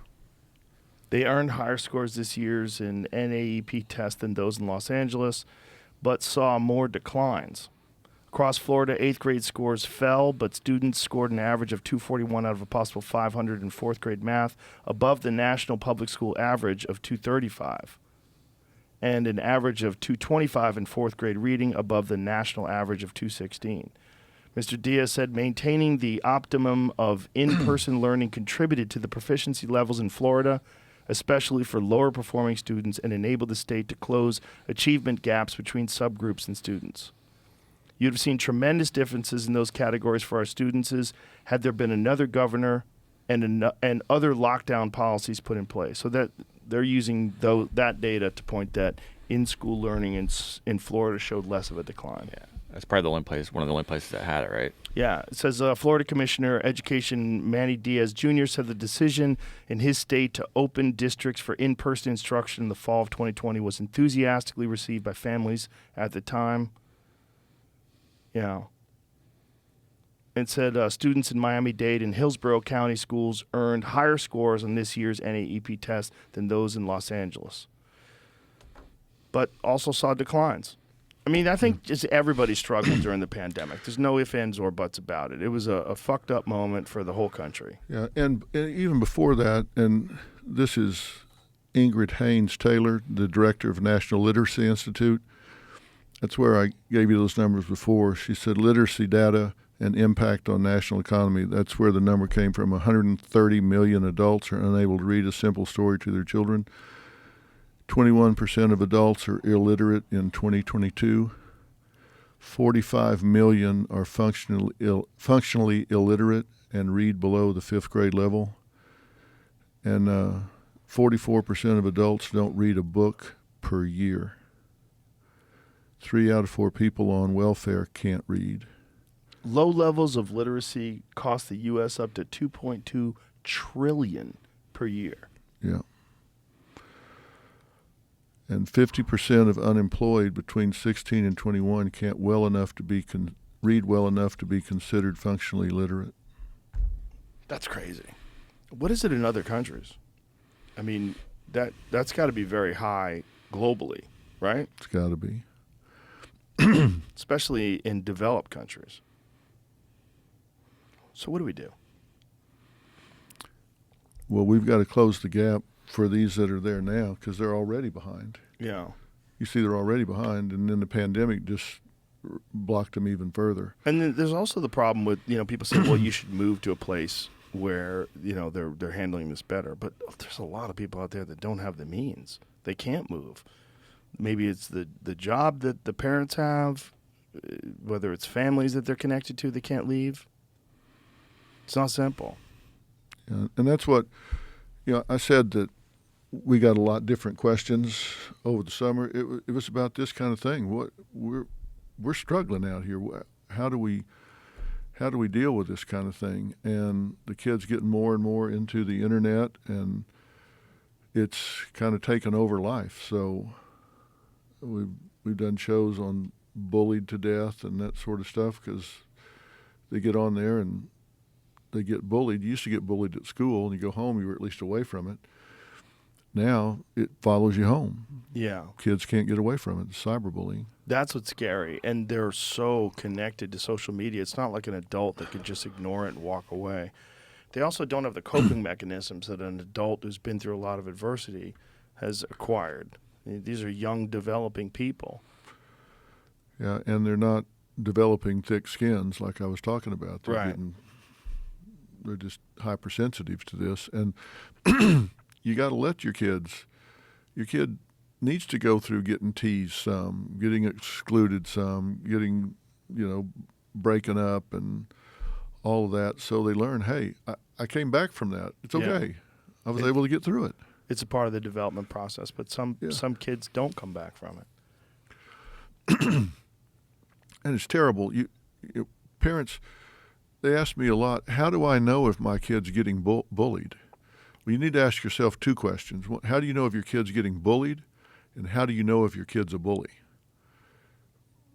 They earned higher scores this year's in NAEP test than those in Los Angeles, but saw more declines. Across Florida, 8th grade scores fell, but students scored an average of 241 out of a possible 500 in 4th grade math, above the national public school average of 235, and an average of 225 in 4th grade reading, above the national average of 216. Mr. Diaz said maintaining the optimum of in-person learning contributed to the proficiency levels in Florida, especially for lower performing students, and enabled the state to close achievement gaps between subgroups and students. You'd have seen tremendous differences in those categories for our students had there been another governor and other lockdown policies put in place. So that they're using that data to point that in-school learning in Florida showed less of a decline. Yeah, that's probably one of the only places that had it, right? Yeah, it says Florida Commissioner Education Manny Diaz Jr. said the decision in his state to open districts for in-person instruction in the fall of 2020 was enthusiastically received by families at the time. Yeah. It said students in Miami-Dade and Hillsborough County schools earned higher scores on this year's NAEP test than those in Los Angeles, but also saw declines. I mean, I think just everybody struggled during the pandemic. There's no ifs, ands, or buts about it. It was a fucked up moment for the whole country. Yeah, and even before that, and this is Ingrid Haynes-Taylor, the director of National Literacy Institute. That's where I gave you those numbers before. She said literacy data and impact on national economy. That's where the number came from. 130 million adults are unable to read a simple story to their children. 21% of adults are illiterate in 2022. 45 million are functionally illiterate and read below the 5th grade level. And 44% of adults don't read a book per year. 3 out of 4 people on welfare can't read. Low levels of literacy cost the U.S. up to $2.2 trillion per year. Yeah. And 50% of unemployed between 16 and 21 can't read well enough to be considered functionally literate. That's crazy. What is it in other countries? I mean, that's got to be very high globally, right? It's got to be. Especially in developed countries. So what do we do? Well, we've got to close the gap for these that are there now because they're already behind. Yeah. You see, they're already behind, and then the pandemic just blocked them even further. And then there's also the problem with, people say, well, you should move to a place where, they're handling this better. But there's a lot of people out there that don't have the means. They can't move. Maybe it's the job that the parents have, whether it's families that they're connected to that can't leave. It's not simple. Yeah, and that's what, I said that we got a lot different questions over the summer. It was about this kind of thing. What we're struggling out here. How do we deal with this kind of thing? And the kids getting more and more into the internet, and it's kind of taken over life. So we've done shows on bullied to death and that sort of stuff because they get on there and they get bullied. You used to get bullied at school, and you go home, you were at least away from it. Now it follows you home. Yeah. Kids can't get away from it. It's cyberbullying. That's what's scary. And they're so connected to social media. It's not like an adult that could just ignore it and walk away. They also don't have the coping mechanisms that an adult who's been through a lot of adversity has acquired. These are young, developing people. Yeah, and they're not developing thick skins like I was talking about. They're just hypersensitive to this. And you got to let your kid needs to go through getting teased some, getting excluded some, getting, breaking up and all of that. So they learn, hey, I came back from that. It's okay. I was able to get through it. It's a part of the development process, but some kids don't come back from it. And it's terrible. Parents, they ask me a lot, how do I know if my kid's getting bullied? Well, you need to ask yourself two questions. How do you know if your kid's getting bullied? And how do you know if your kid's a bully?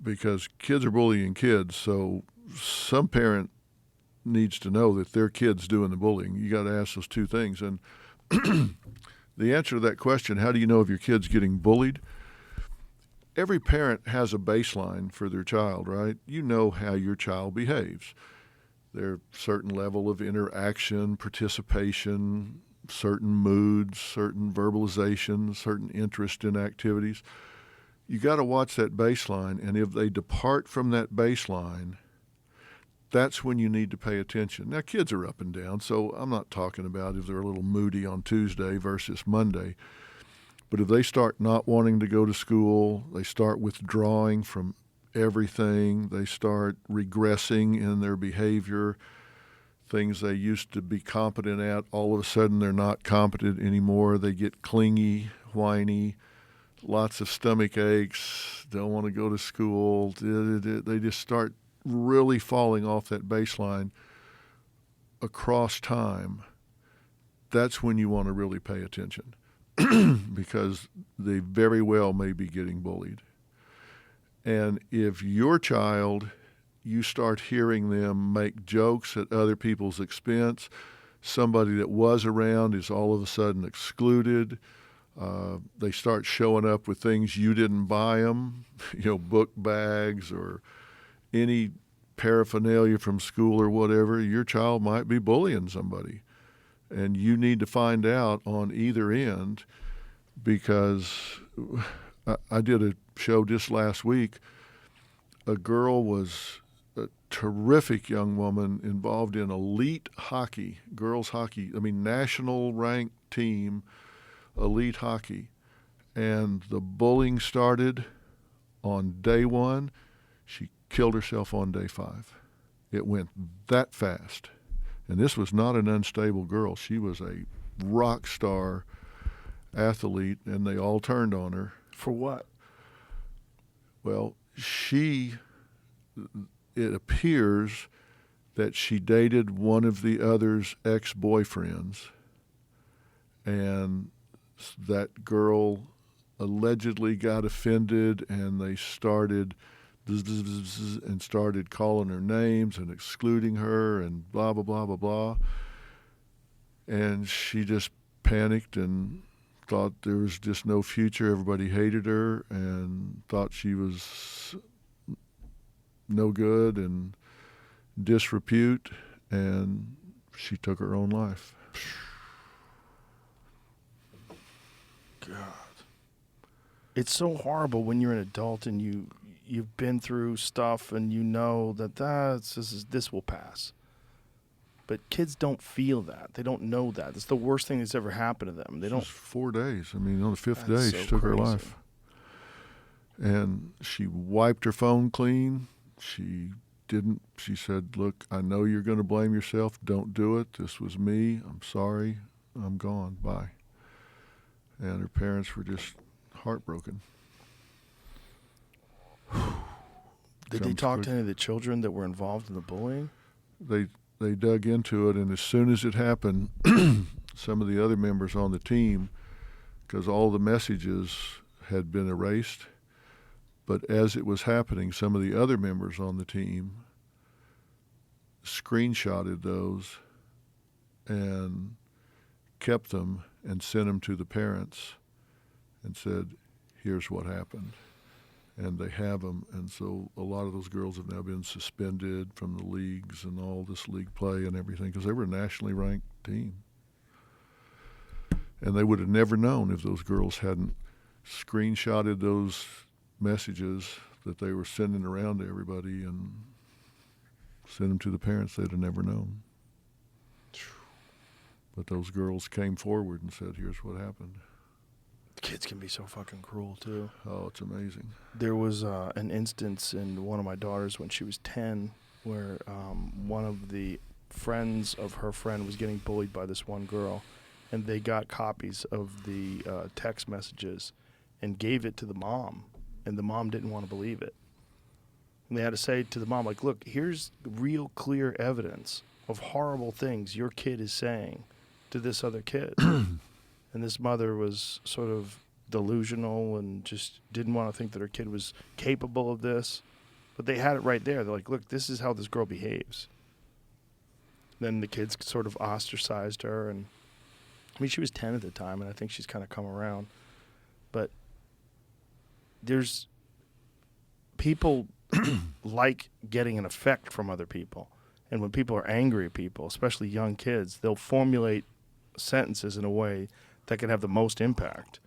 Because kids are bullying kids, so some parent needs to know that their kid's doing the bullying. You got to ask those two things. And the answer to that question, how do you know if your kid's getting bullied? Every parent has a baseline for their child, right? You know how your child behaves. Their certain level of interaction, participation, certain moods, certain verbalizations, certain interest in activities. You got to watch that baseline, and if they depart from that baseline, that's when you need to pay attention. Now, kids are up and down, so I'm not talking about if they're a little moody on Tuesday versus Monday. But if they start not wanting to go to school, they start withdrawing from everything, they start regressing in their behavior, things they used to be competent at, all of a sudden they're not competent anymore. They get clingy, whiny, lots of stomach aches, don't want to go to school. They just start really falling off that baseline across time. That's when you want to really pay attention because they very well may be getting bullied. And if your child, you start hearing them make jokes at other people's expense, somebody that was around is all of a sudden excluded, they start showing up with things you didn't buy them, book bags or any paraphernalia from school or whatever, your child might be bullying somebody. And you need to find out on either end, because I did a show just last week. A girl was a terrific young woman involved in elite hockey, girls hockey, national ranked team, elite hockey. And the bullying started on day 1. She killed herself on day 5. It went that fast. And this was not an unstable girl. She was a rock star athlete, and they all turned on her. For what? Well, it appears that she dated one of the other's ex-boyfriends, and that girl allegedly got offended, and they started calling her names and excluding her and blah, blah, blah, blah, blah. And she just panicked and thought there was just no future. Everybody hated her and thought she was no good and disrepute, and she took her own life. God. It's so horrible when you're an adult and you've been through stuff and you know that this will pass. But kids don't feel that. They don't know that. It's the worst thing that's ever happened to them. They don't. It was 4 days. On the 5th day, so she took her crazy. life. And she wiped her phone clean. She said, look, I know you're going to blame yourself. Don't do it. This was me. I'm sorry. I'm gone. Bye. And her parents were just heartbroken. Did they talk to any of the children that were involved in the bullying? They dug into it, and as soon as it happened, some of the other members on the team, because all the messages had been erased, but as it was happening, some of the other members on the team screenshotted those and kept them and sent them to the parents and said, here's what happened. And they have them, and so a lot of those girls have now been suspended from the leagues and all this league play and everything, because they were a nationally ranked team. And they would have never known if those girls hadn't screenshotted those messages that they were sending around to everybody and sent them to the parents. They'd have never known. But those girls came forward and said, here's what happened. Kids can be so fucking cruel too. Oh, it's amazing. There was an instance in one of my daughters when she was 10 where one of the friends of her friend was getting bullied by this one girl, and they got copies of the text messages and gave it to the mom, and the mom didn't want to believe it. And they had to say to the mom, like, look, here's real clear evidence of horrible things your kid is saying to this other kid. And this mother was sort of delusional and just didn't want to think that her kid was capable of this. But they had it right there. They're like, look, this is how this girl behaves. Then the kids sort of ostracized her. And I mean, she was 10 at the time, and I think she's kind of come around. But there's people like getting an effect from other people. And when people are angry at people, especially young kids, they'll formulate sentences in a way that can have the most impact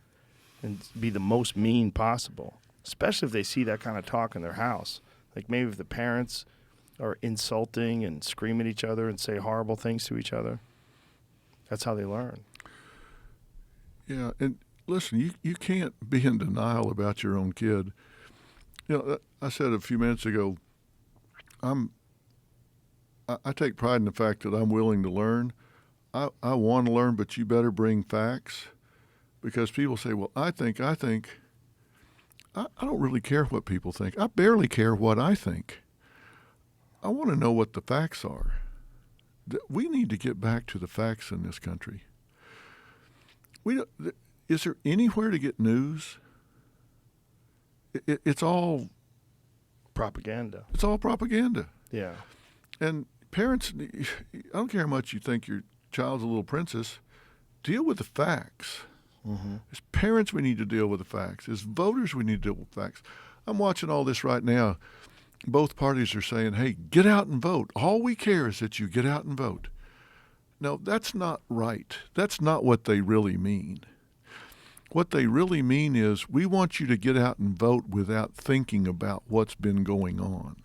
and be the most mean possible, especially if they see that kind of talk in their house. Like maybe if the parents are insulting and scream at each other and say horrible things to each other, that's how they learn. Yeah, and listen, you can't be in denial about your own kid. You know, I said a few minutes ago, I take pride in the fact that I'm willing to learn. I want to learn, but you better bring facts, because people say, well, I think. I don't really care what people think. I barely care what I think. I want to know what the facts are. We need to get back to the facts in this country. Is there anywhere to get news? It's all propaganda. It's all propaganda. Yeah. And parents, I don't care how much you think your child's a little princess, deal with the facts. Mm-hmm. As parents, we need to deal with the facts. As voters, we need to deal with facts. I'm watching all this right now. Both parties are saying, hey, get out and vote. All we care is that you get out and vote. No, that's not right. That's not what they really mean. What they really mean is we want you to get out and vote without thinking about what's been going on.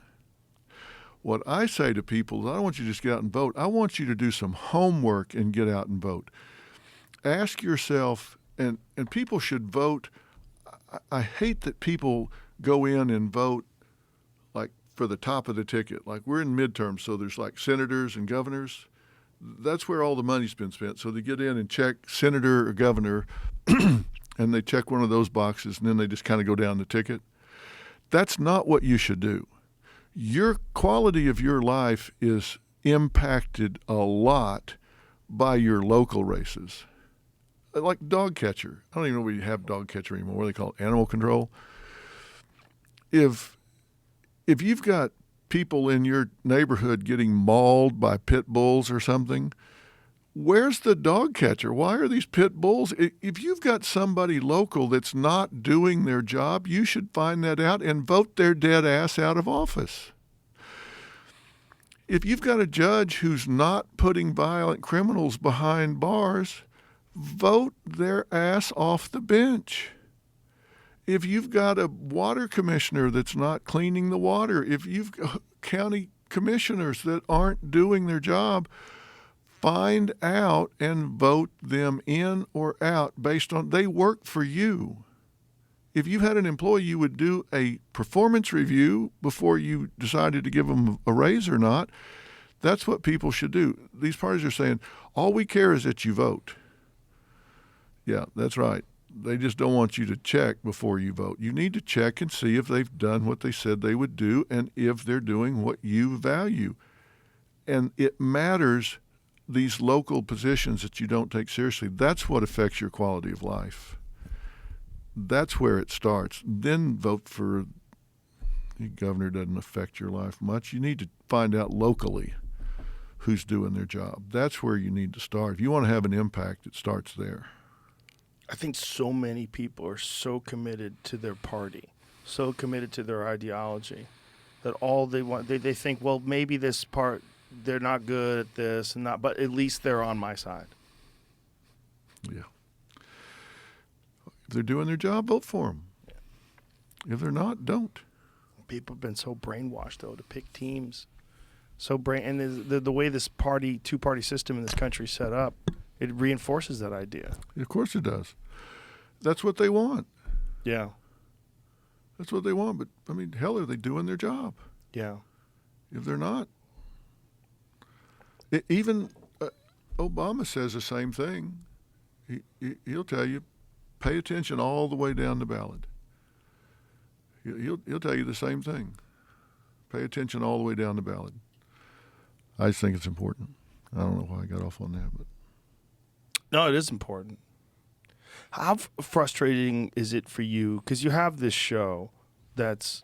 What I say to people is I don't want you to just get out and vote. I want you to do some homework and get out and vote. Ask yourself, and people should vote. I hate that people go in and vote like for the top of the ticket. Like we're in midterms, so there's like senators and governors. That's where all the money's been spent. So they get in and check senator or governor, and they check one of those boxes, and then they just kind of go down the ticket. That's not what you should do. Your quality of your life is impacted a lot by your local races. Like dog catcher. I don't even know if we have dog catcher anymore. What do they call it? Animal control. If you've got people in your neighborhood getting mauled by pit bulls or something, where's the dog catcher? Why are these pit bulls? If you've got somebody local that's not doing their job, you should find that out and vote their dead ass out of office. If you've got a judge who's not putting violent criminals behind bars, vote their ass off the bench. If you've got a water commissioner that's not cleaning the water, if you've got county commissioners that aren't doing their job, find out and vote them in or out based on they work for you. If you had an employee, you would do a performance review before you decided to give them a raise or not. That's what people should do. These parties are saying, all we care is that you vote. Yeah, that's right. They just don't want you to check before you vote. You need to check and see if they've done what they said they would do and if they're doing what you value. And it matters, these local positions that you don't take seriously. That's what affects your quality of life. That's where it starts. Then vote for the governor. Doesn't affect your life much. You need to find out locally who's doing their job. That's where you need to start. If you want to have an impact, it starts there. I think so many people are so committed to their party, so committed to their ideology, that all they want, they think, well, maybe this part, they're not good at this, and not, but at least they're on my side. Yeah. If they're doing their job, vote for them. Yeah. If they're not, don't. People have been so brainwashed, though, to pick teams. And the way this two-party system in this country is set up, it reinforces that idea. Of course it does. That's what they want. Yeah. That's what they want. But, I mean, hell, are they doing their job? Yeah. If they're not. Even Obama says the same thing. He'll tell you, pay attention all the way down the ballot. He'll tell you the same thing. Pay attention all the way down the ballot. I just think it's important. I don't know why I got off on that, but No, it is important. How frustrating is it for you? Because you have this show that's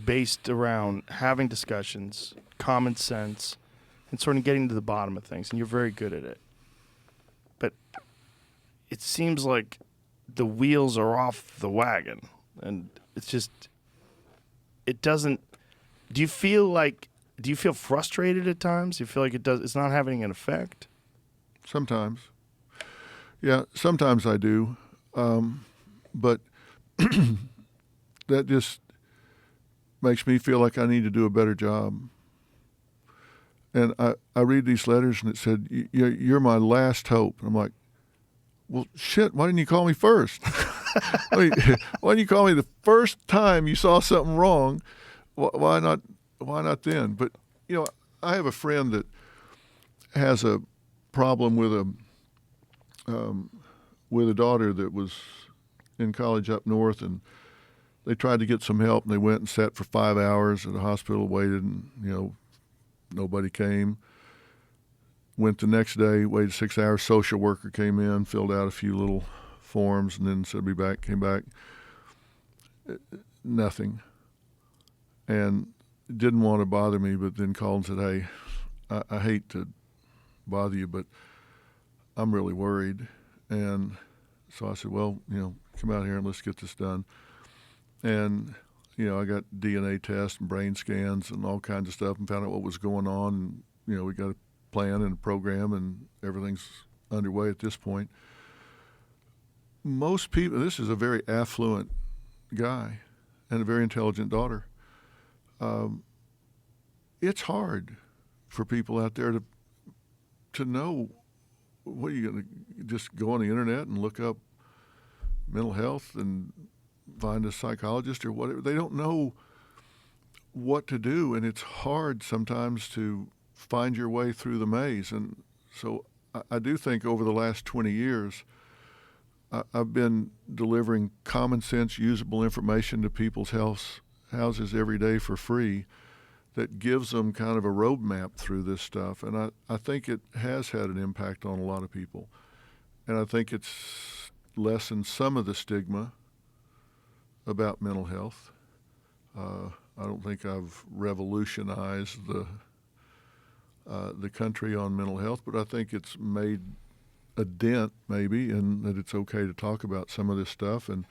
based around having discussions, common sense, and sort of getting to the bottom of things, and you're very good at it. But it seems like the wheels are off the wagon, and it's just, it doesn't. Do you feel frustrated at times? Do you feel like it's not having an effect? sometimes. Yeah, sometimes I do. But that just makes me feel like I need to do a better job. And I read these letters, and it said, you're my last hope. And I'm like, well, shit, why didn't you call me first? I mean, why didn't you call me the first time you saw something wrong? Why not then? But, I have a friend that has a problem with a daughter that was in college up north, and they tried to get some help, and they went and sat for 5 hours at a hospital, waited, and, nobody came. Went the next day, waited 6 hours. Social worker came in, filled out a few little forms, and then said, be back, came back. Nothing. And didn't want to bother me, but then called and said, hey, I hate to bother you, but I'm really worried. And so I said, well, come out here and let's get this done. And I got DNA tests and brain scans and all kinds of stuff, and found out what was going on. And, we got a plan and a program, and everything's underway at this point. Most people, this is a very affluent guy and a very intelligent daughter. It's hard for people out there to know. What are you going to just go on the internet and look up mental health and find a psychologist or whatever? They don't know what to do, and it's hard sometimes to find your way through the maze. And so I do think over the last 20 years, I've been delivering common sense, usable information to people's houses every day for free that gives them kind of a roadmap through this stuff. And I think it has had an impact on a lot of people. And I think it's lessened some of the stigma about mental health. I don't think I've revolutionized the country on mental health, but I think it's made a dent maybe, and that it's okay to talk about some of this stuff, and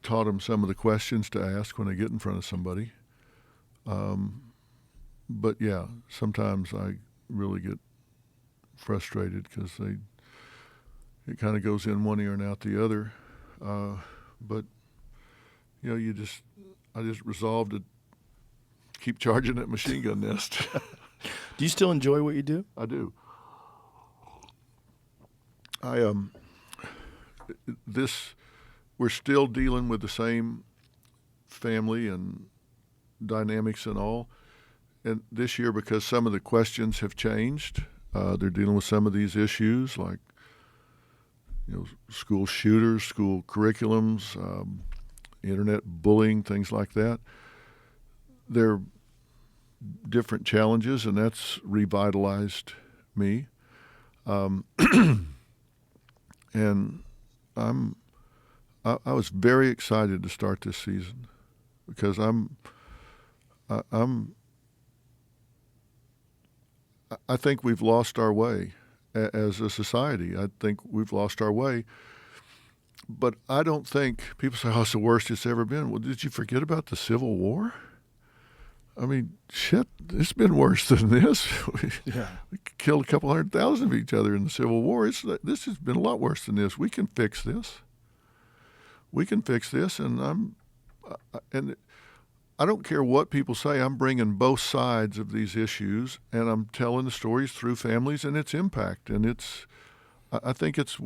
taught them some of the questions to ask when they get in front of somebody. But yeah, sometimes I really get frustrated because it kind of goes in one ear and out the other. But I just resolved to keep charging that machine gun nest. Do you still enjoy what you do? I do. We're still dealing with the same family and dynamics and all. And this year, because some of the questions have changed, they're dealing with some of these issues like, school shooters, school curriculums, internet bullying, things like that. They're different challenges, and that's revitalized me. And I was very excited to start this season because I think we've lost our way as a society. I think we've lost our way. But I don't think people say, oh, it's the worst it's ever been. Well, did you forget about the Civil War? I mean, shit, it's been worse than this. We killed a couple 100,000 of each other in the Civil War. This has been a lot worse than this. We can fix this. And I don't care what people say. I'm bringing both sides of these issues, and I'm telling the stories through families and its impact. And I think it's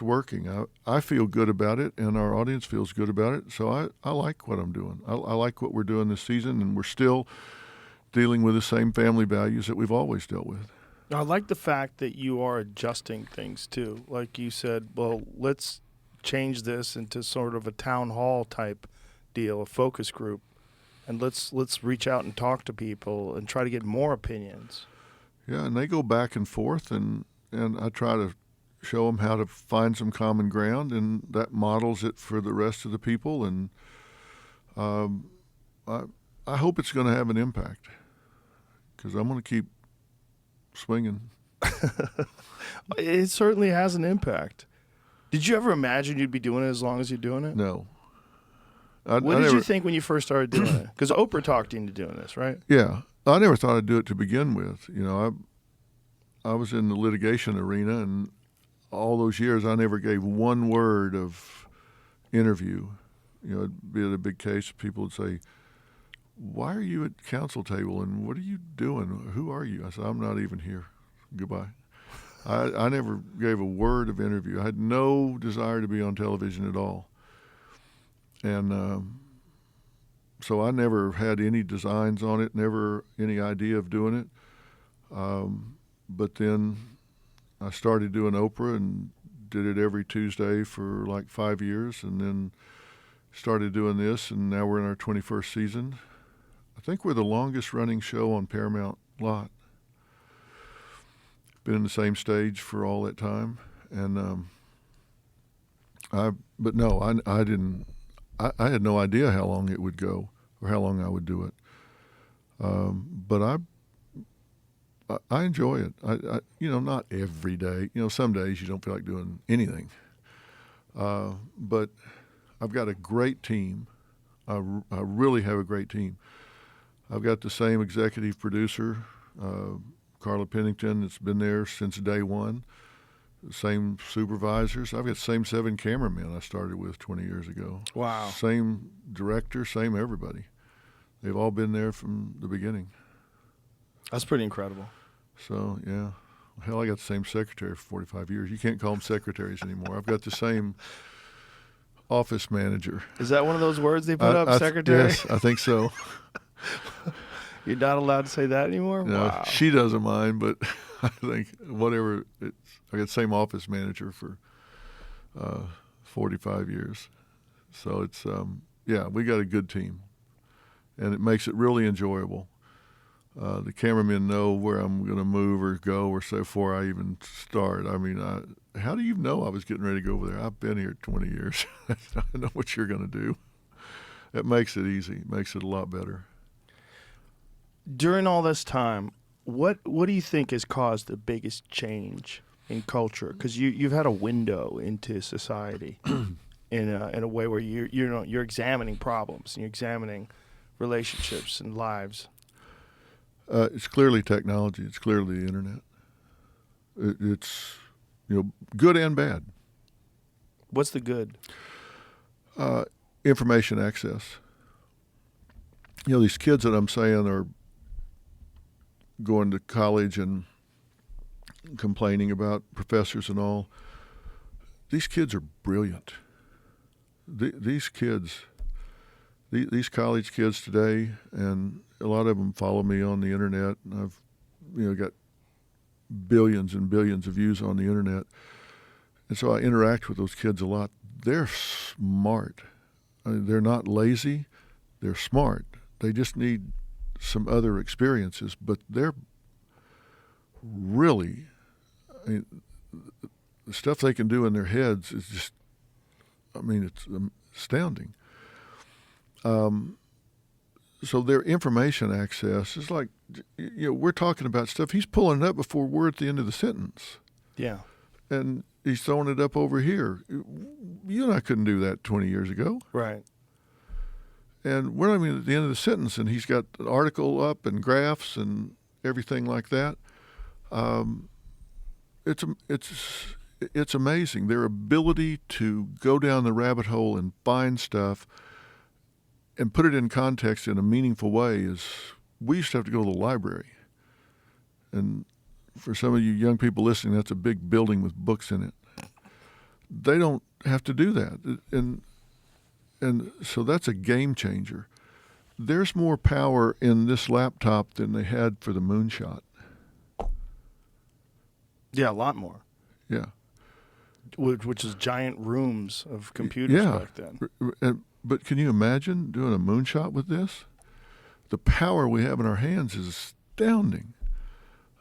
working. I feel good about it, and our audience feels good about it. So I like what I'm doing. I like what we're doing this season, and we're still dealing with the same family values that we've always dealt with. I like the fact that you are adjusting things too. Like you said, well, let's change this into sort of a town hall type deal, a focus group, and let's reach out and talk to people and try to get more opinions. Yeah, and they go back and forth, and I try to show them how to find some common ground, and that models it for the rest of the people. And I hope it's going to have an impact, because I'm going to keep swinging. It certainly has an impact. Did you ever imagine you'd be doing it as long as you're doing it? No. What did you think when you first started doing it? Because Oprah talked you into doing this, right? Yeah, I never thought I'd do it to begin with. You know, I was in the litigation arena, and all those years I never gave one word of interview. You know, it'd be at a big case, people would say, "Why are you at counsel table, and what are you doing? Who are you?" I said, "I'm not even here. Goodbye." I never gave a word of interview. I had no desire to be on television at all. And so I never had any designs on it, never any idea of doing it. But then I started doing Oprah and did it every Tuesday for like 5 years, and then started doing this, and now we're in our 21st season. I think we're the longest running show on Paramount lot. Been in the same stage for all that time, and I didn't. I had no idea how long it would go or how long I would do it. But I enjoy it. Not every day. You know, some days you don't feel like doing anything. But I've got a great team. I really have a great team. I've got the same executive producer, Carla Pennington, that's been there since day one. Same supervisors. I've got the same 7 cameramen I started with 20 years ago. Wow. Same director, same everybody. They've all been there from the beginning. That's pretty incredible. So, yeah. Hell, I got the same secretary for 45 years. You can't call them secretaries anymore. I've got the same office manager. Is that one of those words they put up, secretary? Yes, I think so. You're not allowed to say that anymore? No, Wow. she doesn't mind, but I think whatever. I got the same office manager for 45 years. So it's, we got a good team, and it makes it really enjoyable. The cameramen know where I'm going to move or go or so before I even start. I mean, how do you know I was getting ready to go over there? I've been here 20 years. I know what you're going to do. It makes it easy. It makes it a lot better. During all this time, what do you think has caused the biggest change in culture? Because you've had a window into society in a way where you're examining problems and you're examining relationships and lives. It's clearly technology. It's clearly the internet. It's good and bad. What's the good? Information access. These kids that I'm saying are going to college and complaining about professors and all. These kids are brilliant. These kids, these college kids today, and a lot of them follow me on the internet. And I've got billions and billions of views on the internet, and so I interact with those kids a lot. They're smart. They're not lazy. They're smart. They just need some other experiences, but they're really, the stuff they can do in their heads is just, it's astounding. So their information access is like, we're talking about stuff. He's pulling it up before we're at the end of the sentence. Yeah. And he's throwing it up over here. You and I couldn't do that 20 years ago. Right. And we're not even at the end of the sentence, and he's got an article up and graphs and everything like that. It's amazing. Their ability to go down the rabbit hole and find stuff and put it in context in a meaningful way is, we used to have to go to the library. And for some of you young people listening, that's a big building with books in it. They don't have to do that, and so that's a game changer. There's more power in this laptop than they had for the moonshot. Yeah, a lot more. Yeah. Which is giant rooms of computers back then. But can you imagine doing a moonshot with this? The power we have in our hands is astounding.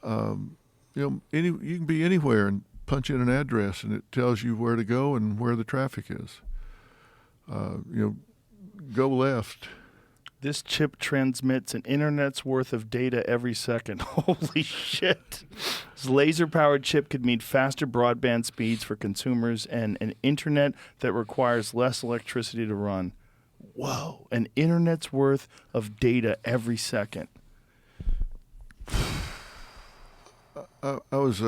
You can be anywhere and punch in an address, and it tells you where to go and where the traffic is. Go left. This chip transmits an internet's worth of data every second. Holy shit. This laser-powered chip could mean faster broadband speeds for consumers and an internet that requires less electricity to run. Whoa. An internet's worth of data every second. I was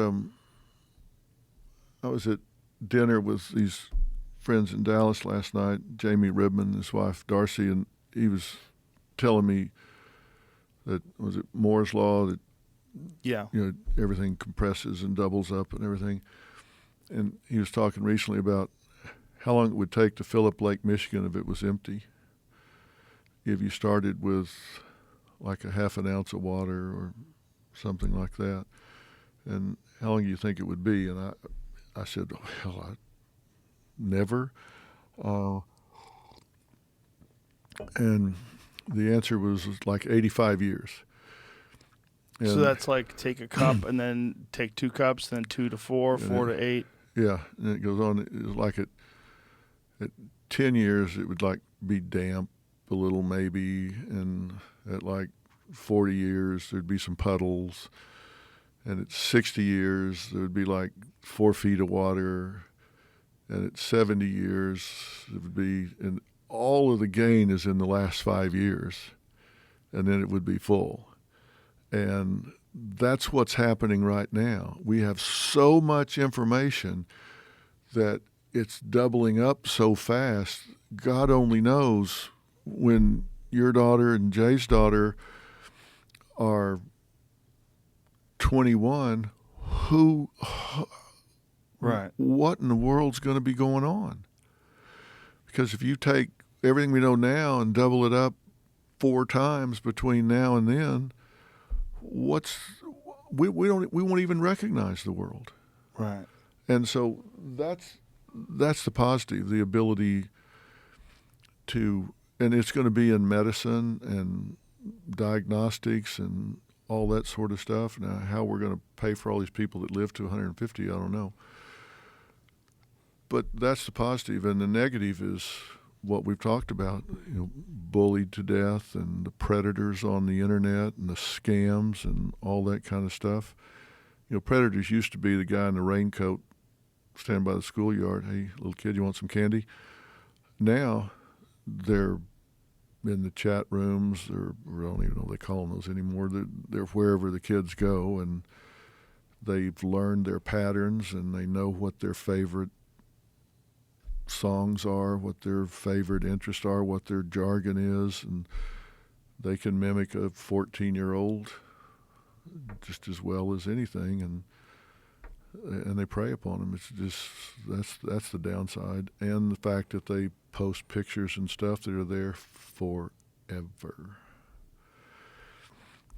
at dinner with these friends in Dallas last night, Jamie Ribman and his wife Darcy, and he was telling me that, was it Moore's Law, that everything compresses and doubles up and everything. And he was talking recently about how long it would take to fill up Lake Michigan if it was empty. If you started with like a half an ounce of water or something like that. And how long do you think it would be? And I said, never. And the answer was like 85 years. And so that's like take a cup and then take 2 cups, then 2 to 4, 4 to 8. Yeah, and it goes on. It was like at 10 years, it would like be damp a little maybe, and at like 40 years, there'd be some puddles. And at 60 years, there would be like 4 feet of water. And at 70 years, it would be, and all of the gain is in the last 5 years. And then it would be full. And that's what's happening right now. We have so much information that it's doubling up so fast. God only knows when your daughter and Jay's daughter are 21, Right. What in the world's going to be going on? Because if you take everything we know now and double it up 4 times between now and then, we won't even recognize the world. Right. And so that's the positive, the ability to, and it's going to be in medicine and diagnostics and all that sort of stuff. Now, how we're going to pay for all these people that live to 150, I don't know. But that's the positive, and the negative is what we've talked about, bullied to death and the predators on the internet and the scams and all that kind of stuff. Predators used to be the guy in the raincoat standing by the schoolyard. Hey, little kid, you want some candy? Now they're in the chat rooms, or I don't even know what they call them those anymore. They're wherever the kids go, and they've learned their patterns, and they know what their favorite songs are, what their favorite interests are, what their jargon is, and they can mimic a 14-year-old just as well as anything, and they prey upon them. It's just that's the downside, and the fact that they post pictures and stuff that are there forever,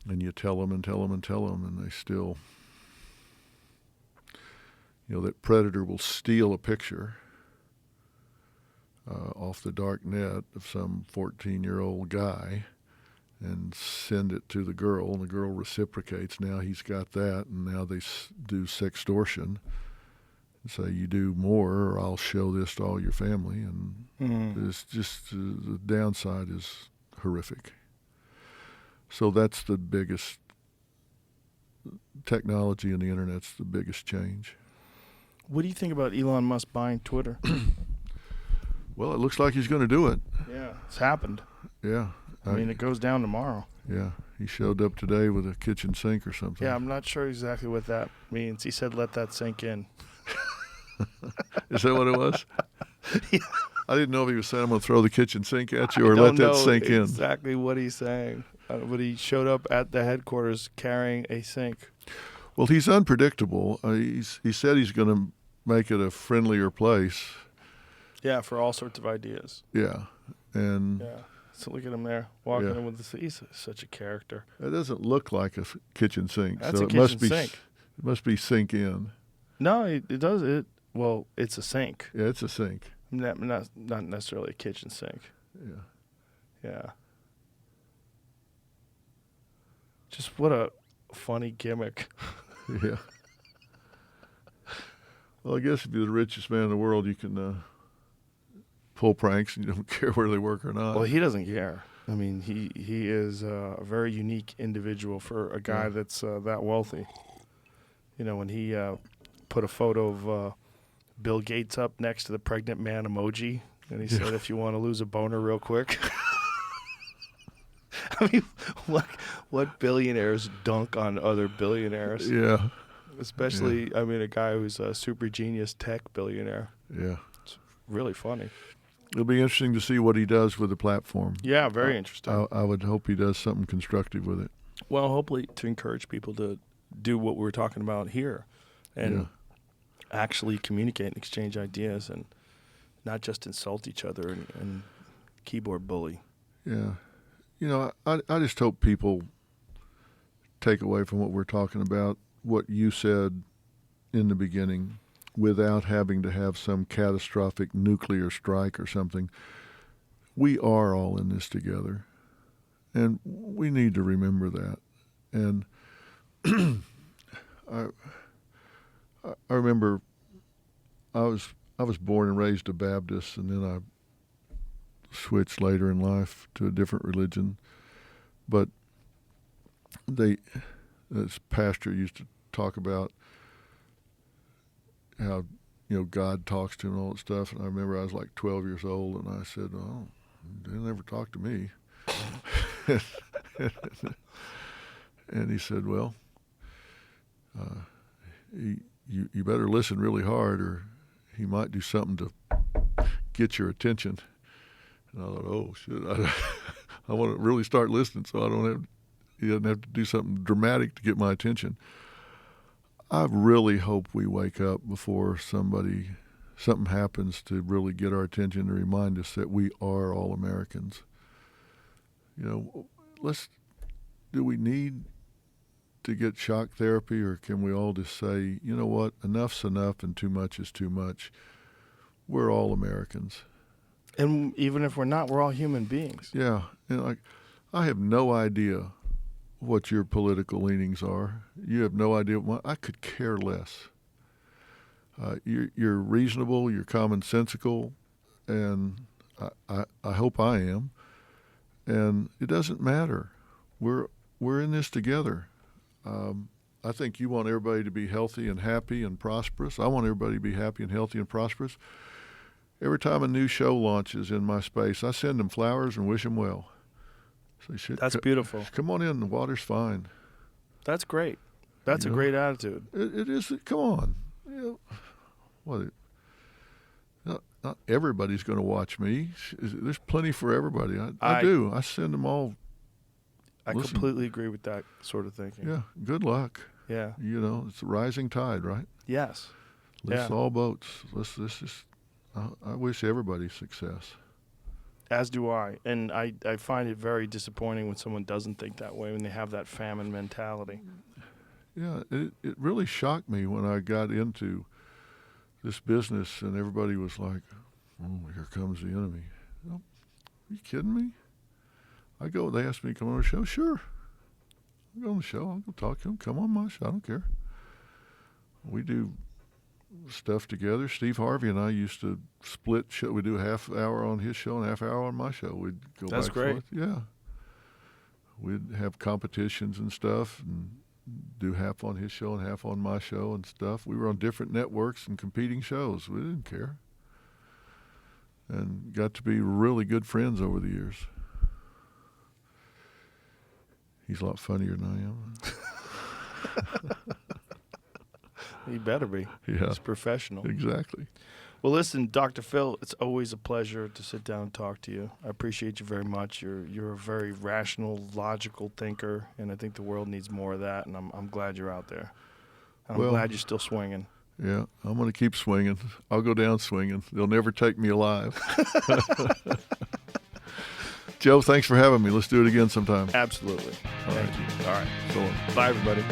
and you tell them and tell them and tell them, and they still, that predator will steal a picture off the dark net of some 14-year-old guy and send it to the girl, and the girl reciprocates. Now he's got that, and now they do sextortion and say, you do more or I'll show this to all your family. And it's just the downside is horrific. So that's the biggest, technology and the internet's the biggest change. What do you think about Elon Musk buying Twitter? Well, it looks like he's going to do it. Yeah, it's happened. Yeah. I mean, it goes down tomorrow. Yeah. He showed up today with a kitchen sink or something. Yeah, I'm not sure exactly what that means. He said, let that sink in. Is that what it was? Yeah. I didn't know if he was saying, I'm going to throw the kitchen sink at you or let that sink in. Exactly what he's saying. But he showed up at the headquarters carrying a sink. Well, he's unpredictable. He said he's going to make it a friendlier place. Yeah, for all sorts of ideas. Yeah, and Yeah. So look at him there, walking Yeah. in with this. He's such a character. it doesn't look like a kitchen sink. That's so a it must kitchen be sink. It must be sink in. No, it does it. Well, it's a sink, Yeah, it's a sink. not necessarily a kitchen sink. Yeah. Yeah. Just what a funny gimmick. Yeah. Well, I guess if you're the richest man in the world, you can pull pranks and you don't care whether they work or not. Well, he doesn't care. I mean, he is a very unique individual for a guy that's that wealthy. You know, when he put a photo of Bill Gates up next to the pregnant man emoji, and he said, "If you want to lose a boner real quick." I mean, what billionaires dunk on other billionaires? Yeah. Especially, I mean, a guy who's a super genius tech billionaire. Yeah. Really funny. It'll be interesting to see what he does with the platform. Yeah, very interesting. I would hope he does something constructive with it. Well, hopefully to encourage people to do what we're talking about here and actually communicate and exchange ideas and not just insult each other and keyboard bully. Yeah. You know, I just hope people take away from what we're talking about what you said in the beginning without having to have some catastrophic nuclear strike or something. We are all in this together, and we need to remember that. And I remember I was born and raised a Baptist, and then I switched later in life to a different religion. But this pastor used to talk about how, God talks to him and all that stuff. And I remember I was like 12 years old, and I said, "Oh, they never talk to me." And he said, "Well, you better listen really hard, or he might do something to get your attention." And I thought, "Oh shit, I want to really start listening, so he doesn't have to do something dramatic to get my attention." I really hope we wake up before something happens to really get our attention and remind us that we are all Americans. Do we need to get shock therapy, or can we all just say, you know what, enough's enough and too much is too much? We're all Americans. And even if we're not, we're all human beings. Yeah, and I have no idea what your political leanings are. You have no idea I could care less. You're reasonable, you're commonsensical, and I hope I am. And it doesn't matter. We're in this together. I think you want everybody to be healthy and happy and prosperous. I want everybody to be happy and healthy and prosperous. Every time a new show launches in my space, I send them flowers and wish them well. So That's beautiful. Come on in. The water's fine. That's great. That's a great attitude. It is. Come on. Not everybody's going to watch me. There's plenty for everybody. I do. I send them all. I completely agree with that sort of thinking. Yeah. Good luck. Yeah. It's a rising tide, right? Yes. Lifts all boats. I wish everybody success. As do I. And I find it very disappointing when someone doesn't think that way, when they have that famine mentality. Yeah, it really shocked me when I got into this business and everybody was like, "Oh, here comes the enemy." Are you kidding me? They asked me to come on the show. Sure. I'll go on the show. I'll go talk to them. Come on my show. I don't care. We do stuff together. Steve Harvey and I used to split show. We'd do a half hour on his show and a half hour on my show. We'd go That's back great. and forth. Yeah. We'd have competitions and stuff and do half on his show and half on my show and stuff. We were on different networks and competing shows. We didn't care. And got to be really good friends over the years. He's a lot funnier than I am. He better be. Yeah. He's professional. Exactly. Well, listen, Dr. Phil, it's always a pleasure to sit down and talk to you. I appreciate you very much. You're a very rational, logical thinker, and I think the world needs more of that, and I'm glad you're out there. I'm Well- glad you're still swinging. Yeah, I'm going to keep swinging. I'll go down swinging. They'll never take me alive. Joe, thanks for having me. Let's do it again sometime. Absolutely. Thank you. All right. So long. Bye, everybody.